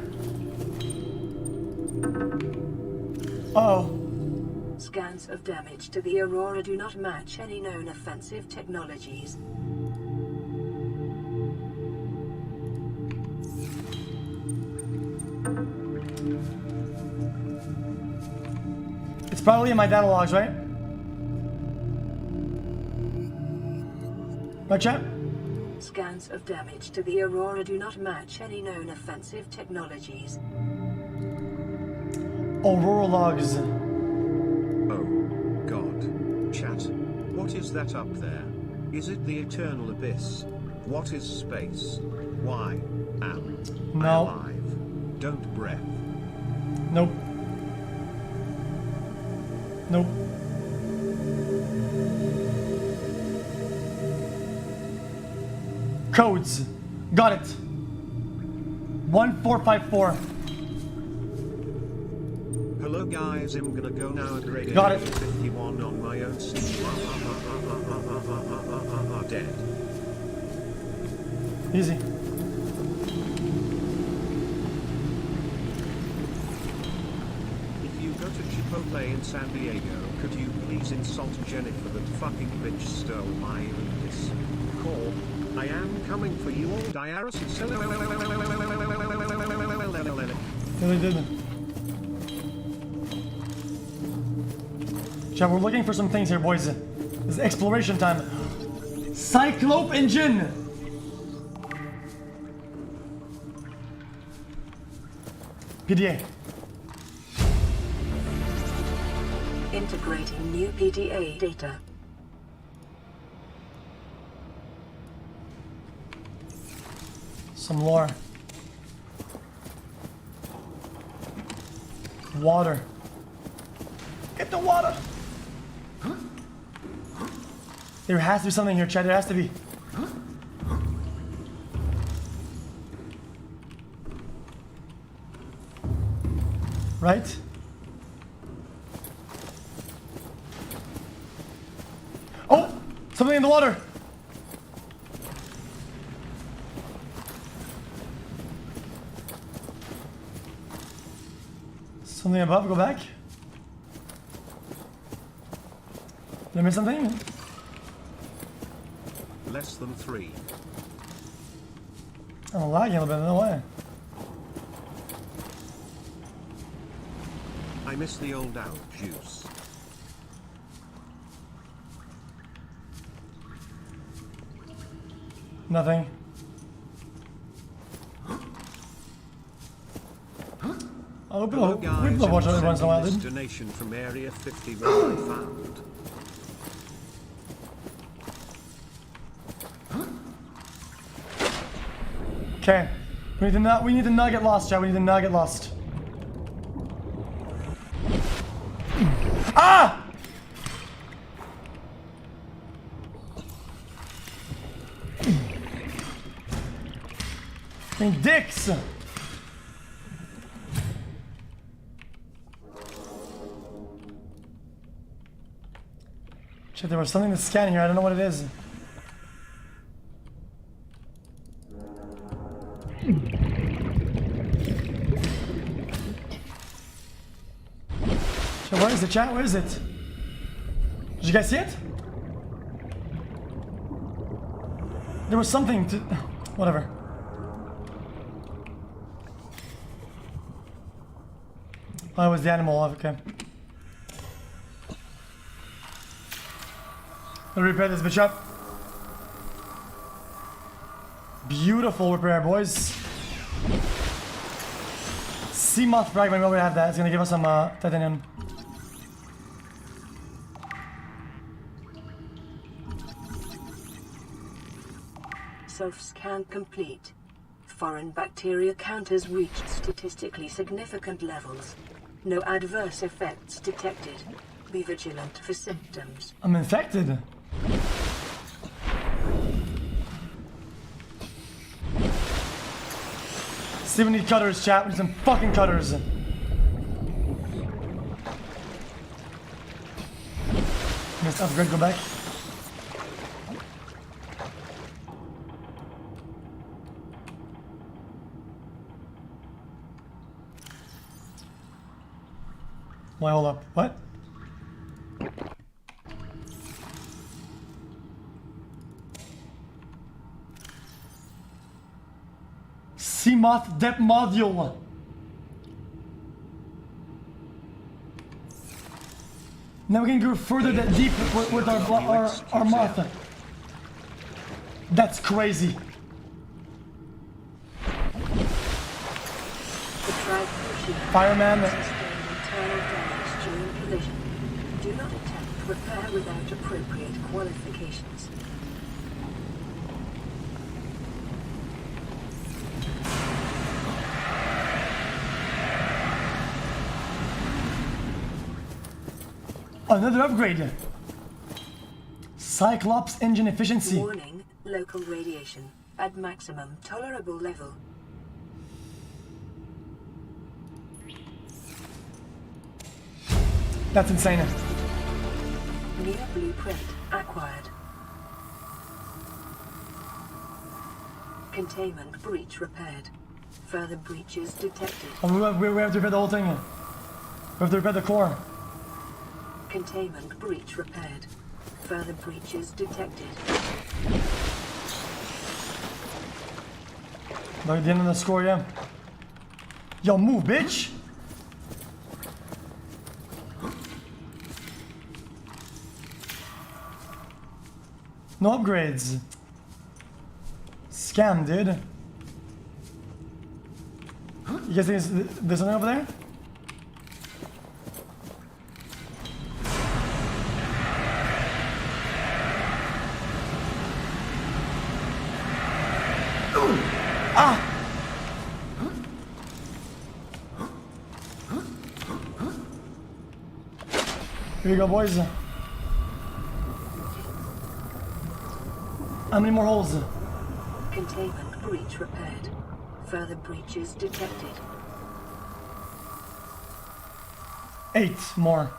Speaker 1: Uh-oh.
Speaker 3: Scans of damage to the Aurora do not match any known offensive technologies.
Speaker 1: It's probably in my data logs, right? Right, chat?
Speaker 3: Scans of damage to the Aurora do not match any known offensive technologies.
Speaker 1: Aurora logs.
Speaker 2: Oh, God. Chat. What is that up there? Is it the eternal abyss? What is space? Why am I alive? Don't breath.
Speaker 1: Nope. Nope. Codes. Got it. 1454.
Speaker 2: Hello guys, I'm gonna go now at grade
Speaker 1: Got it.
Speaker 2: 51 on my own. Dead.
Speaker 1: Easy.
Speaker 2: If you go to Chipotle in San Diego, could you please insult Jennifer? That fucking bitch stole my Lucas. Call. I am coming for you all, Diaris.
Speaker 1: No, they didn't. Chat, we're looking for some things here, boys. This is exploration time. Cyclope engine! PDA.
Speaker 3: Integrating new PDA data.
Speaker 1: Some lore. Water. Get the water! There has to be something here, Chad. There has to be. Right? Oh! Something in the water! Something above, go back. Did I miss something?
Speaker 2: Less than 3.
Speaker 1: I'm lagging a little bit, I don't know why.
Speaker 2: I miss the old out juice.
Speaker 1: Nothing. I'll open
Speaker 2: Hello
Speaker 1: up.
Speaker 2: guys,
Speaker 1: We'll watch it every once in a while,
Speaker 2: this
Speaker 1: dude.
Speaker 2: donation from Area 50 where I found.
Speaker 1: Okay. We need to not get lost, Chad. We need to not get lost. Ah! Fucking dicks! Shit, there was something to scan here. I don't know what it is. So where is the chat? Where is it? Did you guys see it? There was something to... Whatever. Oh, it was the animal. Okay. I'll repair this bitch up. Beautiful repair, boys. Sea moth fragment, we already have that. It's gonna give us some titanium.
Speaker 3: Self-scan complete. Foreign bacteria counters reached statistically significant levels. No adverse effects detected. Be vigilant for symptoms.
Speaker 1: I'm infected. See, we need cutters, chat. We need some fucking cutters. Missed upgrade, go back. Why, hold up. What? Seamoth depth module. Now we can go further that deep with our moth. That's crazy. Fireman.
Speaker 3: Internal damage during collision. Do not attempt repair without appropriate qualifications.
Speaker 1: Another upgrade. Cyclops engine efficiency.
Speaker 3: Warning, local radiation. at maximum tolerable level.
Speaker 1: That's insane.
Speaker 3: New blueprint acquired. Containment breach repaired. Further breaches detected.
Speaker 1: Oh, we have to repair the whole thing. We have to repair the core.
Speaker 3: Containment breach repaired. Further breaches detected.
Speaker 1: Look at the end of the score, yeah. Yo, move, bitch! No upgrades. Scam, dude. You guys think there's something over there? Ooh. Ah! Here you go, boys. How many more holes?
Speaker 3: Containment breach repaired. Further breaches detected.
Speaker 1: 8 more.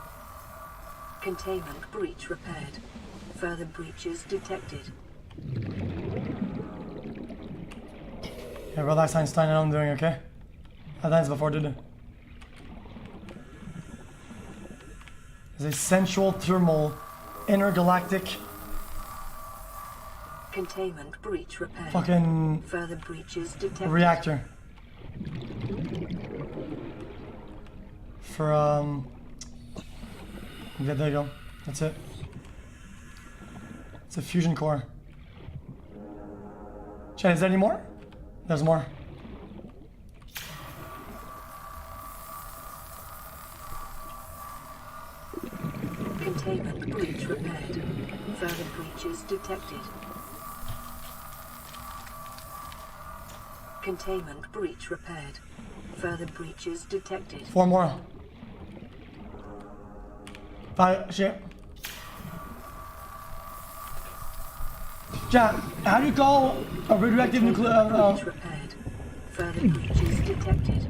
Speaker 3: Containment breach repaired. Further breaches detected.
Speaker 1: Yeah, relax, Einstein. I know what I'm doing, okay? I've done this before, dude. There's a sensual thermal intergalactic
Speaker 3: Containment breach repaired.
Speaker 1: fucking
Speaker 3: Further breaches detected.
Speaker 1: reactor. For yeah, there you go. That's it. It's a fusion core. Chad, is there any more? There's more.
Speaker 3: Containment breach repaired. Further breaches detected. Containment breach repaired. Further breaches detected.
Speaker 1: 4 more. 5, shit. Chat, how do you call a radioactive nuclear...
Speaker 3: breach repaired. Further breaches detected.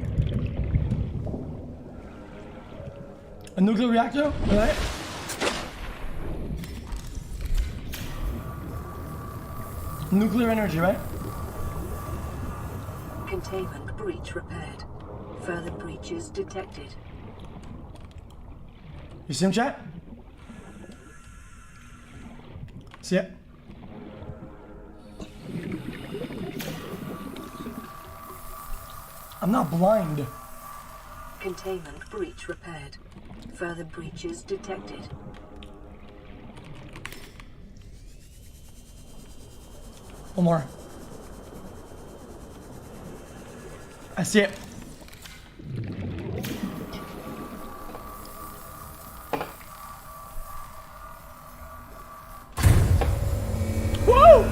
Speaker 1: a nuclear reactor? Right? Nuclear energy, right?
Speaker 3: Containment breach repaired. Further breaches detected.
Speaker 1: You see him, chat? See it? I'm not blind.
Speaker 3: Containment breach repaired. Further breaches detected.
Speaker 1: One more. I see it. Woo!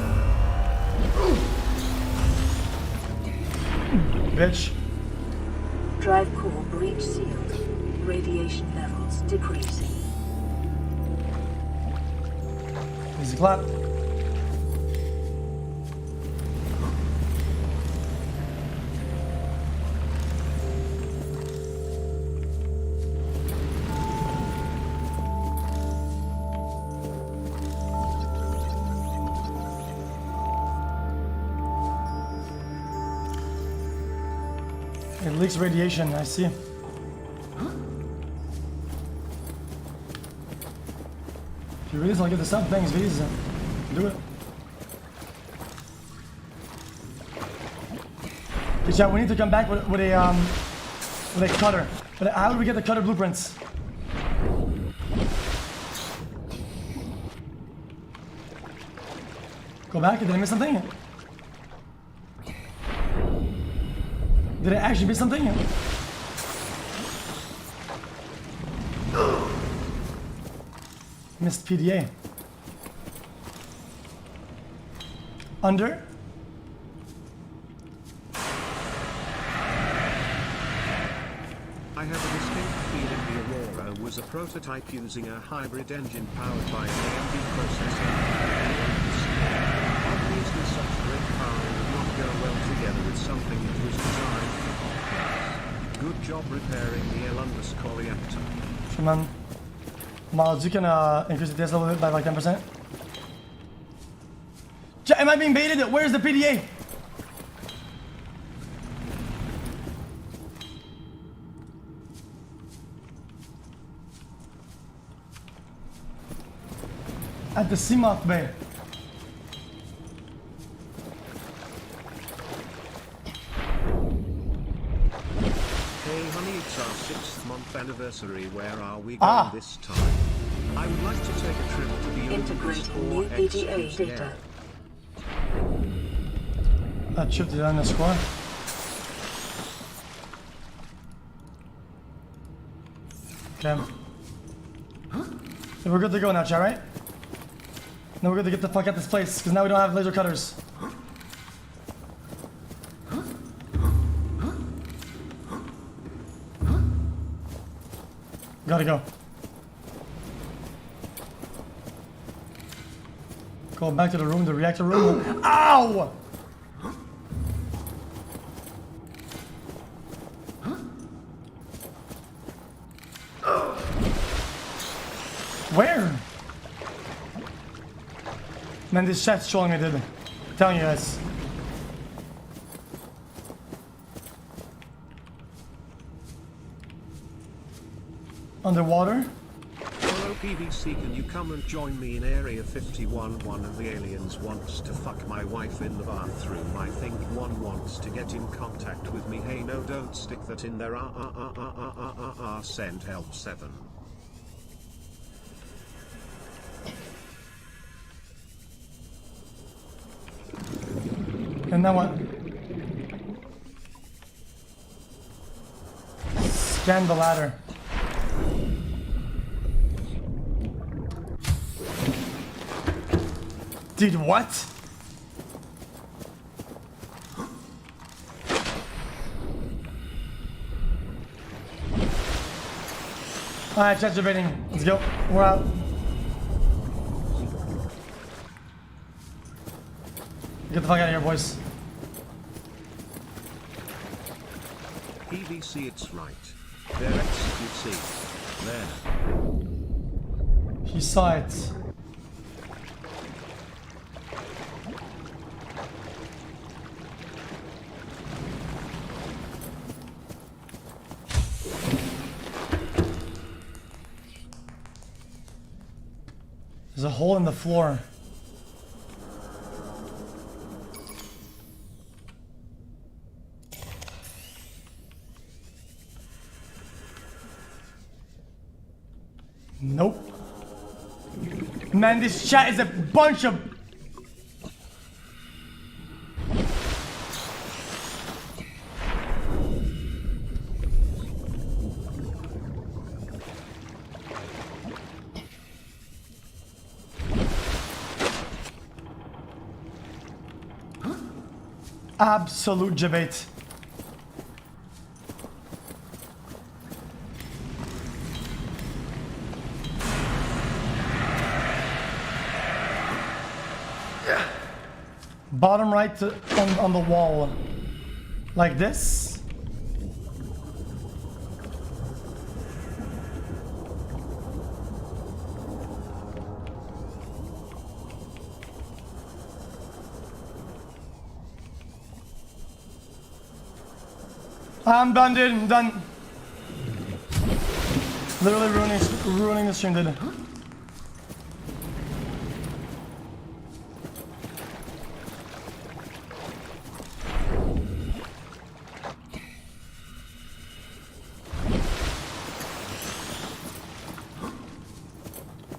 Speaker 1: Bitch.
Speaker 3: Drive core breach sealed. Radiation levels decreasing.
Speaker 1: Easy clap. It leaks radiation, I see. If you really want to get the sub things, please do it. Okay, chat, we need to come back with a cutter. But how do we get the cutter blueprints? Go back, did I miss something? Did I actually miss something? Missed PDA. Under?
Speaker 2: I have an distinct feeling the Aurora was a prototype using a hybrid engine powered by an AMD processor. Obviously such great power go well together with something that was designed for hot. Good job repairing the L reactor.
Speaker 1: Sure, man. Miles, you can increase the DS a little bit by like 10%. Am I being baited? Where's the PDA? At the Seamoth Bay.
Speaker 2: Hey honey, it's our 6th month anniversary. Where are we going this time? I would like to take a trip to the
Speaker 3: integrating new PDA data.
Speaker 1: That chipped it on the score. Okay. So we're good to go now, chat, right? Now we're good to get the fuck out of this place, because now we don't have laser cutters. Gotta go. Go back to the room, the reactor room. Ow! Where? Man, this chat's trolling me, dude. I'm telling you guys. Underwater?
Speaker 2: Hello PVC, can you come and join me in Area 51? One of the aliens wants to fuck my wife in the bathroom. I think one wants to get in contact with me. Hey no, don't stick that in there. Send help 7.
Speaker 1: And now what? Scan the ladder. Dude, what? Alright, chat's debating. Let's go. We're out. Get the fuck out of here, boys.
Speaker 2: PVC, it's right. They're xQc. There.
Speaker 1: He saw it. There's a hole in the floor. Nope. Man, this chat is a bunch of... Absolute debate. Bottom right on the wall. Like this. I'm done, dude. I'm done. Literally ruining the stream, dude.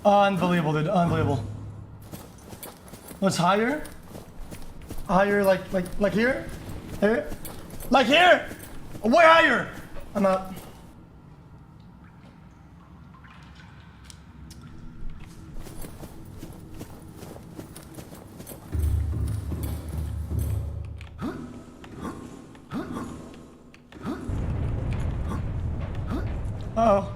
Speaker 1: Unbelievable, dude. Unbelievable. What's higher? Higher, like here? Here? Like here! Way higher! I'm out. Uh-oh.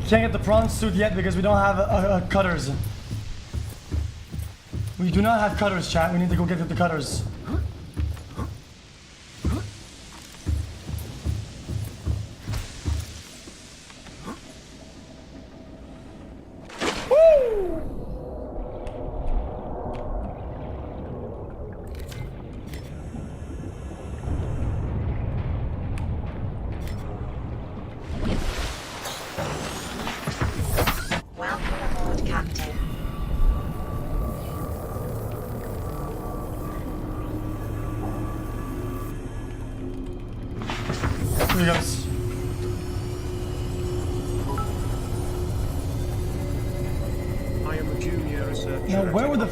Speaker 1: can't get the prawn suit yet because we don't have cutters. We do not have cutters, chat. We need to go get the cutters.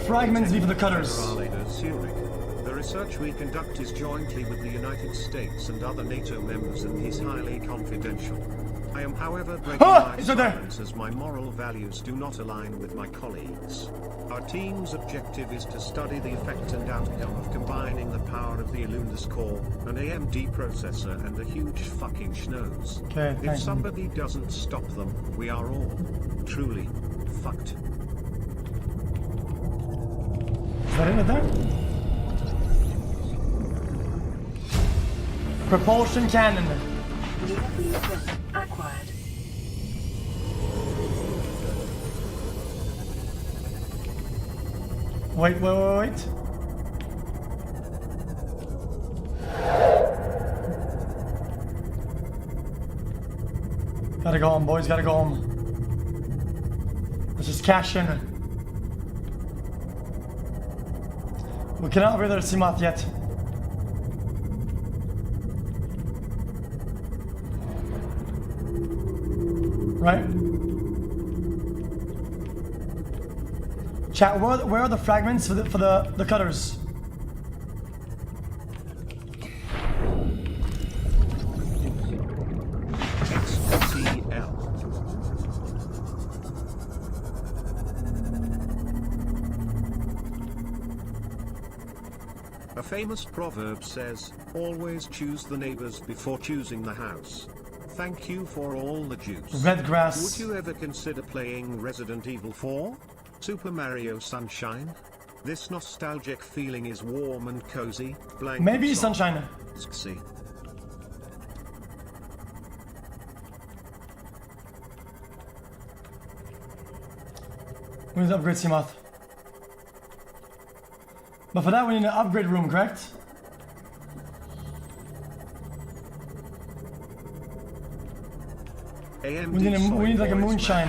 Speaker 1: Fragments be for the cutters.
Speaker 2: The research we conduct is jointly with the United States and other NATO members and is highly confidential. I am, however, breaking my silence as my moral values do not align with my colleagues. Our team's objective is to study the effect and outcome of combining the power of the Illuminus core, an AMD processor, and the huge fucking schnoz.
Speaker 1: Okay,
Speaker 2: if somebody doesn't stop them, we are all truly fucked.
Speaker 1: Is that it there? Propulsion cannon.
Speaker 3: Acquired.
Speaker 1: Wait. Gotta go home, boys. Gotta go home. Let's just cash in. We cannot upgrade our Seamoth yet. Right? Chat, where are the fragments for the cutters?
Speaker 2: A famous proverb says, always choose the neighbors before choosing the house. Thank you for all the juice.
Speaker 1: Red grass.
Speaker 2: Would you ever consider playing Resident Evil 4? Super Mario Sunshine? This nostalgic feeling is warm and cozy.
Speaker 1: Maybe Sunshine.
Speaker 2: See.
Speaker 1: We need to upgrade Seamoth. But for that we need an upgrade room, correct? We need like a moonshine.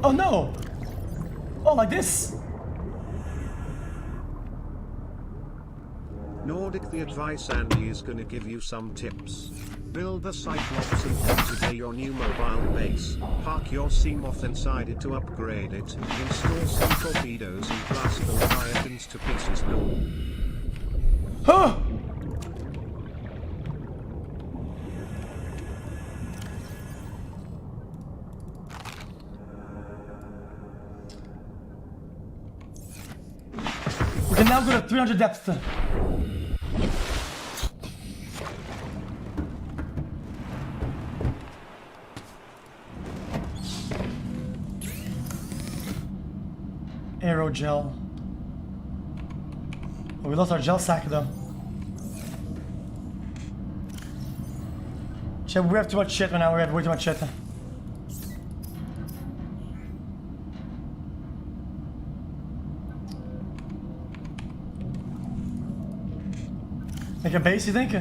Speaker 1: Oh no! Oh, like this?
Speaker 2: Nordic, the advice Andy is gonna give you some tips. Build a Cyclops and put it near your new mobile base. Park your Seamoth inside it to upgrade it. Install some torpedoes and blast the Leviathans to pieces.
Speaker 1: Huh! We can now go to 300 depth. Aerogel. Oh, we lost our gel sack though. Shit, we have too much shit right now. We have way too much shit. Make a base, you think?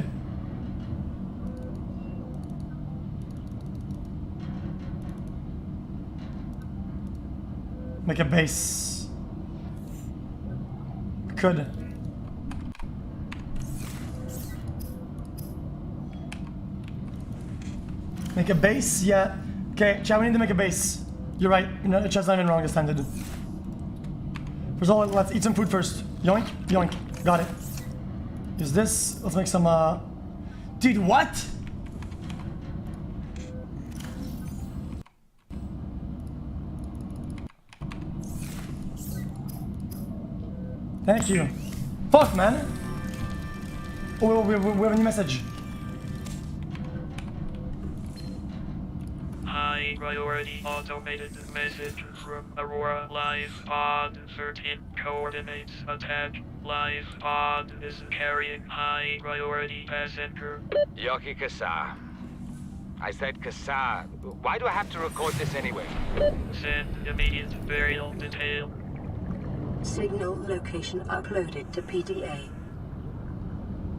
Speaker 1: Make a base. Could. Make a base? Yeah. Okay, chat, we need to make a base. You're right. No, chat's not even wrong this time, dude. First of all, let's eat some food first. Yoink, yoink. Got it. Use this. Let's make some, Dude, what? Thank you. Fuck, man. Oh, we have a new message.
Speaker 20: priority automated message from Aurora Live Pod. 13 coordinates attack. Live Pod is carrying high priority passenger.
Speaker 5: Yoki Kasa. I said Kasa. Why do I have to record this anyway?
Speaker 20: Send immediate burial detail.
Speaker 3: Signal location uploaded to PDA.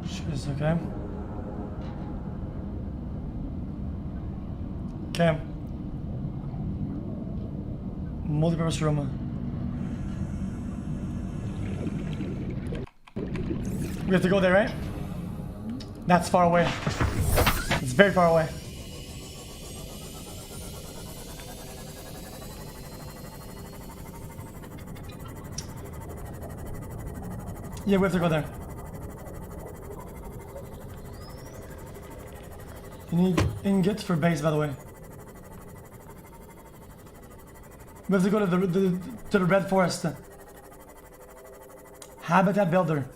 Speaker 1: She's okay. Okay. Multi-purpose room. We have to go there, right? That's far away. It's very far away. Yeah, we have to go there. You need ingot for base, by the way. We have to go to the red forest. Habitat builder.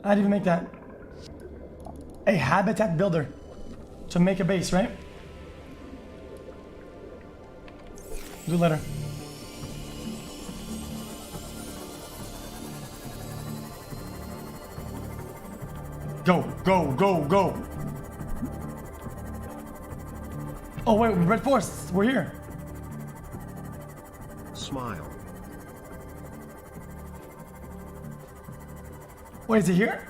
Speaker 1: How do you make that? A habitat builder to make a base, right? Do later. Go, go, go, go. Oh wait, red forest, we're here.
Speaker 2: Smile.
Speaker 1: Wait, is it here?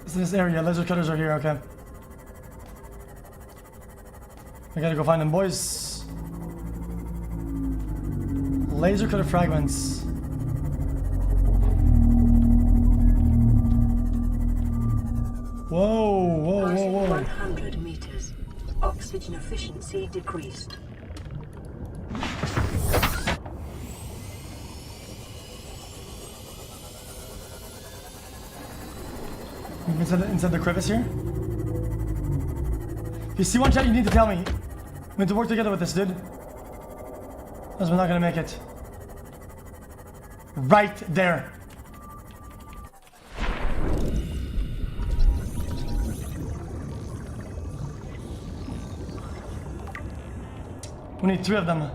Speaker 1: It's in this area, laser cutters are here, okay. I gotta go find them, boys. Laser cutter fragments. Whoa, whoa, whoa, whoa.
Speaker 3: 100 meters. Oxygen efficiency decreased.
Speaker 1: Inside the crevice here? If you see one shot, you need to tell me. We need to work together with this, dude. Else we're not gonna make it. Right there. We need 3 of them.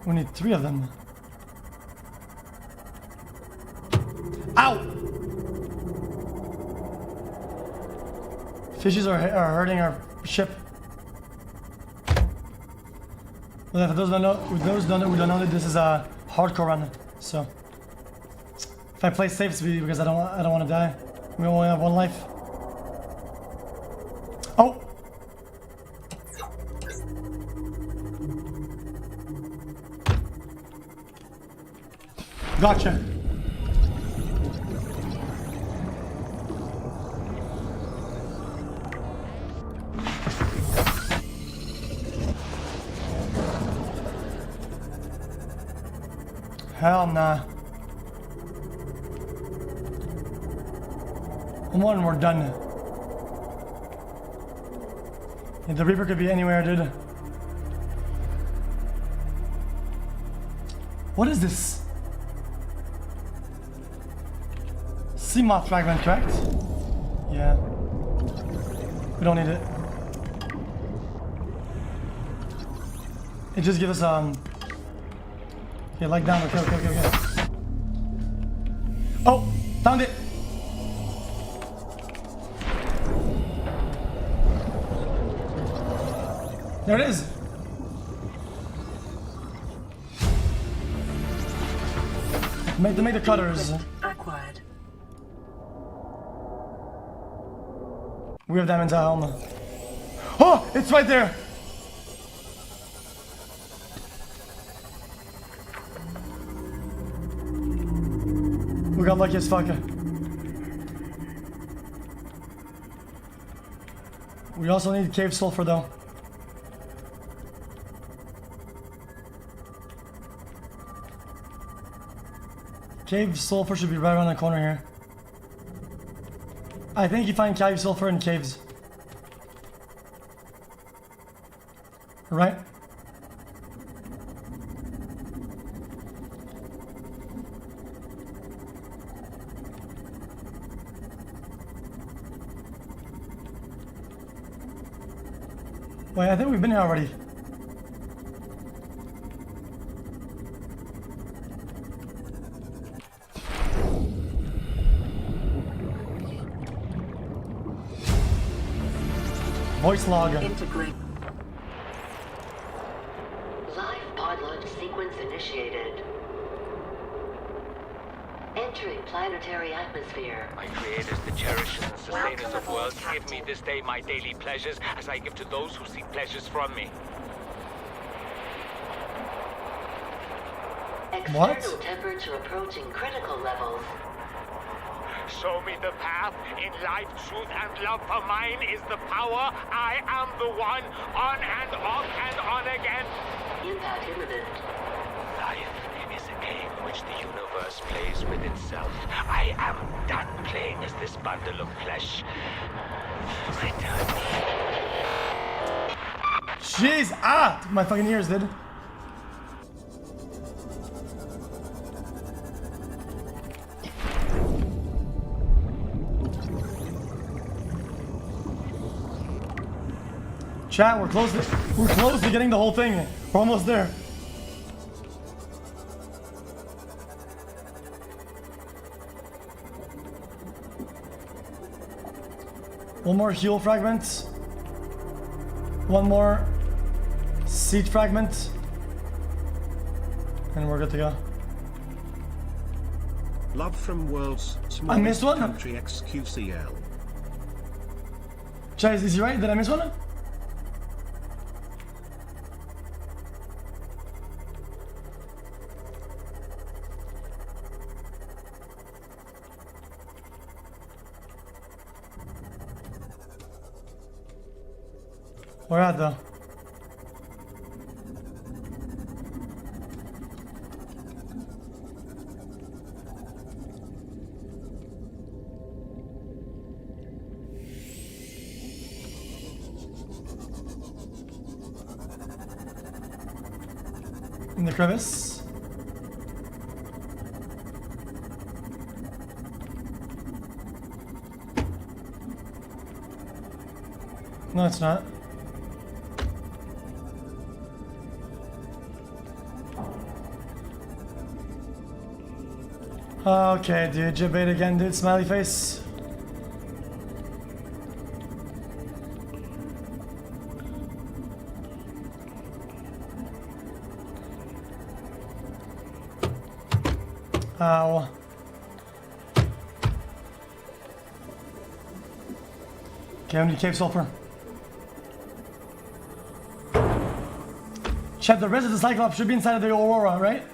Speaker 1: We need 3 of them. Ow! Fishes are hurting our ship. Well, for those who don't know that this is a hardcore run. So if I play safe, it's because I don't want to die. We only have 1 life. Oh! Gotcha. Hell nah. I'm wondering we're done. Yeah, the Reaper could be anywhere, dude. What is this? Sea moth fragment, correct? Yeah. We don't need it. It just gives us okay, leg down. Okay. Oh, found it. There it is. Make the cutters.
Speaker 3: Acquired.
Speaker 1: We have diamonds at home. Oh, it's right there. We got lucky as fuck. We also need cave sulfur though. Cave sulfur should be right around the corner here. I think you find cave sulfur in caves. Right? Wait, I think we've been here already. Voice log.
Speaker 3: Integrate. Live pod launch sequence initiated. Entering planetary atmosphere.
Speaker 5: My creators, the cherishers and sustainers of worlds, give me this day my daily pleasures as I give to those who seek pleasures from me.
Speaker 3: External temperature approaching critical levels.
Speaker 5: Show me the path. In life, truth, and love for mine is the power. I am the one. On and off and on again.
Speaker 3: Impact imminent.
Speaker 5: Life is a game which the universe plays with itself. I am done playing as this bundle of flesh. Return me.
Speaker 1: Jeez, my fucking ears, dude. Chat, we're close to getting the whole thing. We're almost there. One more heal fragment. One more seed fragment. And we're good to go.
Speaker 2: Love from world's
Speaker 1: I missed
Speaker 2: smallest
Speaker 1: one?
Speaker 2: country xQcOW.
Speaker 1: Chat, is he right? Did I miss one? Where at though? In the crevice. No, it's not. Okay, dude, Jabate again, dude, smiley face. Ow. Okay, I need cave sulfur. Chat, the rest of the Cyclops should be inside of the Aurora, right?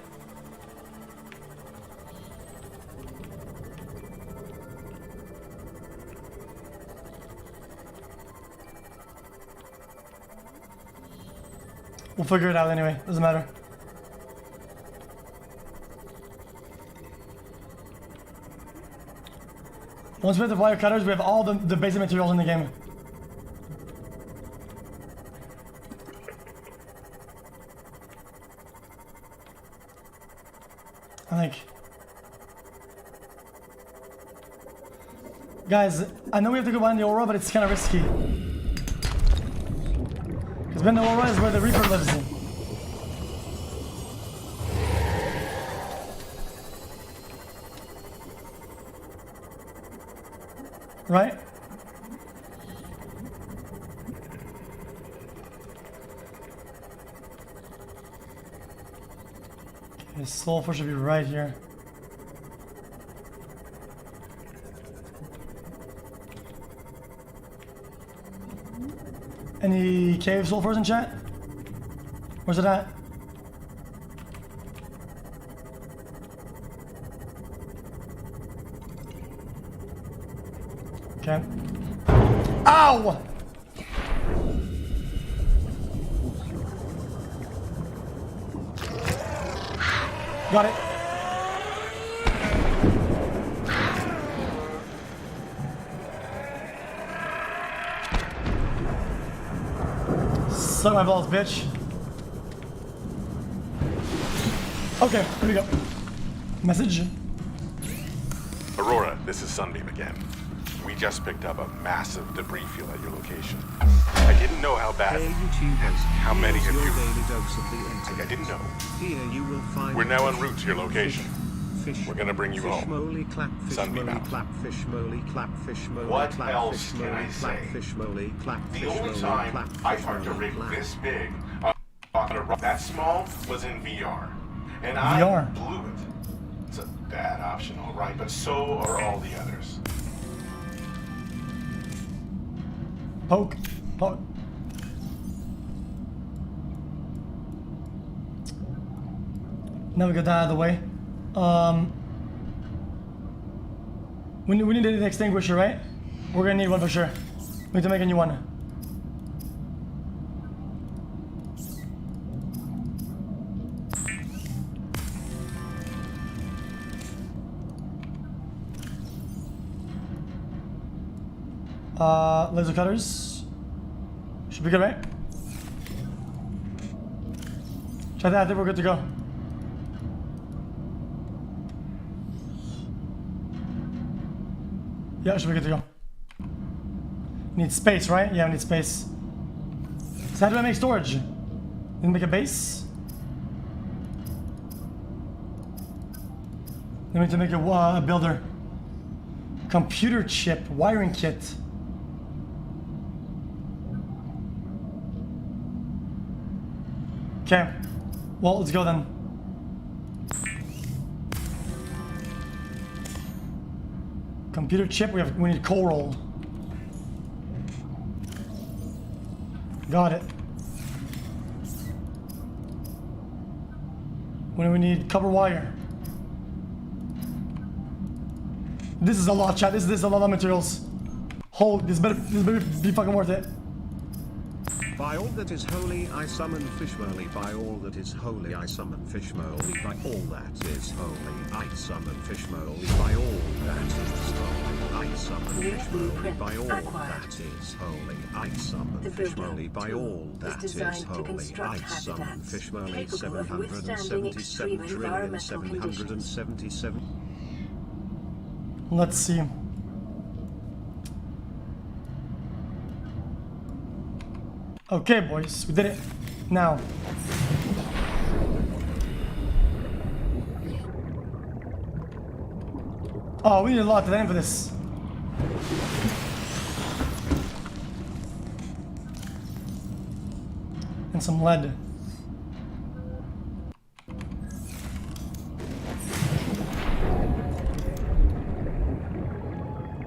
Speaker 1: We'll figure it out anyway, doesn't matter. Once we have the wire cutters, we have all the basic materials in the game. I think. Guys, I know we have to go behind the Aurora, but it's kind of risky. Because behind the Aurora is where the Reaper lives in. Right? Okay, sulfur should be right here. Any cave sulfurs in chat? Where's it at? Okay. Ow! Got it. Suck my balls, bitch. Okay, here we go. Message.
Speaker 11: Aurora, this is Sunbeam again. We just picked up a massive debris field at your location. I didn't know how bad and how many of you. I didn't know.
Speaker 2: Here you will find.
Speaker 11: We're now en route to your location.
Speaker 2: Fish.
Speaker 11: We're gonna bring you home.
Speaker 2: Moly clap, fish
Speaker 11: Sunbeam
Speaker 2: moly
Speaker 11: out.
Speaker 2: clap, fish moly clap, fish moly
Speaker 11: What
Speaker 2: clap,
Speaker 11: else
Speaker 2: fish
Speaker 11: can
Speaker 2: moly
Speaker 11: I
Speaker 2: clap,
Speaker 11: say?
Speaker 2: fish moly clap,
Speaker 11: The
Speaker 2: fish
Speaker 11: only
Speaker 2: moly
Speaker 11: time
Speaker 2: clap,
Speaker 11: I
Speaker 2: fish
Speaker 11: parked a
Speaker 2: moly
Speaker 11: rig
Speaker 2: clap.
Speaker 11: this big on a rock that small was in VR. And
Speaker 1: VR.
Speaker 11: I blew it. It's a bad option, all right, but so are all the others.
Speaker 1: Poke. Poke. Now we got that out of the way. We need an extinguisher, right? We're gonna need one for sure. We need to make a new one. Laser cutters. Should be good, right? Try that, I think we're good to go. Yeah, should be good to go. Need space, right? Yeah, we need space. So how do I make storage? Need to make a base? Then we need to make a builder. Computer chip, wiring kit. Okay, well, let's go then. Computer chip, we need coral. Got it. When do we need copper wire? This is a lot, chat. This is a lot of materials. Hold, this better be fucking worth it.
Speaker 2: By all that is holy, I summon Fishmoly. By all that is holy, I summon Fishmoly. By all that is holy, I summon Fishmoly. By all that is holy, I summon Fishmoly. By all that is holy, I summon Fishmoly. By all that is holy, I summon Fishmoly. 777,777.
Speaker 1: Let's see. Okay, boys, we did it. Now. Oh, we need a lot to end for this. And some lead.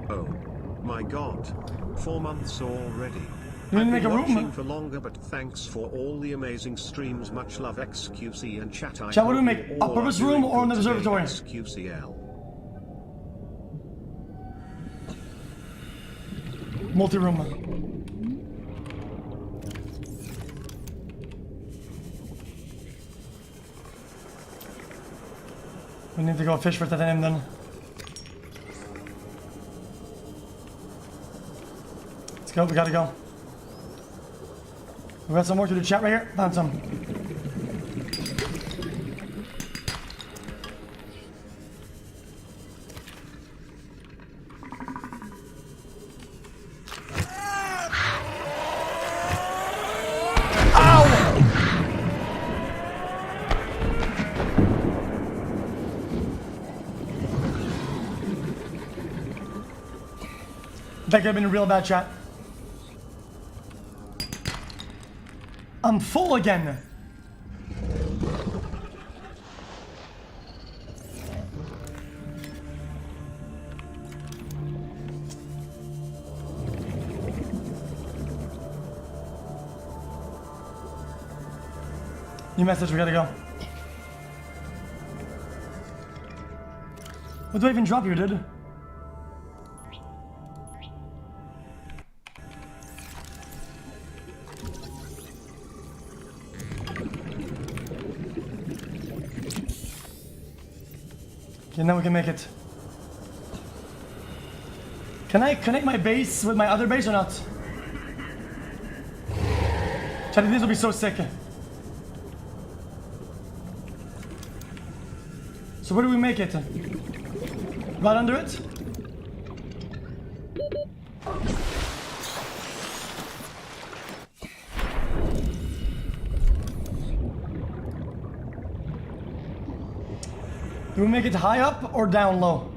Speaker 2: Oh my god. 4 months already.
Speaker 1: You need to
Speaker 2: I've
Speaker 1: make
Speaker 2: been
Speaker 1: a room.
Speaker 2: watching for longer, but thanks for all the amazing streams. Much love, xQc and chat.
Speaker 1: Chat, what do we make? A purpose room or an observatory?
Speaker 2: xQcOW.
Speaker 1: Multi-room. We need to go fish for titanium then. Let's go, we gotta go. We got some more to do. Chat right here. Found some. That could have been a real bad chat. I'm full again. New message, we gotta go. What do I even drop here, dude? Okay, now we can make it. Can I connect my base with my other base or not? Chat, Teddy, this will be so sick. So where do we make it? Right under it? Do we make it high up or down low?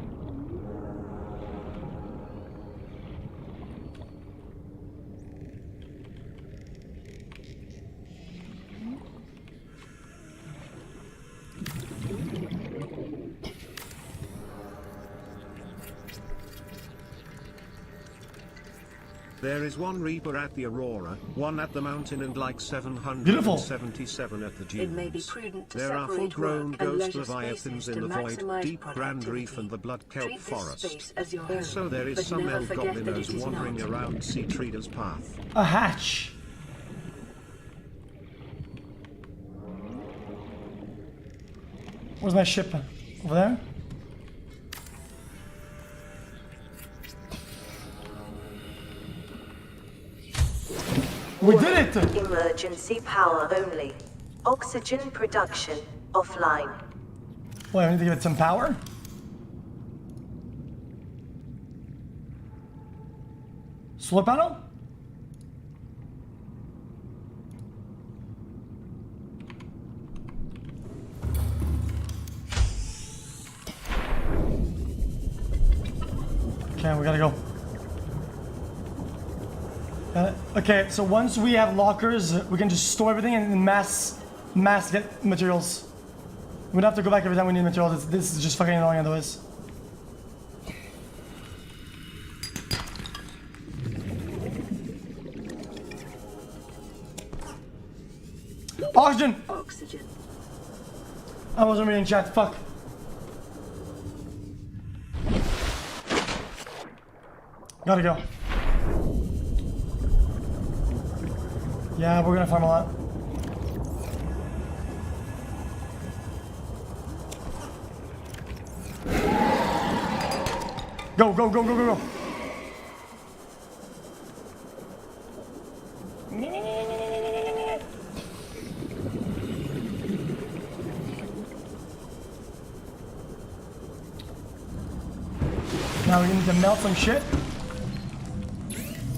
Speaker 2: There is one Reaper at the Aurora, one at the mountain, and like 777 at the dunes.
Speaker 3: It may be prudent to
Speaker 2: there are
Speaker 3: separate
Speaker 2: full-grown
Speaker 3: work and
Speaker 2: ghost
Speaker 3: leisure
Speaker 2: leviathans
Speaker 3: spaces
Speaker 2: in
Speaker 3: to
Speaker 2: the void,
Speaker 3: maximize
Speaker 2: deep Grand Reef,
Speaker 3: productivity.
Speaker 2: and the blood kelp
Speaker 3: Treat this
Speaker 2: forest.
Speaker 3: space as your home,
Speaker 2: So there is
Speaker 3: but
Speaker 2: some
Speaker 3: never forget that
Speaker 2: El-Goblinos
Speaker 3: it is
Speaker 2: wandering
Speaker 3: not.
Speaker 2: around Sea Treader's path.
Speaker 1: A hatch. Where's my ship? Over there? We did it!
Speaker 21: Emergency power only. Oxygen production offline.
Speaker 1: Wait, I need to give it some power? Solar panel? Okay, we gotta go. Okay, so once we have lockers, we can just store everything and mass get materials. We don't have to go back every time we need materials. This is just fucking annoying otherwise. Oxygen!
Speaker 3: Oxygen.
Speaker 1: I wasn't reading chat, fuck. Gotta go. Yeah, we're gonna farm a lot. Go, go, go, go, go, go. Now we need to melt some shit.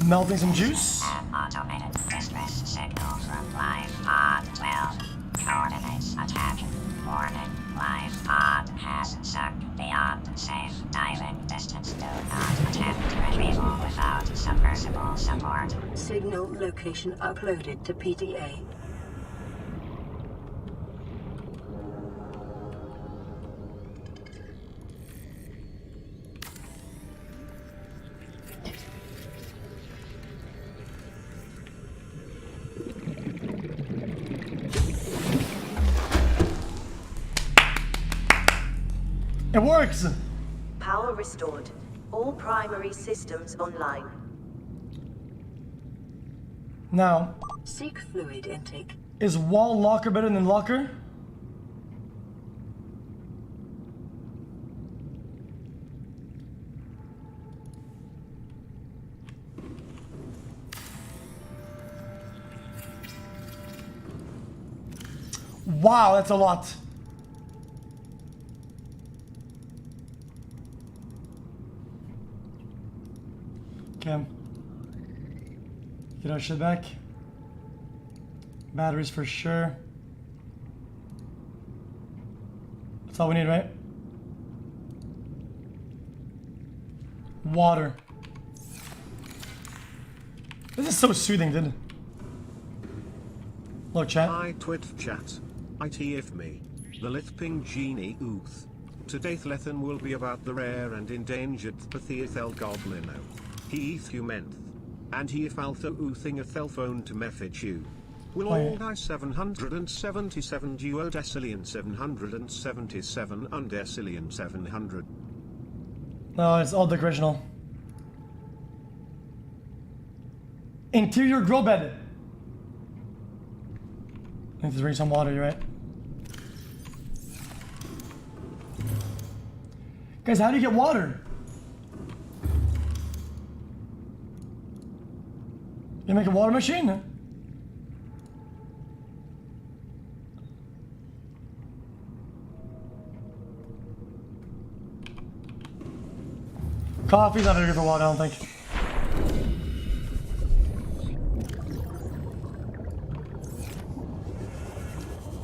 Speaker 1: Melting some juice.
Speaker 4: Automated distress signal from live pod 12. Coordinates attached. Warning. Live pod has sucked beyond safe diving distance. Do not attempt retrieval without submersible support.
Speaker 3: Signal location uploaded to PDA.
Speaker 1: It works!
Speaker 21: Power restored. All primary systems online.
Speaker 1: Now,
Speaker 3: Seek fluid intake.
Speaker 1: is wall locker better than locker? Wow, that's a lot. Okay. Get our shit back. Batteries for sure. That's all we need, right? Water. This is so soothing, dude. Look, chat.
Speaker 2: Hi, Twit chat. ITF me. The Lithping Genie Ooth. Today's lesson will be about the rare and endangered Pathiath El-Goblino. He eth humenth. And he if alpha oothing a cellphone to message you. Will all die 777 duodecillion 777 undecillion 700.
Speaker 1: No, it's all decorational. Interior grow bed. I need to drink some water, you're right. Guys, how do you get water? You make a water machine? Coffee's not very good for water, I don't think.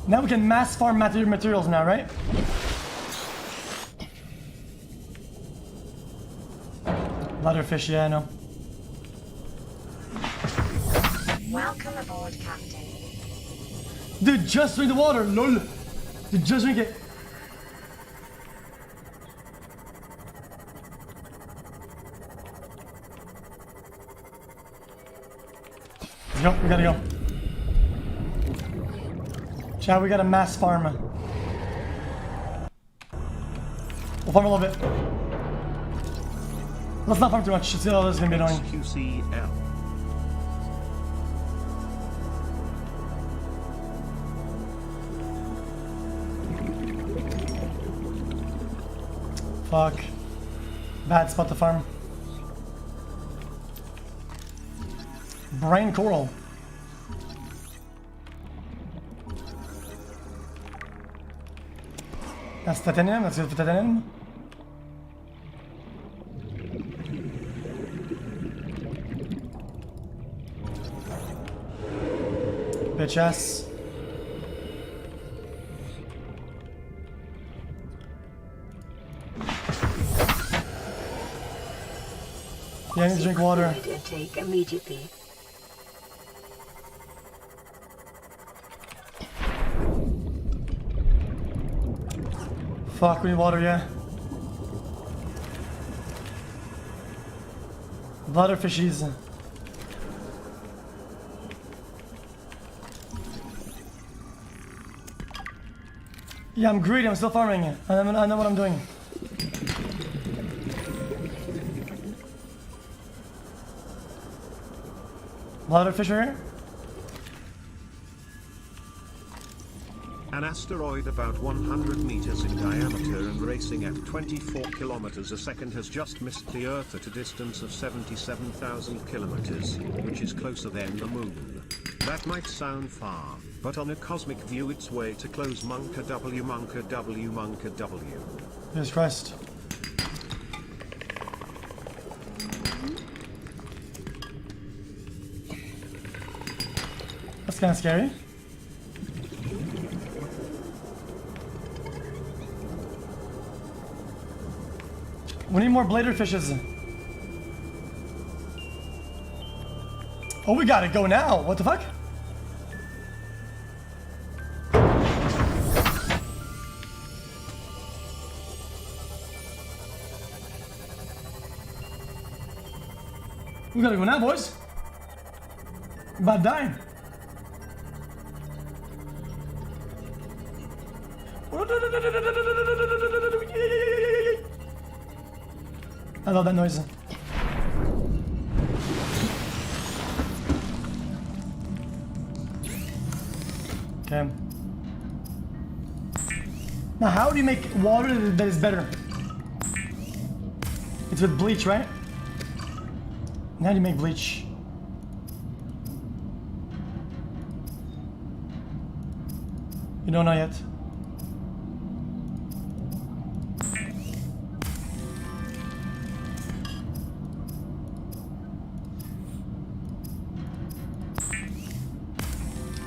Speaker 1: Now we can mass farm materials now, right? Leatherfish, yeah, I know.
Speaker 21: Welcome aboard, Captain.
Speaker 1: Dude, just drink the water, lol. Dude, just drink it. Let's go, we gotta go. Chad, we gotta mass farm. We'll farm a little bit. Let's not farm too much, this is gonna be annoying.
Speaker 2: xQcOW.
Speaker 1: Fuck. Bad spot to farm. Brain coral. That's titanium, that's good for titanium. Bitch ass. Yeah, I need to drink water.
Speaker 3: Intake immediately.
Speaker 1: Fuck, we need water, yeah. Water fishies. Yeah, I'm greedy, I'm still farming. I know what I'm doing. Water fish here.
Speaker 2: An asteroid about 100 meters in diameter and racing at 24 kilometers a second has just missed the Earth at a distance of 77,000 kilometers, which is closer than the Moon. That might sound far, but on a cosmic view it's way to close Munker W, Munker W, Munker W.
Speaker 1: Jesus Christ. That's kind of scary. We need more blader fishes. Oh, we gotta go now. What the fuck? We gotta go now, boys. I'm about dying. I love that noise. Okay. Now, how do you make water that is better? It's with bleach, right? How do you make bleach? You don't know yet.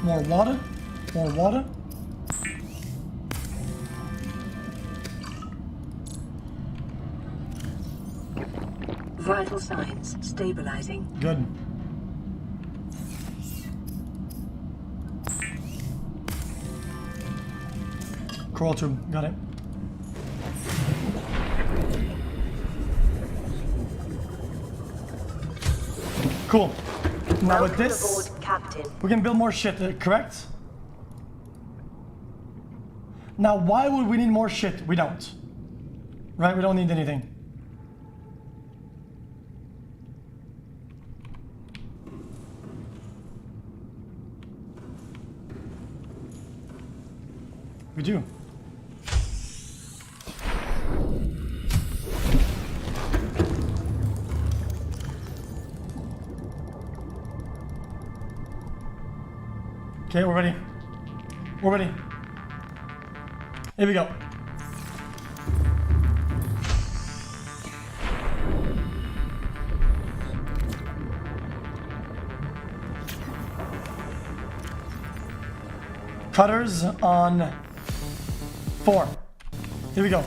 Speaker 1: More water? More water?
Speaker 3: Vital signs stabilizing.
Speaker 1: Good. Coral tube, got it. Cool. Now with this, we can build more shit, correct? Now why would we need more shit? We don't. Right, we don't need anything. We do. Okay, we're ready. We're ready. Here we go. cutters on 4. Here we go.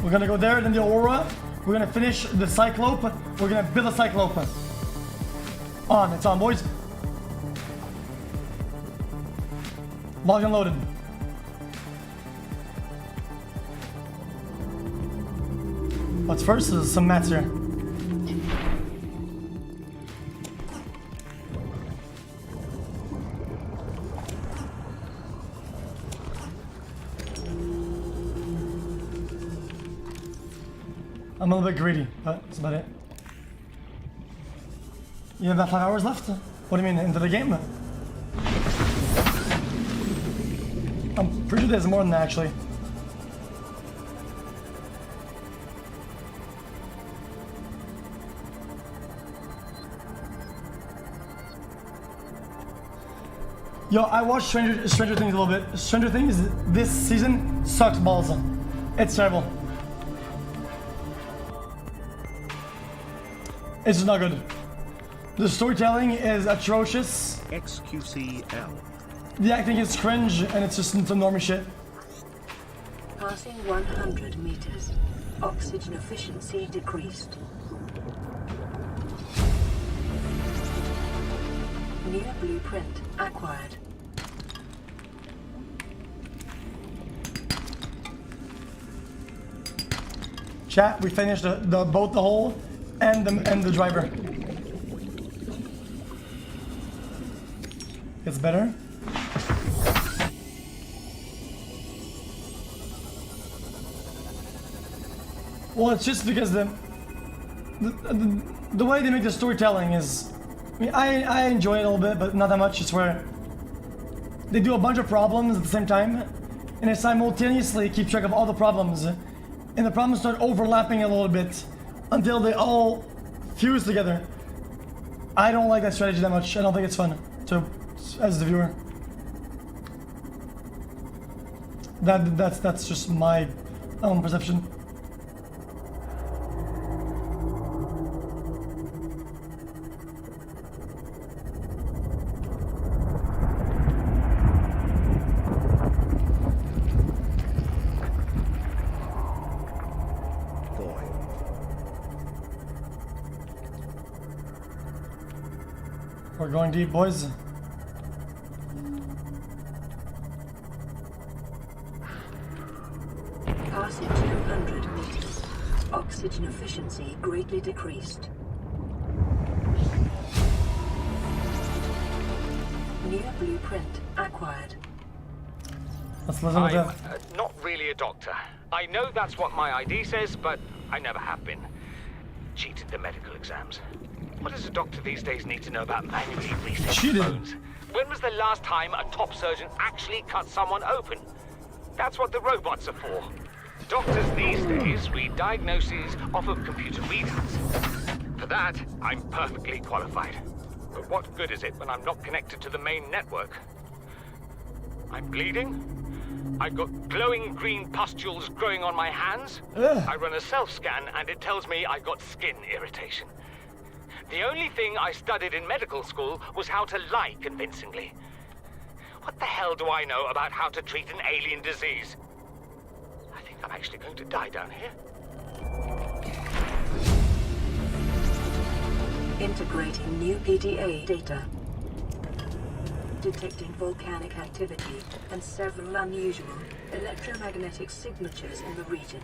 Speaker 1: We're gonna go there, then the Aurora. We're gonna finish the Cyclope. We're gonna build a Cyclope. On, it's on, boys. Logged and loaded. What's first is some mats here. I'm a little bit greedy, but that's about it. You have about 5 hours left? What do you mean, into the game? I'm pretty sure there's more than that, actually. Yo, I watched Stranger Things a little bit. Stranger Things this season sucks balls. It's terrible. It's just not good. The storytelling is atrocious.
Speaker 2: xQcOW.
Speaker 1: The acting is cringe, and it's just some normie shit.
Speaker 3: Passing 100 meters. Oxygen efficiency decreased. New blueprint acquired.
Speaker 1: Chat, we finished both the hole and the driver. It's better. Well, it's just because the way they make the storytelling is, I mean, I enjoy it a little bit, but not that much. It's where they do a bunch of problems at the same time, and they simultaneously keep track of all the problems, and the problems start overlapping a little bit until they all fuse together. I don't like that strategy that much. I don't think it's fun as the viewer. That's just my own perception. We're going deep, boys.
Speaker 3: Passing 200 meters. Oxygen efficiency greatly decreased. New blueprint acquired.
Speaker 1: Let's listen to that.
Speaker 5: I'm not really a doctor. I know that's what my ID says, but I never have been. Cheated the medical exams. What does a doctor these days need to know about manually resetting bones? When was the last time a top surgeon actually cut someone open? That's what the robots are for. Doctors these days read diagnoses off of computer readouts. For that, I'm perfectly qualified. But what good is it when I'm not connected to the main network? I'm bleeding. I've got glowing green pustules growing on my hands. I run a self-scan and it tells me I've got skin irritation. The only thing I studied in medical school was how to lie convincingly. What the hell do I know about how to treat an alien disease? I think I'm actually going to die down here.
Speaker 3: Integrating new PDA data. Detecting volcanic activity and several unusual electromagnetic signatures in the region.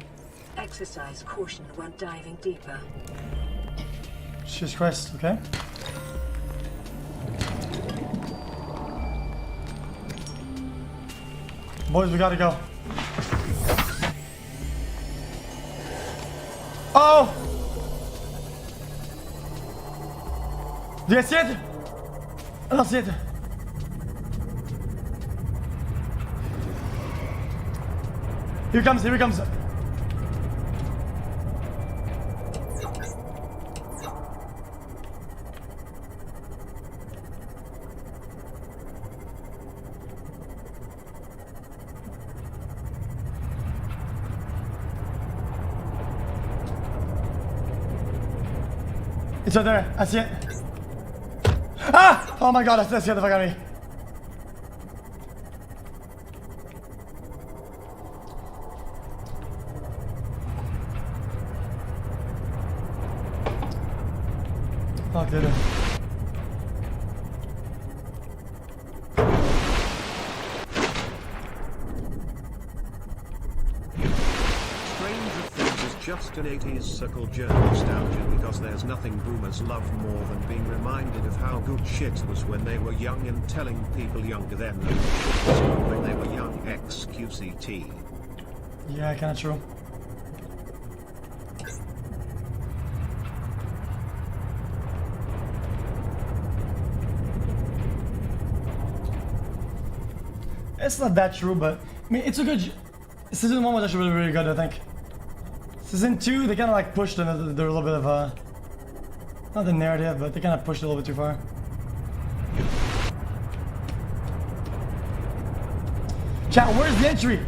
Speaker 3: Exercise caution when diving deeper.
Speaker 1: Jesus Christ, okay. Boys, we gotta go. Oh! Do you see it? I don't see it. Here he comes, here he comes. It's right there. I see it. Ah! Oh my god, that's the fuck out of me. Fuck, dude.
Speaker 2: Just an 80s circle jerk nostalgia because there's nothing boomers love more than being reminded of how good shit was when they were young and telling people younger than them shit was good when they were young. xQcT.
Speaker 1: Yeah, kinda true. It's not that true, but I mean, it's a good. Season 1 was actually really, really good, I think. Season 2, they kind of like pushed they're a little bit of not the narrative, but they kind of pushed it a little bit too far. Chat, where's the entry?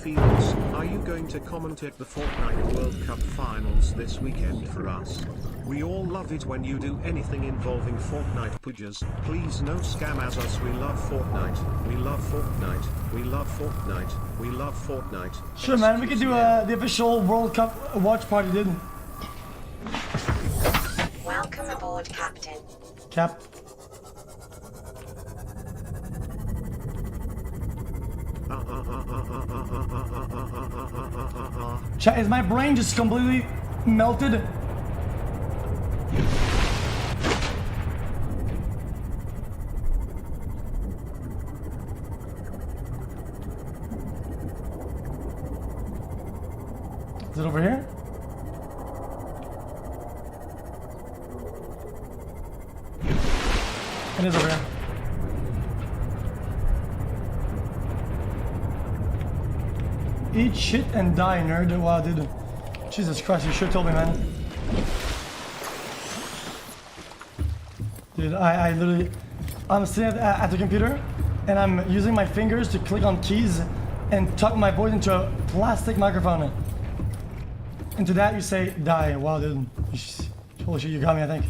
Speaker 2: Felix, are you going to commentate the Fortnite World Cup finals this weekend for us? We all love it when you do anything involving Fortnite pudges. Please no scam as us. We love Fortnite. We love Fortnite. We love Fortnite. We love Fortnite.
Speaker 1: Sure, man. We could do the official World Cup watch party, dude.
Speaker 21: Welcome aboard, Captain.
Speaker 1: Cap. Chat, is my brain just completely melted? Is it over here? It is over here. Eat shit and die, nerd. Wow, dude. Jesus Christ, you should have told me, man. Dude, I literally... I'm sitting at the computer, and I'm using my fingers to click on keys and tuck my voice into a plastic microphone. And to that you say, die. Wow, dude. Holy shit, you got me, I think.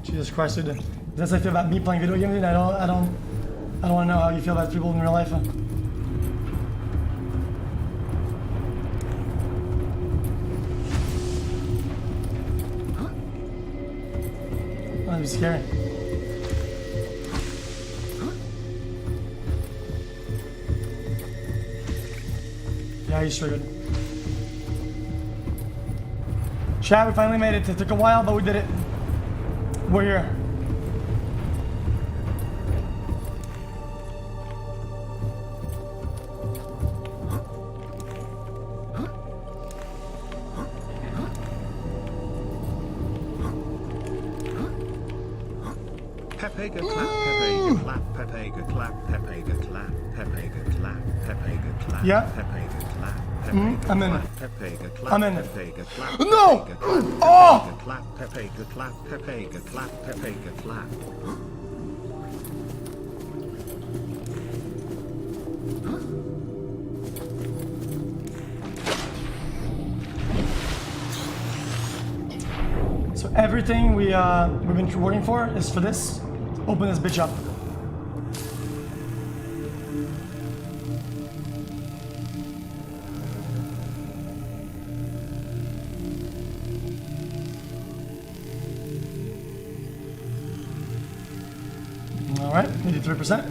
Speaker 1: Jesus Christ, dude. That's how I feel about me playing video games, dude. I don't want to know how you feel about people in real life. Oh, that'd be scary. Yeah, he's triggered. Chat, we finally made it. It took a while, but we did it. We're here.
Speaker 2: Pepega clap, Pepega clap, Pepega clap, Pepega clap, Pepega clap, Pepega clap,
Speaker 1: Yeah.
Speaker 2: Pepega clap,
Speaker 1: I'm in.
Speaker 2: Pepega clap,
Speaker 1: I'm in.
Speaker 2: Pepega clap,
Speaker 1: No!
Speaker 2: Pepega clap,
Speaker 1: Oh!
Speaker 2: Pepega clap, Pepega clap, Pepega clap, Pepega clap.
Speaker 1: So everything we've been working for is for this. Open this bitch up. All right, 83%.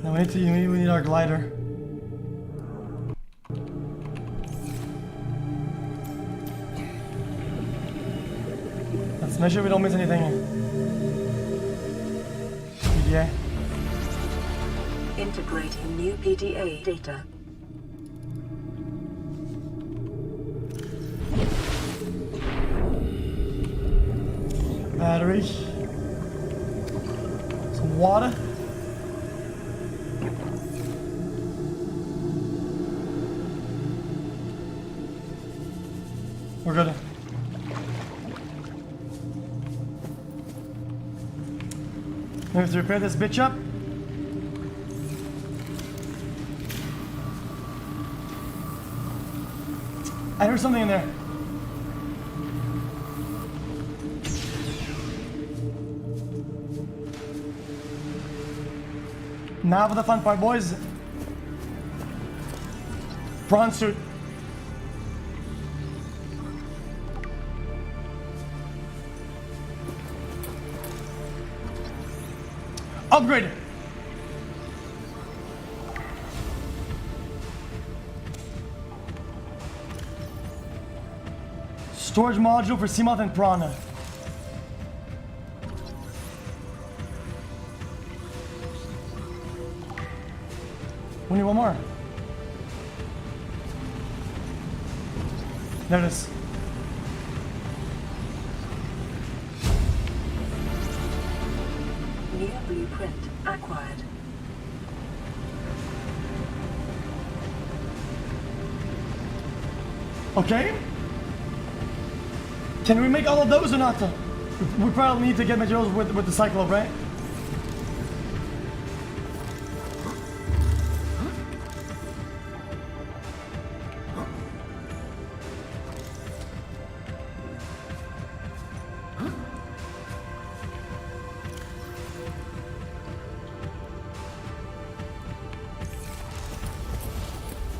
Speaker 1: Now we need our glider. Let's make sure we don't miss anything. Yeah.
Speaker 3: Integrating new PDA data.
Speaker 1: Battery. Some water. We're good. We have to repair this bitch up. I heard something in there. Now for the fun part, boys. Prawn suit. Upgrade. Storage module for Seamoth and Prana. We need one more. There it is.
Speaker 3: New blueprint acquired.
Speaker 1: Okay. Can we make all of those or not? We probably need to get materials with the Cyclope, right?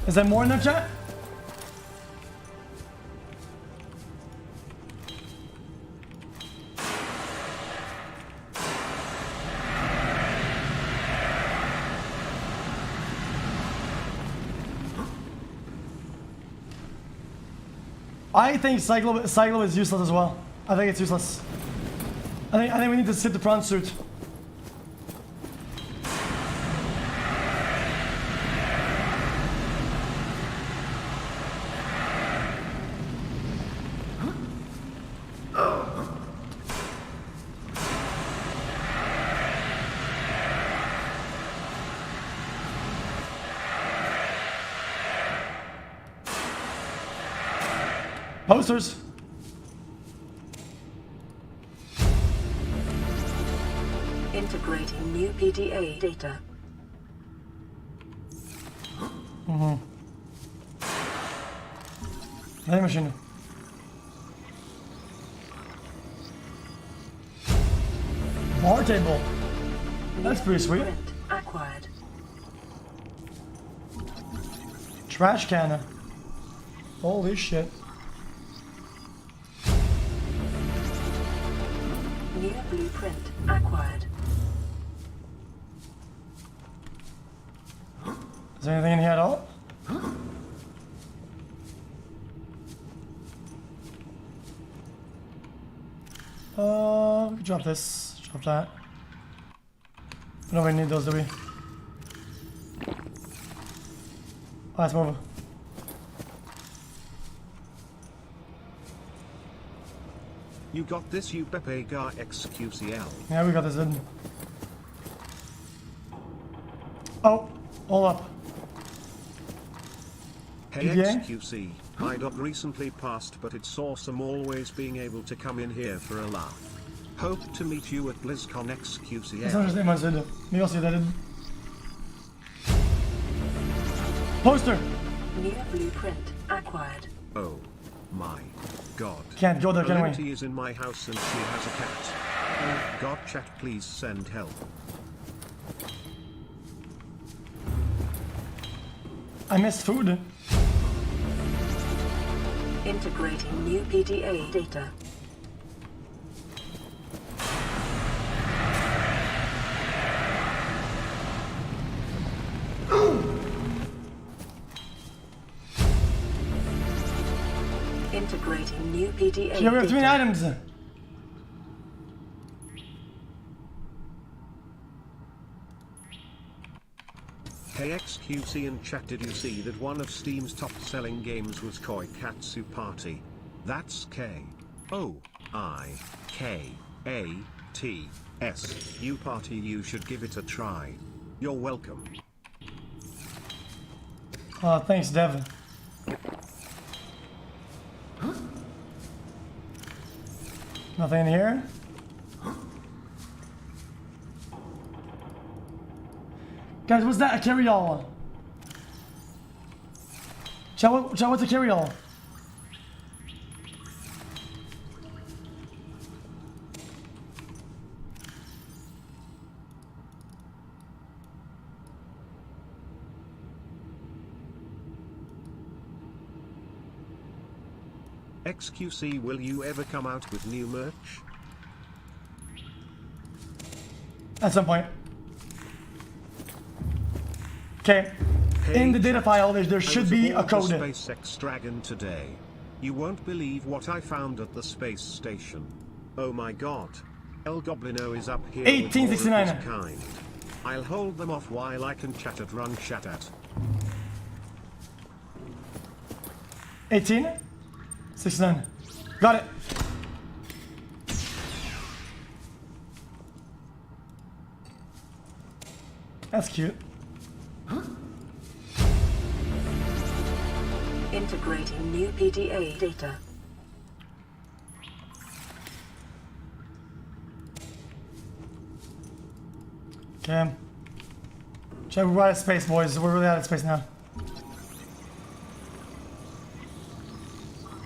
Speaker 1: Is there more in the chat? I think Cyclope is useless as well. I think it's useless. I think we need to sit the prawn suit. Posters.
Speaker 3: Integrating new PDA data.
Speaker 1: Hey, machine. Bar table. That's pretty sweet.
Speaker 3: Acquired.
Speaker 1: Trash can. Holy shit.
Speaker 3: New blueprint acquired.
Speaker 1: Is there anything in here at all? We can drop this, drop that. We don't really need those, do we? Let's move.
Speaker 2: You got this, you Pepega xQcOW.
Speaker 1: Yeah, we got this in. Oh, hold up.
Speaker 2: Hey
Speaker 1: PDA?
Speaker 2: xQc, my dog recently passed, but it's awesome always being able to come in here for a laugh. Hope to meet you at BlizzCon xQcOW.
Speaker 1: That's not his name, I said. Maybe I'll see that in. Poster!
Speaker 3: New blueprint acquired.
Speaker 2: Oh my god.
Speaker 1: Can't go there, can we?
Speaker 2: Liberty is in my house and she has a cat. God chat, please send help.
Speaker 1: I missed food.
Speaker 3: Integrating new PDA data. Integrating new PDA
Speaker 1: Yeah, we have 3
Speaker 3: data.
Speaker 1: items.
Speaker 2: Hey xQc and chat, did you see that one of Steam's top selling games was Koi Katsu Party? That's KOIKATSU Party, you should give it a try. You're welcome.
Speaker 1: Oh, thanks, Dev. Nothing in here. Guys, what's that? A carry-all. Chat, what's a carry-all?
Speaker 2: xQc, will you ever come out with new merch?
Speaker 1: At some point. Okay. In the data file, there should be a code.
Speaker 2: SpaceX Dragon today. You won't believe what I found at the space station. Oh my god. El Goblino is up here.
Speaker 1: 1869.
Speaker 2: With more of his kind. I'll hold them off while I can chat at run chat at.
Speaker 1: 1869. Got it. That's cute.
Speaker 3: Integrating new PDA data.
Speaker 1: Okay. Check, we're out of space, boys. We're really out of space now.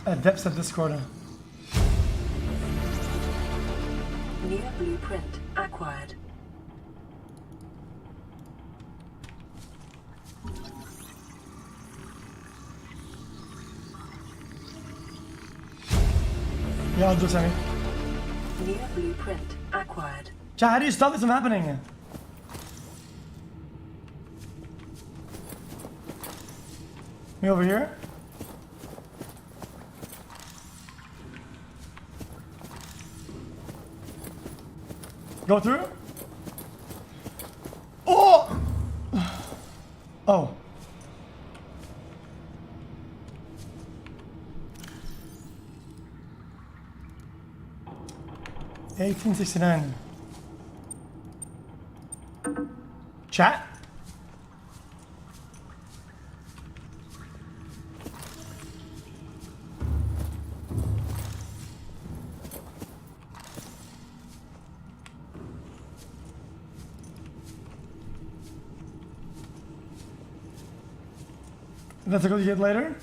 Speaker 1: Adept at Discord.
Speaker 3: New blueprint acquired.
Speaker 1: Yeah, I'll do something.
Speaker 3: New blueprint acquired.
Speaker 1: Chat, how do you stop this from happening? Me over here? Go through? Oh! Oh. $18.69. Chat? That's a good you get later.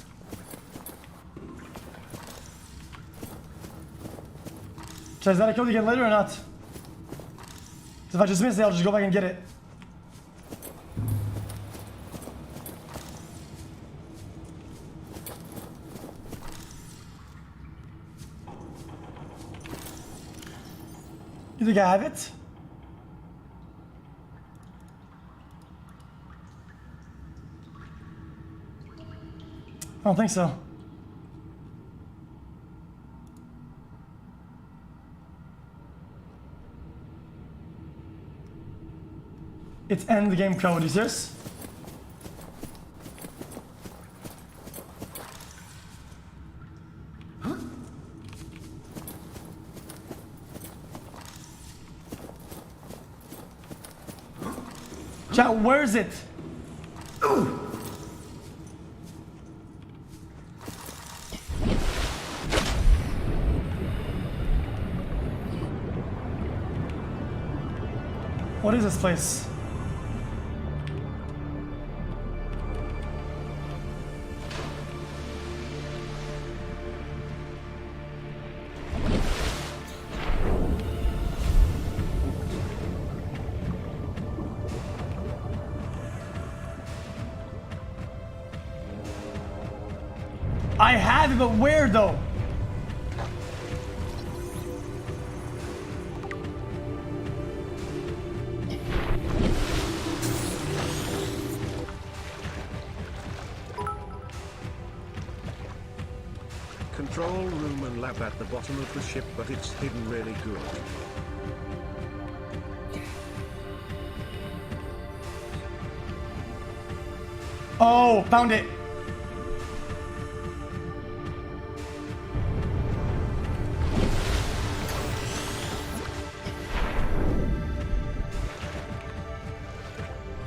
Speaker 1: So is that a code you get later or not? So if I just miss it, I'll just go back and get it. You think I have it? I don't think so. It's end game code, is this? Chat, where is it? What is this place? I have it, but where though?
Speaker 2: Control room and lab at the bottom of the ship, but it's hidden really good.
Speaker 1: Oh, found it.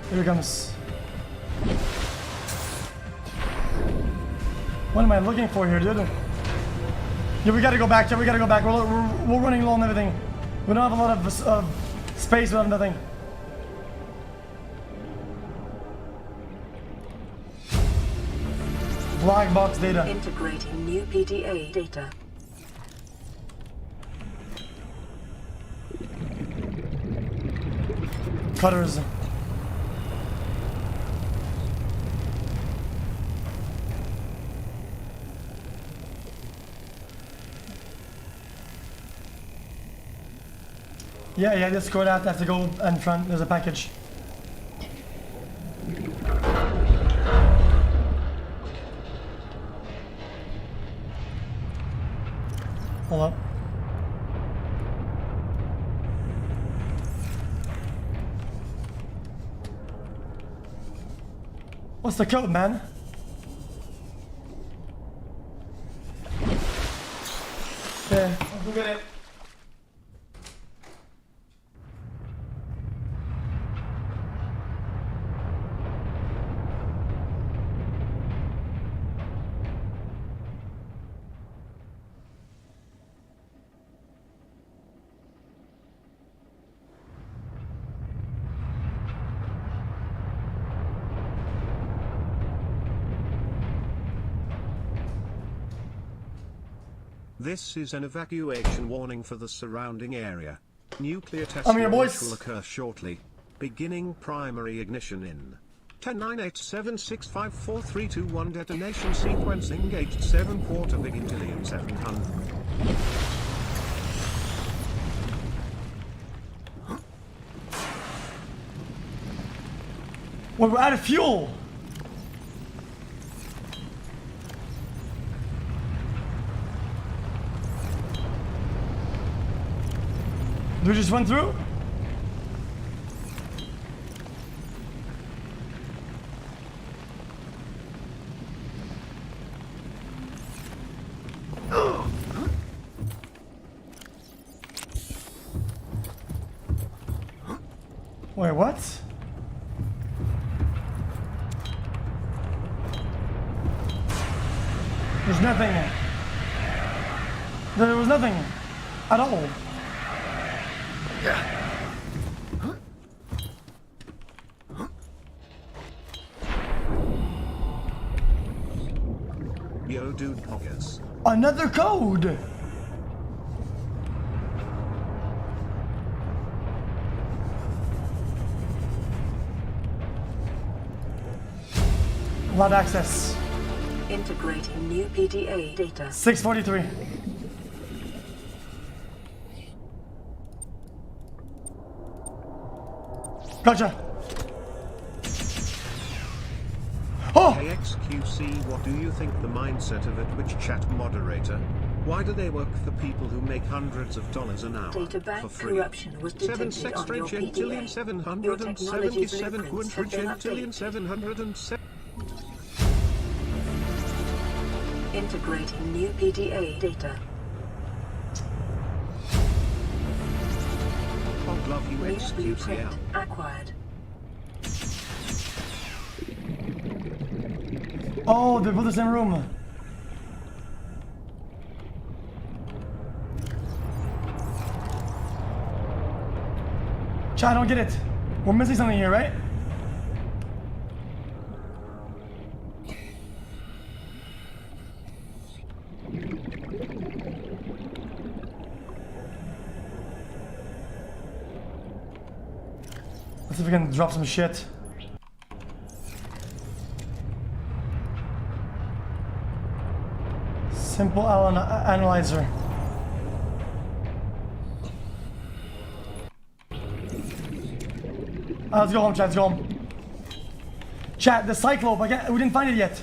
Speaker 1: Here it comes. What am I looking for here, dude? Yeah, we gotta go back. Yeah, we gotta go back. We're running low on everything. We don't have a lot of space. We have nothing. Black box data.
Speaker 3: Integrating new PDA data.
Speaker 1: Cutters. Yeah, just go out. I have to go in front. There's a package. Hold up. What's the code, man? Yeah, I'll go get it.
Speaker 2: This is an evacuation warning for the surrounding area. Nuclear test
Speaker 1: I'm here, boys.
Speaker 2: will occur shortly. Beginning primary ignition in 10, 9, 8, 7, 6, 5, 4, 3, 2, 1. Detonation sequence engaged 7 /700.
Speaker 1: Well, we're out of fuel. We just went through? Wait, what? There's nothing. There was nothing at all.
Speaker 2: Yo, dude, poggers.
Speaker 1: Another code. Allowed access.
Speaker 3: Integrating new PDA data.
Speaker 1: 643. Gotcha. Oh!
Speaker 2: Hey xQc, what do you think the mindset of a Twitch chat moderator? Why do they work for people who make hundreds of dollars an hour
Speaker 3: Data bank
Speaker 2: for free?
Speaker 3: corruption was detected
Speaker 2: 7
Speaker 3: on your PDA.
Speaker 2: 777 777.
Speaker 3: Integrating new PDA data.
Speaker 2: Oh, love you
Speaker 3: New
Speaker 2: xQcOW.
Speaker 3: blueprint acquired.
Speaker 1: Oh, they put us in a room. Chat, I don't get it. We're missing something here, right? Let's see if we can drop some shit. Simple analyzer. Let's go home, chat. Let's go home. Chat, the Cyclope. We didn't find it yet.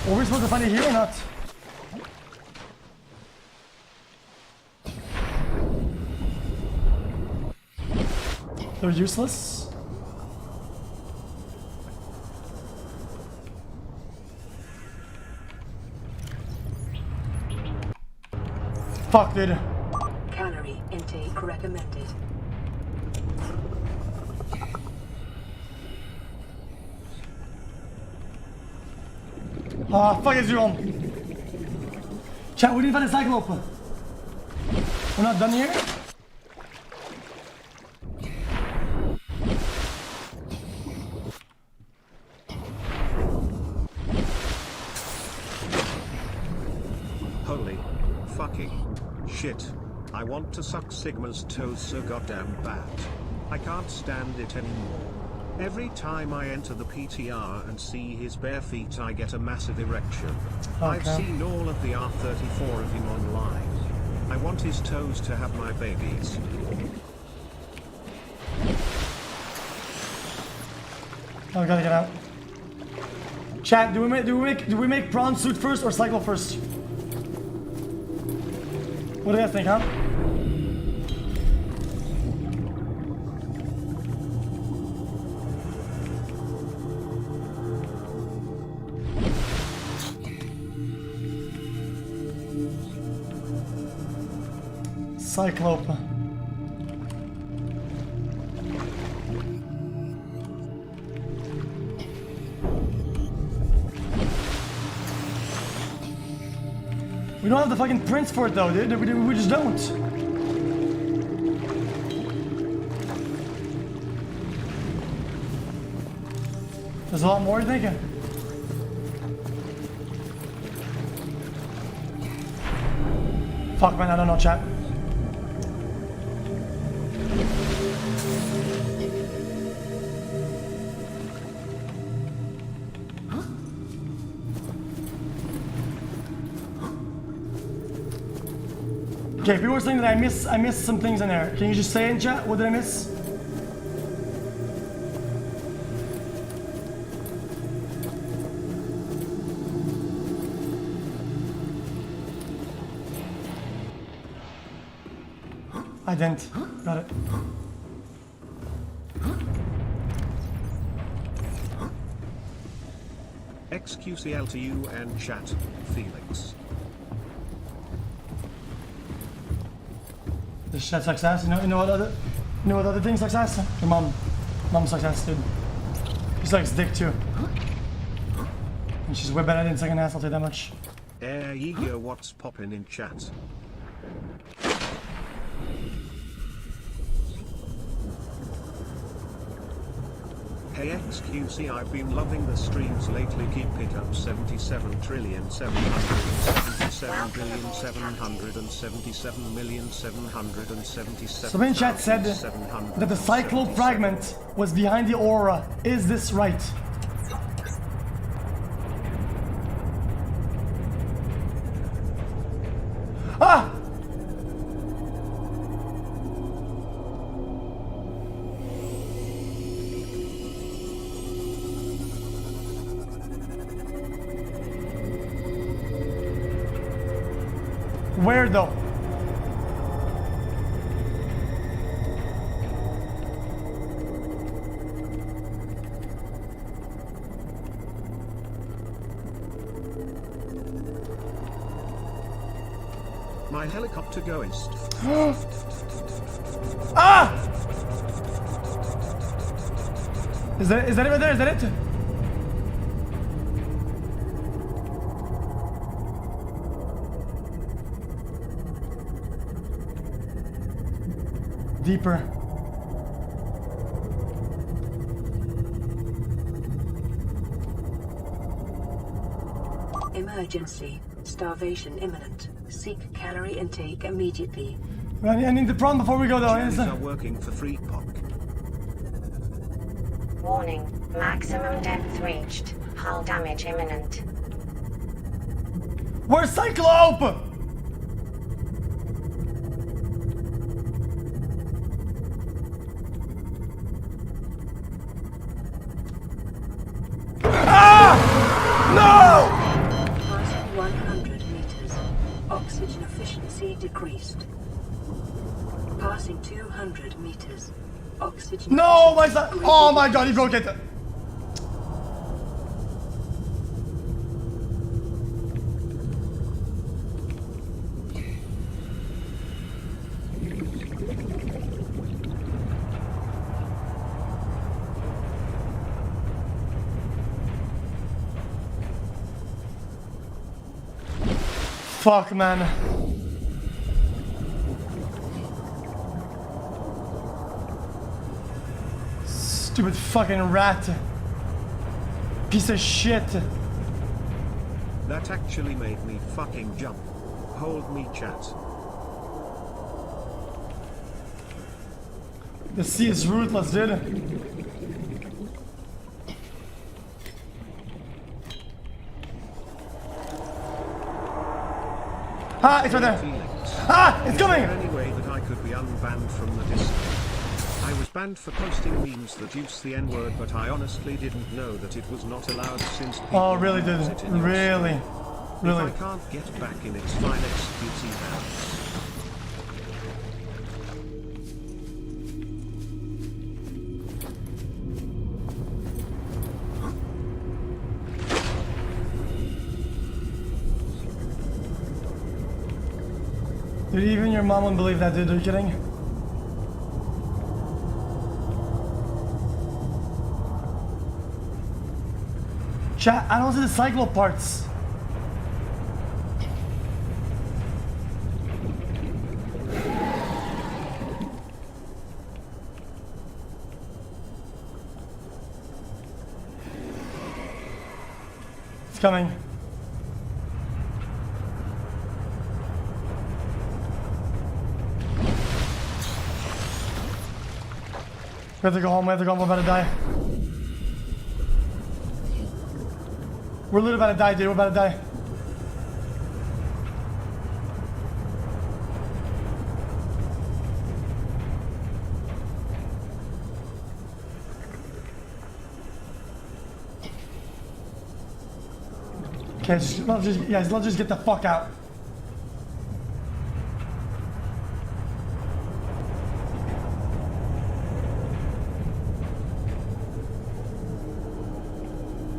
Speaker 1: Were we supposed to find it here or not? They're useless. Fuck, dude.
Speaker 3: Calorie intake recommended.
Speaker 1: Oh, fuck is you on? Chat, we didn't find a Cyclope. We're not done here?
Speaker 2: Holy fucking shit. I want to suck Sigma's toes so goddamn bad. I can't stand it anymore. Every time I enter the PTR and see his bare feet, I get a massive erection. I've seen all of the R34 of him online. I want his toes to have my babies.
Speaker 1: Oh, we gotta get out. Chat, do we make prawn suit first or cycle first? What do you guys think, huh? Cyclope. We don't have the fucking prints for it though, dude. We just don't. There's a lot more, you think? Fuck, man, I don't know, chat. Okay, people were saying that I missed some things in there. Can you just say in chat, what did I miss? I didn't. Got it.
Speaker 2: xQcOW to you and chat, Felix.
Speaker 1: This shit success. You know what other thing success? Your mom success, dude. She sucks dick too. And she's way better than second ass, I'll tell you that much.
Speaker 2: Ego, what's poppin' in chat? Hey xQc, I've been loving the streams lately. Keep it up. 77,777,777,777,777.
Speaker 1: Somebody in chat said that the Cyclope fragment was behind the aura. Is this right? Ah! Where though?
Speaker 2: My helicopter goes.
Speaker 1: Ah! Is that it right there? Is that it? Deeper.
Speaker 3: Emergency. Starvation imminent. Seek calorie intake immediately.
Speaker 1: I need the prawn before we go though.
Speaker 2: Cherries are working for free pop.
Speaker 21: Warning. Maximum depth reached. Hull damage imminent.
Speaker 1: Where's Cyclope? No!
Speaker 3: Passing 100 meters. Oxygen efficiency decreased. Passing 200 meters. Oxygen.
Speaker 1: No, my son! Oh my god, he broke it! Fuck, man. Stupid fucking rat. Piece of shit.
Speaker 2: That actually made me fucking jump. Hold me, chat.
Speaker 1: The sea is ruthless, dude. Ah, it's right there. Ah, it's coming!
Speaker 2: Any way that I could be unbanned from the Discord. I was banned for posting memes that use the N-word, but I honestly didn't know that it was not allowed since people
Speaker 1: Oh, really, dude?
Speaker 2: use it in your
Speaker 1: Really?
Speaker 2: stream.
Speaker 1: Really?
Speaker 2: If I can't get back in its fine xQc hands.
Speaker 1: Dude, even your mom wouldn't believe that, dude. Are you kidding? Chat, I don't see the cyclo parts. It's coming. We have to go home, we're about to die. We're literally about to die, dude, we're about to die. Okay, let's just get the fuck out.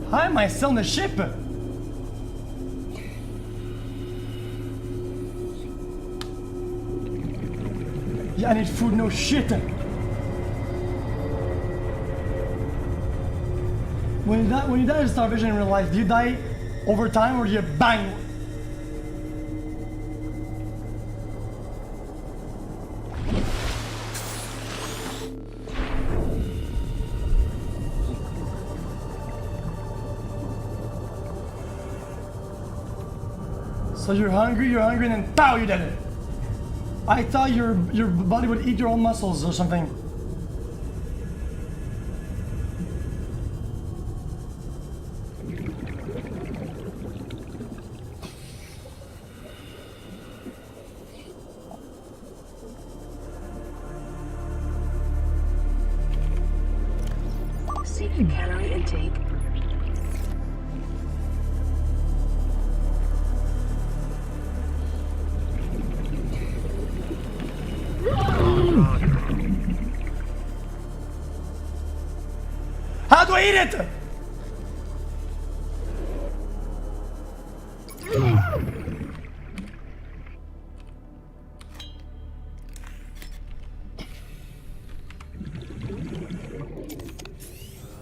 Speaker 1: How am I still on the ship? Yeah, I need food, no shit. When you die of starvation in real life, do you die over time or do you bang? So you're hungry, and then pow, you did it. I thought your body would eat your own muscles or something.
Speaker 3: Seek calorie intake.
Speaker 1: How do I eat it?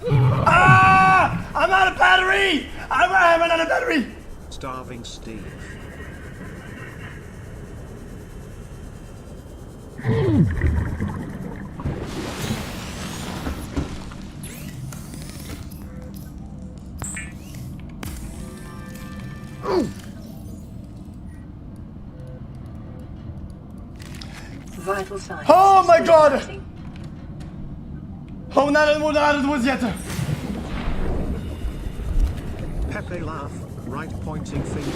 Speaker 1: Ah! I'm out of battery! I'm out of battery!
Speaker 2: Starving Steve.
Speaker 3: Vital signs.
Speaker 1: Oh my god! Oh, not out of the woods yet.
Speaker 2: Pepe laugh, right pointing finger,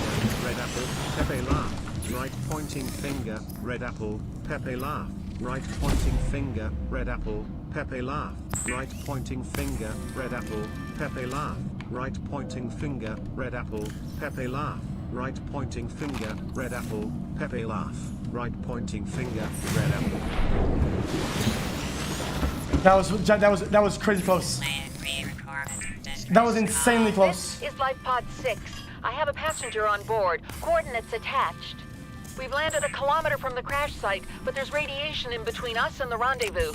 Speaker 2: red apple. Pepe laugh, right pointing finger, red apple. Pepe laugh, right pointing finger, red apple. Pepe laugh, right pointing finger, red apple. Pepe laugh, right pointing finger, red apple. Pepe laugh, right pointing finger, red apple. Pepe laugh, right pointing finger, red apple.
Speaker 1: That was crazy close. That was insanely close.
Speaker 6: This is Life Pod 6. I have a passenger on board. Coordinates attached. We've landed a kilometer from the crash site, but there's radiation in between us and the rendezvous.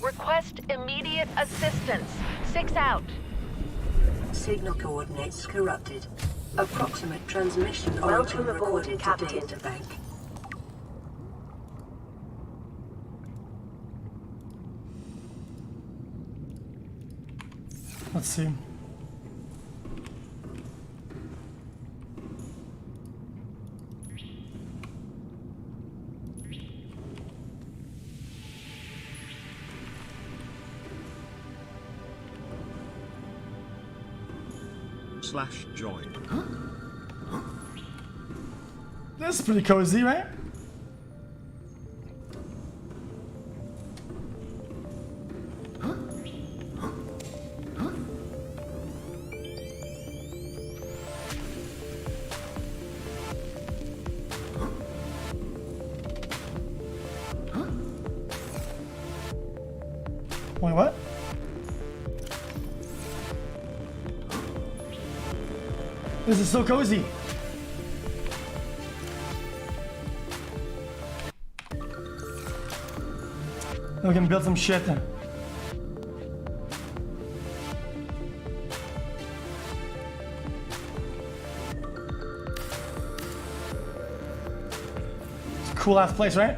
Speaker 6: Request immediate assistance. 6 out.
Speaker 3: Signal coordinates corrupted. Approximate transmission origin recorded to data bank.
Speaker 1: Let's see.
Speaker 2: /join.
Speaker 1: This is pretty cozy, right? Wait, what? This is so cozy. We can build some shit. It's a cool ass place, right?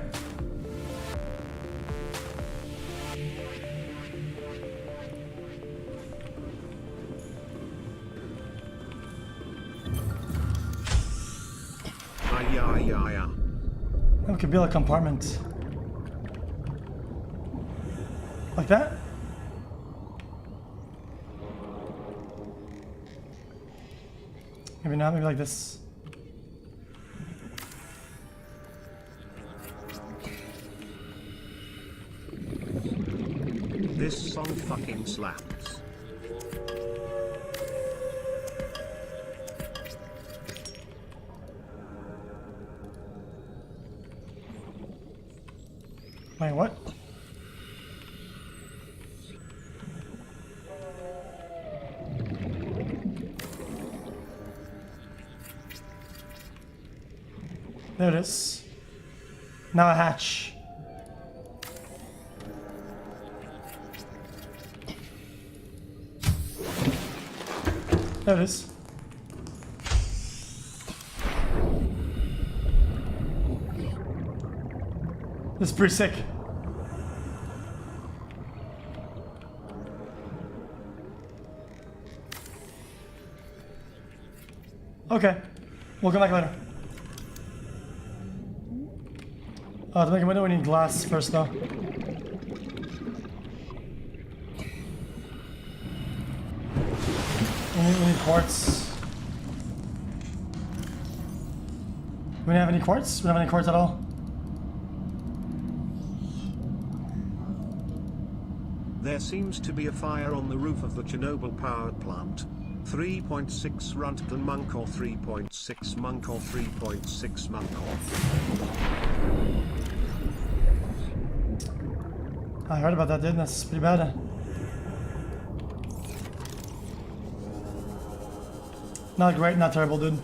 Speaker 1: We could build a compartment. Like that? Maybe not, maybe like this.
Speaker 2: This song fucking slaps.
Speaker 1: Wait, what? There it is. Now a hatch. There it is. This is pretty sick. Okay, we'll come back later. To make a window we need glass first though. We need quartz. Do we have any quartz? We don't have any quartz at all.
Speaker 2: There seems to be a fire on the roof of the Chernobyl power plant. 3.6 Runtgen Monk or 3.6 Monk or 3.6 Monk
Speaker 1: I heard about that, dude. That's pretty bad. Not great, not terrible, dude.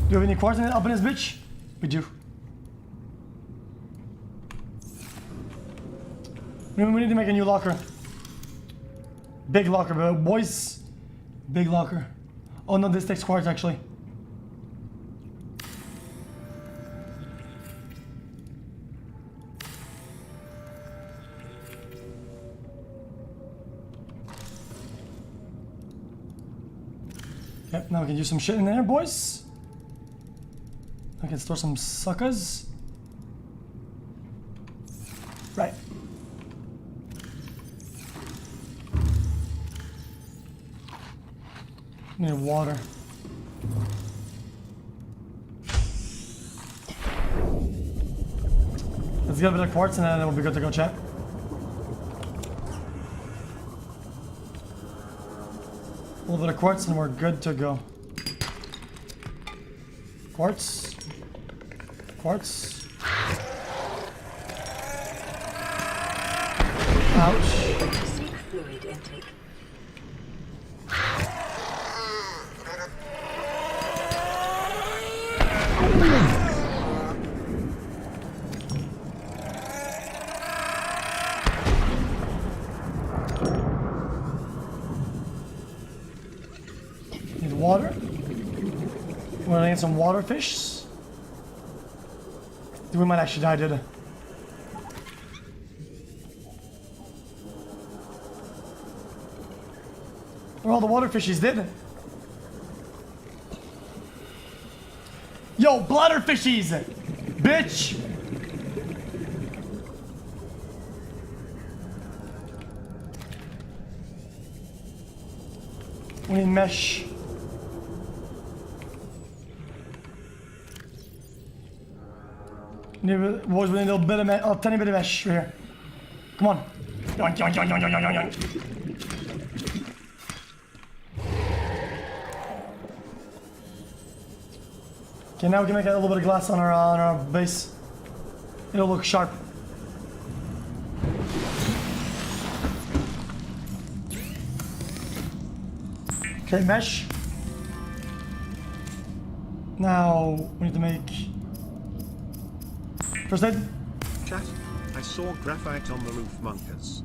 Speaker 1: Do you have any quartz up in this bitch? We do. We need to make a new locker. Big locker, boys. Big locker. Oh no, this takes quartz actually. Yep, now we can use some shit in there, boys. I can store some suckers. Right. Need water. Let's get a bit of quartz and then we'll be good to go, chat. A little bit of quartz and we're good to go. Quartz. Quartz. Ouch.
Speaker 3: Seek fluid intake.
Speaker 1: get some water fish. We might actually die, dude. Where all the water fishies did? Yo, bladder fishies! Bitch! We need mesh. We need a little bit of mesh, a tiny bit of mesh right here. Come on. Yoink, yoink, yoink, yoink, yoink, yoink, yoink. Okay, now we can make a little bit of glass on our base. It'll look sharp. Okay, mesh. Now we need to make first aid.
Speaker 2: Chat, I saw graphite on the roof, Monkus.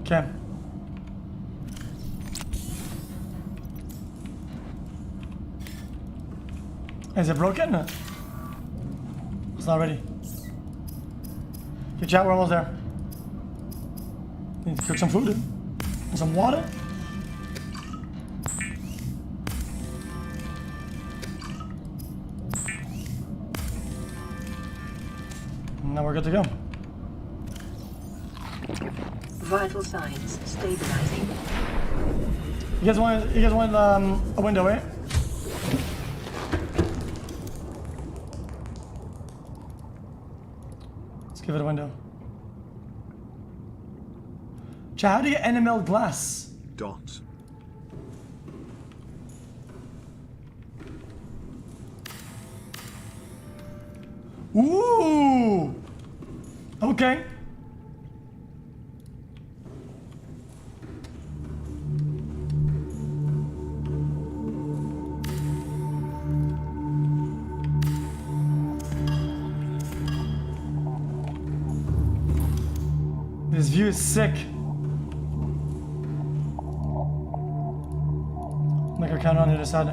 Speaker 1: Okay. Is it broken? It's not ready. Okay, chat, we're almost there. Need to cook some food and some water. Now we're good to go.
Speaker 3: Vital signs stabilizing.
Speaker 1: You guys want a window, right? Let's give it a window. Chat, how do you get enamel glass?
Speaker 2: Dot.
Speaker 1: Ooh! Okay. This view is sick. Make a counter on the other side.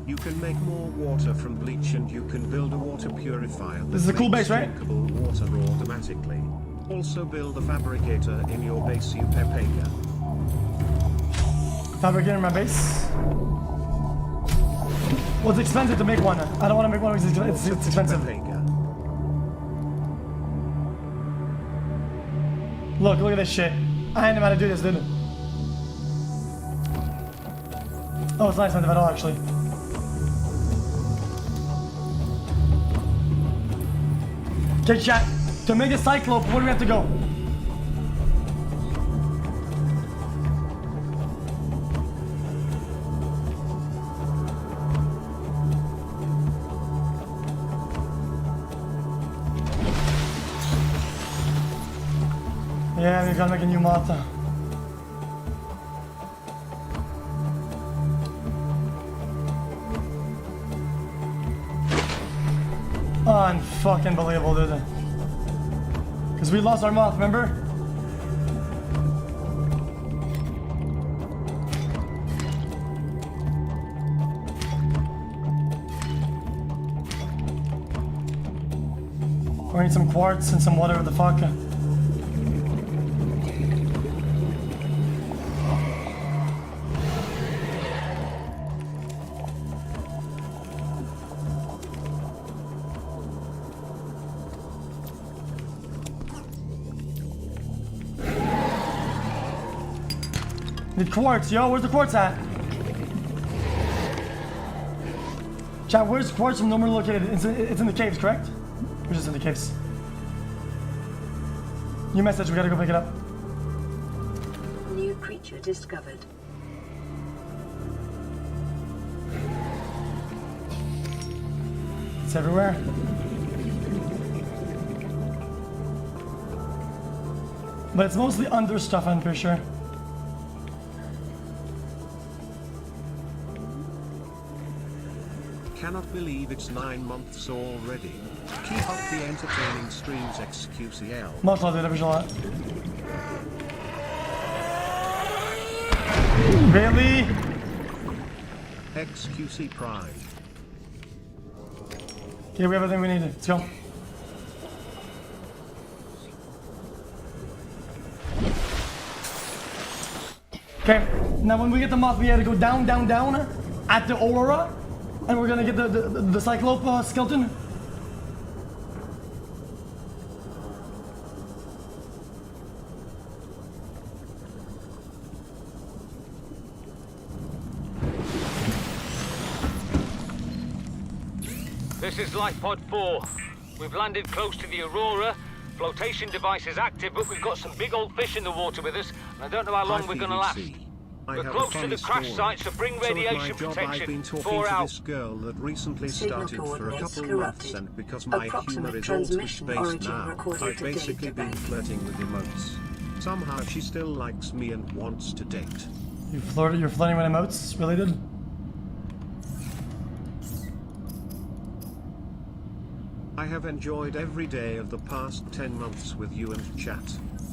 Speaker 2: You can make more water from bleach and you can build a water purifier.
Speaker 1: This is a cool base, right?
Speaker 2: Drinkable water automatically. Also build a fabricator in your base, you pepega.
Speaker 1: Fabricator in my base? Well, it's expensive to make one. I don't want to make one because it's expensive. Look at this shit. I ain't know how to do this, dude. Oh, it's not expensive at all, actually. Okay, chat. To make a cyclope, where do we have to go? Yeah, we gotta make a new mata. Unfucking believable, dude. Because we lost our moth, remember? We need some quartz and some whatever the fuck. Need quartz, yo, where's the quartz at? Chat, where's quartz normally located? It's in the caves, correct? Or just in the caves? New message, we gotta go pick it up.
Speaker 3: New creature discovered.
Speaker 1: It's everywhere. But it's mostly under stuff, I'm pretty sure.
Speaker 2: cannot believe it's 9 months already. Keep up the entertaining streams, xQcOW.
Speaker 1: Much love, dude. I appreciate a lot. Really?
Speaker 2: xQc Pride.
Speaker 1: Okay, we have everything we need. Let's go. Okay, now when we get the moth, we gotta go down, down, down at the Aurora, and we're gonna get the Cyclope skeleton.
Speaker 5: This is Life Pod 4. We've landed close to the Aurora. Flotation device is active, but we've got some big old fish in the water with us, and I don't know how long we're gonna last. We're close to the crash site, so bring radiation protection.
Speaker 2: I've been talking
Speaker 5: 4
Speaker 2: to
Speaker 5: out.
Speaker 2: this girl that recently started for a couple months, and because my humor is all Twitch-based now, I've basically been flirting with emotes. Somehow she still likes me and wants to date.
Speaker 1: You're flirting with emotes? Really, dude?
Speaker 2: I have enjoyed every day of the past 10 months with you and chat.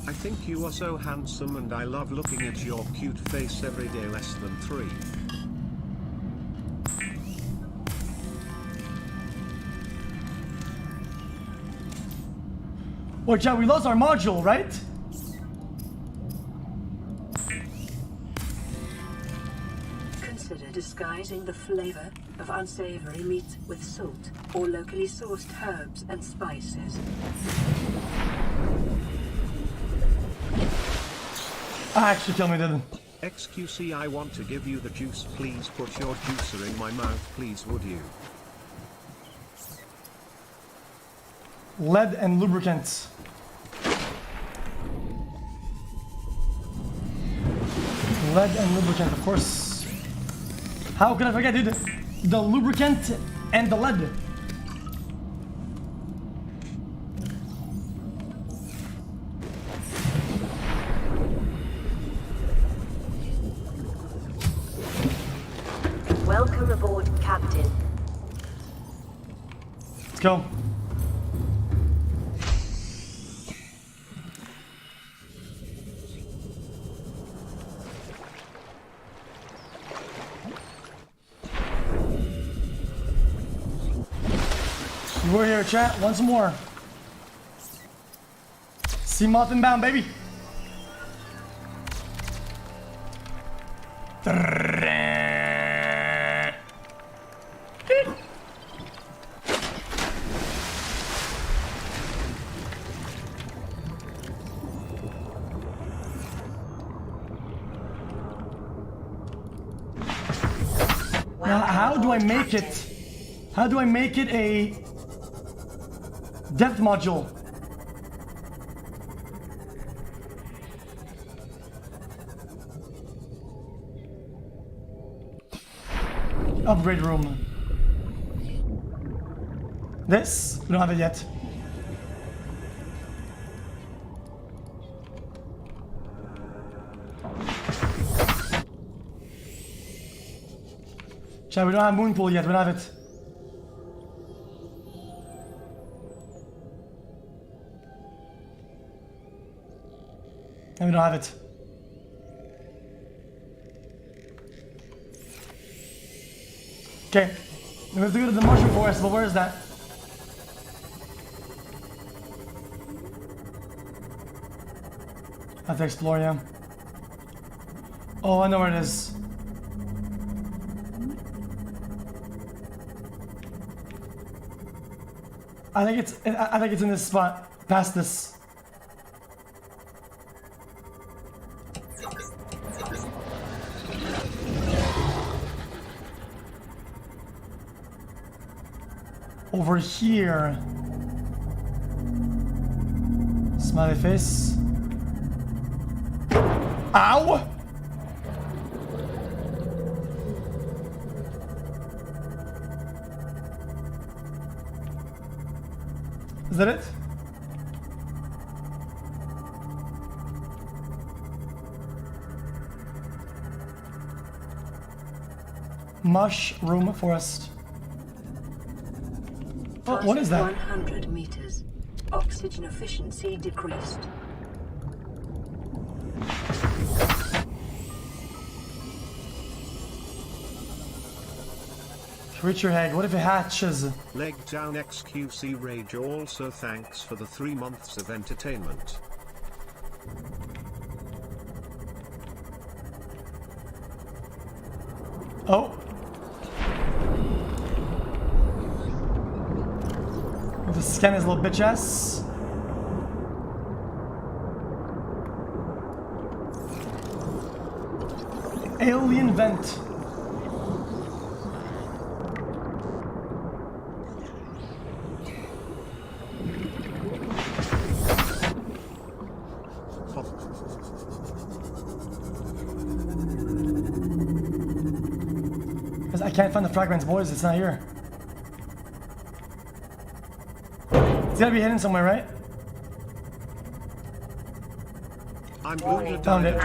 Speaker 2: I think you are so handsome and I love looking at your cute face every day less than 3.
Speaker 1: Wait, chat, we lost our module, right?
Speaker 3: Consider disguising the flavor of unsavory meat with salt or locally sourced herbs and spices.
Speaker 1: Actually, kill me, didn't.
Speaker 2: xQc, I want to give you the juice. Please put your juicer in my mouth, please, would you?
Speaker 1: Lead and lubricants. Lead and lubricant, of course. How could I forget, dude? The lubricant and the lead.
Speaker 21: Welcome aboard, Captain.
Speaker 1: Let's go. We're here, chat. Once more. Sea moth inbound, baby. Now, how do I make it? How do I make it a depth module? Upgrade room. This? We don't have it yet. Chat, we don't have moon pool yet, we don't have it. And we don't have it. Okay, we have to go to the mushroom forest, but where is that? I have to explore, yeah. Oh, I know where it is. I think it's in this spot, past this. Over here. Smiley face. Ow! Is that it? Mushroom forest. Oh, what is that?
Speaker 3: 100 meters. Oxygen efficiency decreased.
Speaker 1: Creature egg, what if it hatches?
Speaker 2: Leg down xQc Rage also thanks for the 3 months of entertainment.
Speaker 1: Oh. Just scan his little bitch ass. Alien vent. I can't find the fragments, boys. It's not here. It's gotta be hidden somewhere, right?
Speaker 2: I'm going to
Speaker 1: Found it.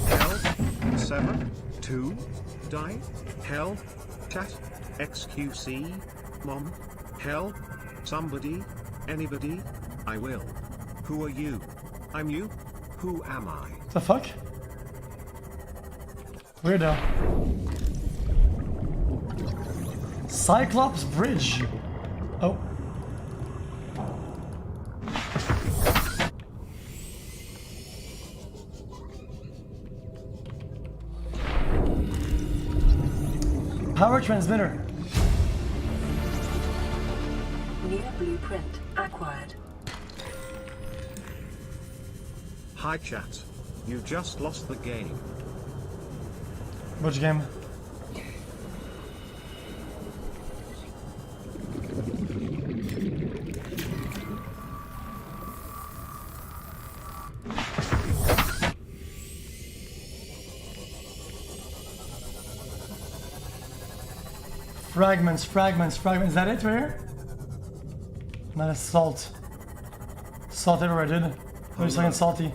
Speaker 2: Hell 7 2 die hell chat xQc mom hell somebody anybody I will. Who are you? I'm you. Who am I?
Speaker 1: The fuck? Weirdo. Cyclops Bridge. Oh. Power transmitter.
Speaker 3: New blueprint acquired.
Speaker 2: Hi chat. You just lost the game.
Speaker 1: Which game? Fragments, fragments, fragments. Is that it right here? Not a salt. Salt everywhere, dude. We're just fucking salty.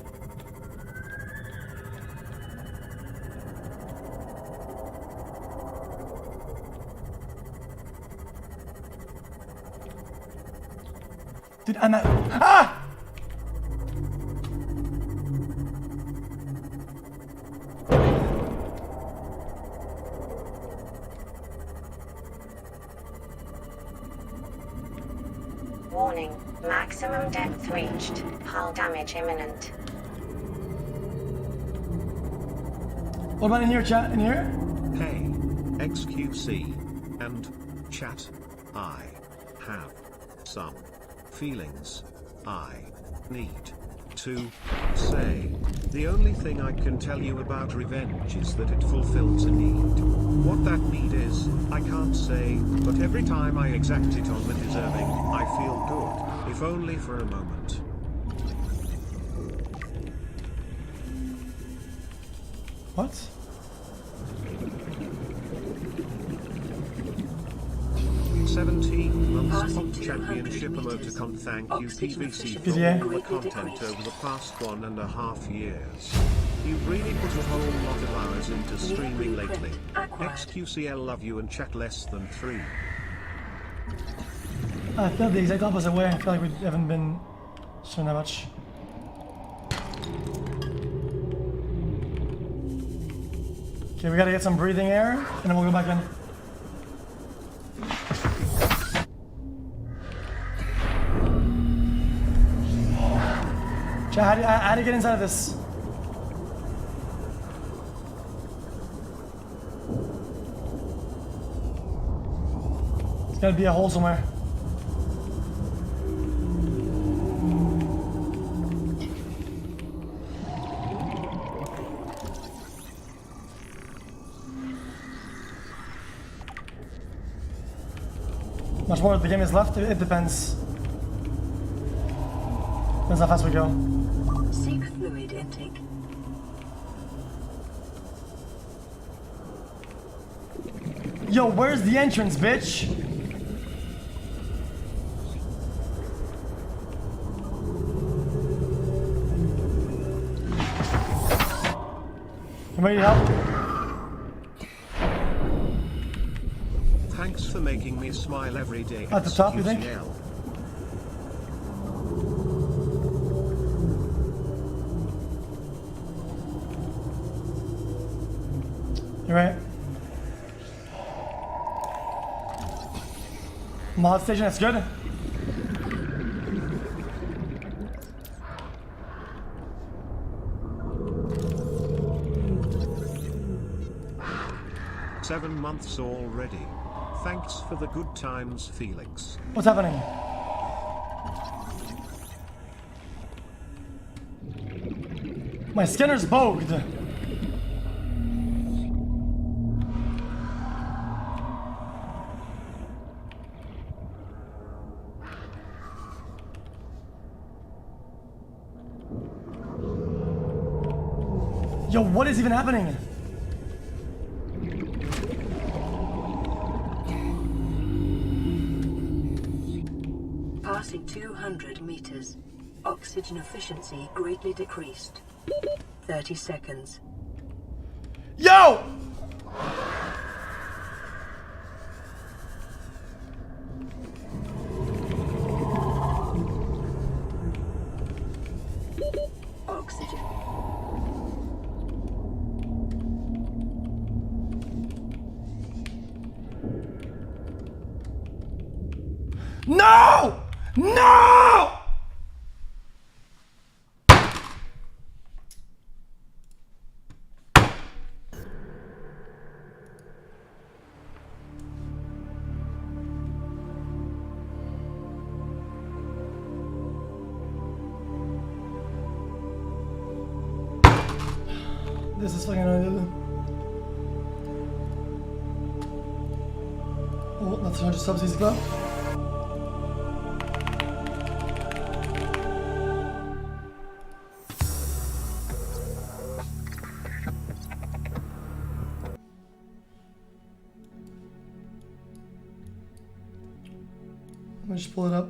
Speaker 1: Dude, I'm at. Ah!
Speaker 21: Warning, maximum depth reached. Hull damage imminent.
Speaker 1: What about in here, chat? In here?
Speaker 2: Hey, xQc and chat. I have some feelings I need to say. The only thing I can tell you about revenge is that it fulfills a need. What that need is, I can't say, but every time I exact it on the deserving, I feel good, if only for a moment.
Speaker 1: What?
Speaker 2: Months championship emoticon. Thank you PVC for all the content over the past 1.5 years. You've really put a whole lot of hours into streaming lately. xQcL love you and chat less than 3.
Speaker 1: I feel the exact opposite way. I feel like we haven't been showing that much. Okay, we gotta get some breathing air and then we'll go back in. How do you get inside of this? There's gotta be a hole somewhere. Much more of the game is left? It depends. Depends how fast we go.
Speaker 3: Seek fluid intake.
Speaker 1: Yo, where's the entrance, bitch? Anybody need help?
Speaker 2: Thanks for making me smile every day.
Speaker 1: At the top, you think?
Speaker 2: xQcOW.
Speaker 1: You're right. Mod station, that's good.
Speaker 2: Seven months already. Thanks for the good times, Felix.
Speaker 1: What's happening? My scanner's bugged. Yo, what is even happening?
Speaker 3: Passing 200 meters. Oxygen efficiency greatly decreased. 30 seconds.
Speaker 1: Yo!
Speaker 3: Oxygen.
Speaker 1: No! No! This is fucking annoying. Oh, not 300 subs, easy club. Let me just pull it up.